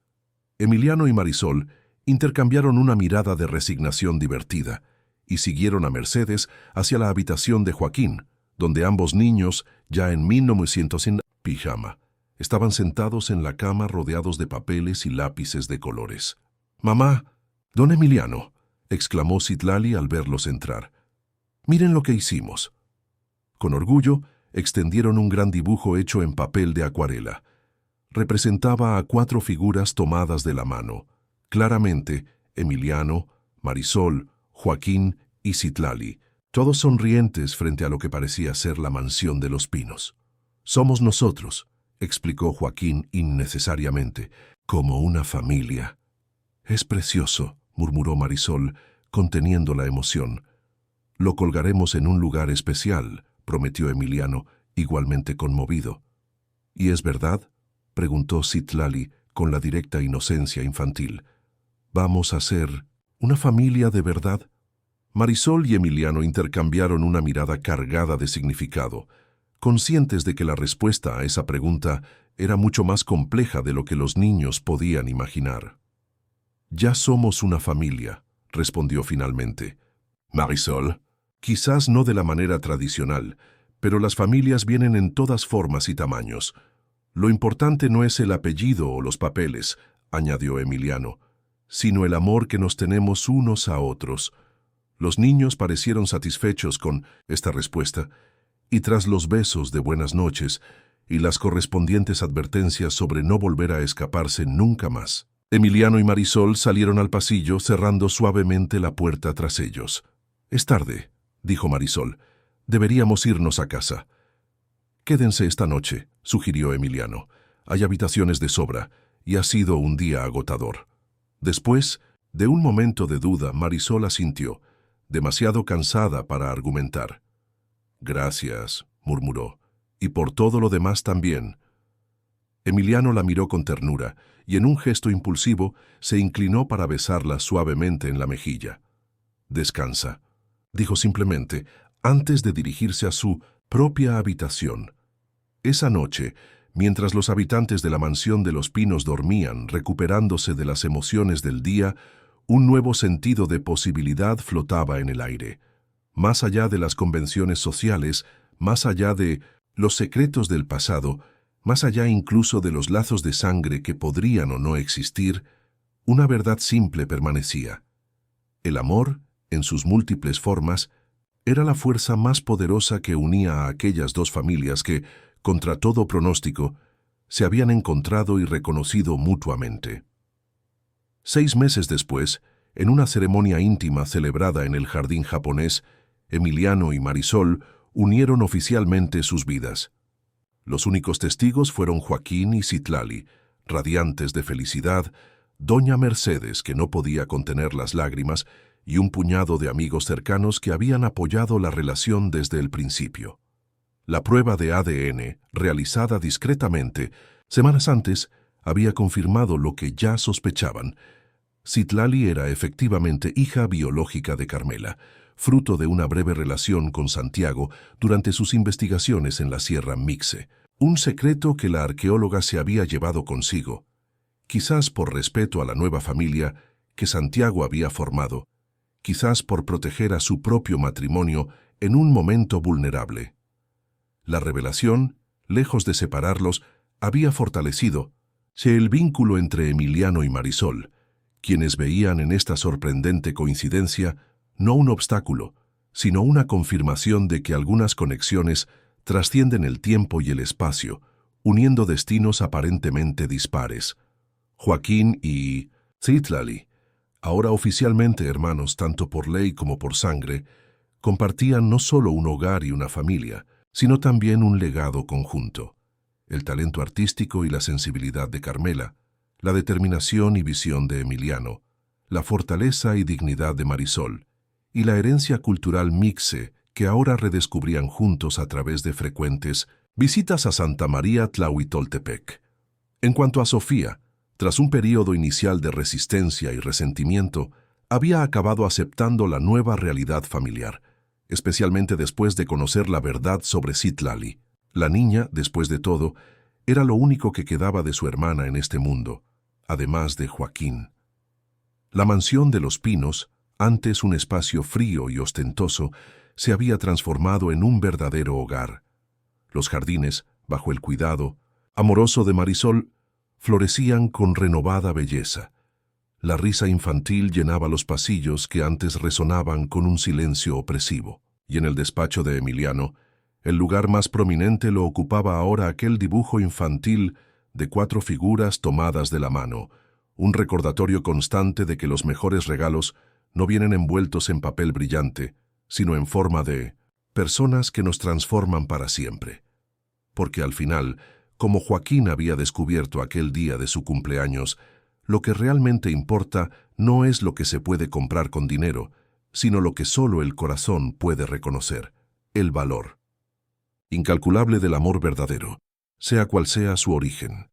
Emiliano y Marisol intercambiaron una mirada de resignación divertida y siguieron a Mercedes hacia la habitación de Joaquín, donde ambos niños, ya en 1900 en pijama, estaban sentados en la cama rodeados de papeles y lápices de colores. «Mamá, don Emiliano», exclamó Citlali al verlos entrar. «Miren lo que hicimos». Con orgullo, extendieron un gran dibujo hecho en papel de acuarela. Representaba a 4 figuras tomadas de la mano. Claramente, Emiliano, Marisol, Joaquín y Citlali, todos sonrientes frente a lo que parecía ser la mansión de los Pinos. «Somos nosotros», explicó Joaquín innecesariamente, «como una familia». «Es precioso», murmuró Marisol, conteniendo la emoción. «Lo colgaremos en un lugar especial», prometió Emiliano, igualmente conmovido. «¿Y es verdad?», preguntó Citlali con la directa inocencia infantil. «¿Vamos a ser una familia de verdad?». Marisol y Emiliano intercambiaron una mirada cargada de significado, conscientes de que la respuesta a esa pregunta era mucho más compleja de lo que los niños podían imaginar. «Ya somos una familia», respondió finalmente. «Marisol, quizás no de la manera tradicional, pero las familias vienen en todas formas y tamaños. Lo importante no es el apellido o los papeles», añadió Emiliano, «sino el amor que nos tenemos unos a otros». Los niños parecieron satisfechos con esta respuesta, y tras los besos de buenas noches y las correspondientes advertencias sobre no volver a escaparse nunca más, Emiliano y Marisol salieron al pasillo cerrando suavemente la puerta tras ellos. «Es tarde», dijo Marisol. «Deberíamos irnos a casa». «Quédense esta noche», sugirió Emiliano. «Hay habitaciones de sobra, y ha sido un día agotador». Después, de un momento de duda, Marisol asintió, demasiado cansada para argumentar. «Gracias», murmuró, «y por todo lo demás también». Emiliano la miró con ternura, y en un gesto impulsivo se inclinó para besarla suavemente en la mejilla. «Descansa», dijo simplemente, antes de dirigirse a su propia habitación. Esa noche, mientras los habitantes de la mansión de los Pinos dormían, recuperándose de las emociones del día, un nuevo sentido de posibilidad flotaba en el aire. Más allá de las convenciones sociales, más allá de los secretos del pasado, más allá incluso de los lazos de sangre que podrían o no existir, una verdad simple permanecía. El amor, en sus múltiples formas, era la fuerza más poderosa que unía a aquellas dos familias que, contra todo pronóstico, se habían encontrado y reconocido mutuamente. 6 meses después, en una ceremonia íntima celebrada en el jardín japonés, Emiliano y Marisol unieron oficialmente sus vidas. Los únicos testigos fueron Joaquín y Citlali, radiantes de felicidad, doña Mercedes, que no podía contener las lágrimas, y un puñado de amigos cercanos que habían apoyado la relación desde el principio. La prueba de ADN, realizada discretamente, semanas antes, había confirmado lo que ya sospechaban. Citlali era efectivamente hija biológica de Carmela, fruto de una breve relación con Santiago durante sus investigaciones en la Sierra Mixe, un secreto que la arqueóloga se había llevado consigo, quizás por respeto a la nueva familia que Santiago había formado, quizás por proteger a su propio matrimonio en un momento vulnerable. La revelación, lejos de separarlos, había fortalecido el vínculo entre Emiliano y Marisol, quienes veían en esta sorprendente coincidencia no un obstáculo, sino una confirmación de que algunas conexiones trascienden el tiempo y el espacio, uniendo destinos aparentemente dispares. Joaquín y Citlali, ahora oficialmente hermanos tanto por ley como por sangre, compartían no solo un hogar y una familia, sino también un legado conjunto: el talento artístico y la sensibilidad de Carmela, la determinación y visión de Emiliano, la fortaleza y dignidad de Marisol, y la herencia cultural mixe que ahora redescubrían juntos a través de frecuentes visitas a Santa María Tlahuitoltepec. En cuanto a Sofía, tras un periodo inicial de resistencia y resentimiento, había acabado aceptando la nueva realidad familiar, especialmente después de conocer la verdad sobre Citlali. La niña, después de todo, era lo único que quedaba de su hermana en este mundo, además de Joaquín. La mansión de los Pinos, antes un espacio frío y ostentoso, se había transformado en un verdadero hogar. Los jardines, bajo el cuidado amoroso de Marisol, florecían con renovada belleza. La risa infantil llenaba los pasillos que antes resonaban con un silencio opresivo, y en el despacho de Emiliano, el lugar más prominente lo ocupaba ahora aquel dibujo infantil de 4 figuras tomadas de la mano, un recordatorio constante de que los mejores regalos no vienen envueltos en papel brillante, sino en forma de personas que nos transforman para siempre. Porque al final, como Joaquín había descubierto aquel día de su cumpleaños, lo que realmente importa no es lo que se puede comprar con dinero, sino lo que solo el corazón puede reconocer: el valor incalculable del amor verdadero, sea cual sea su origen.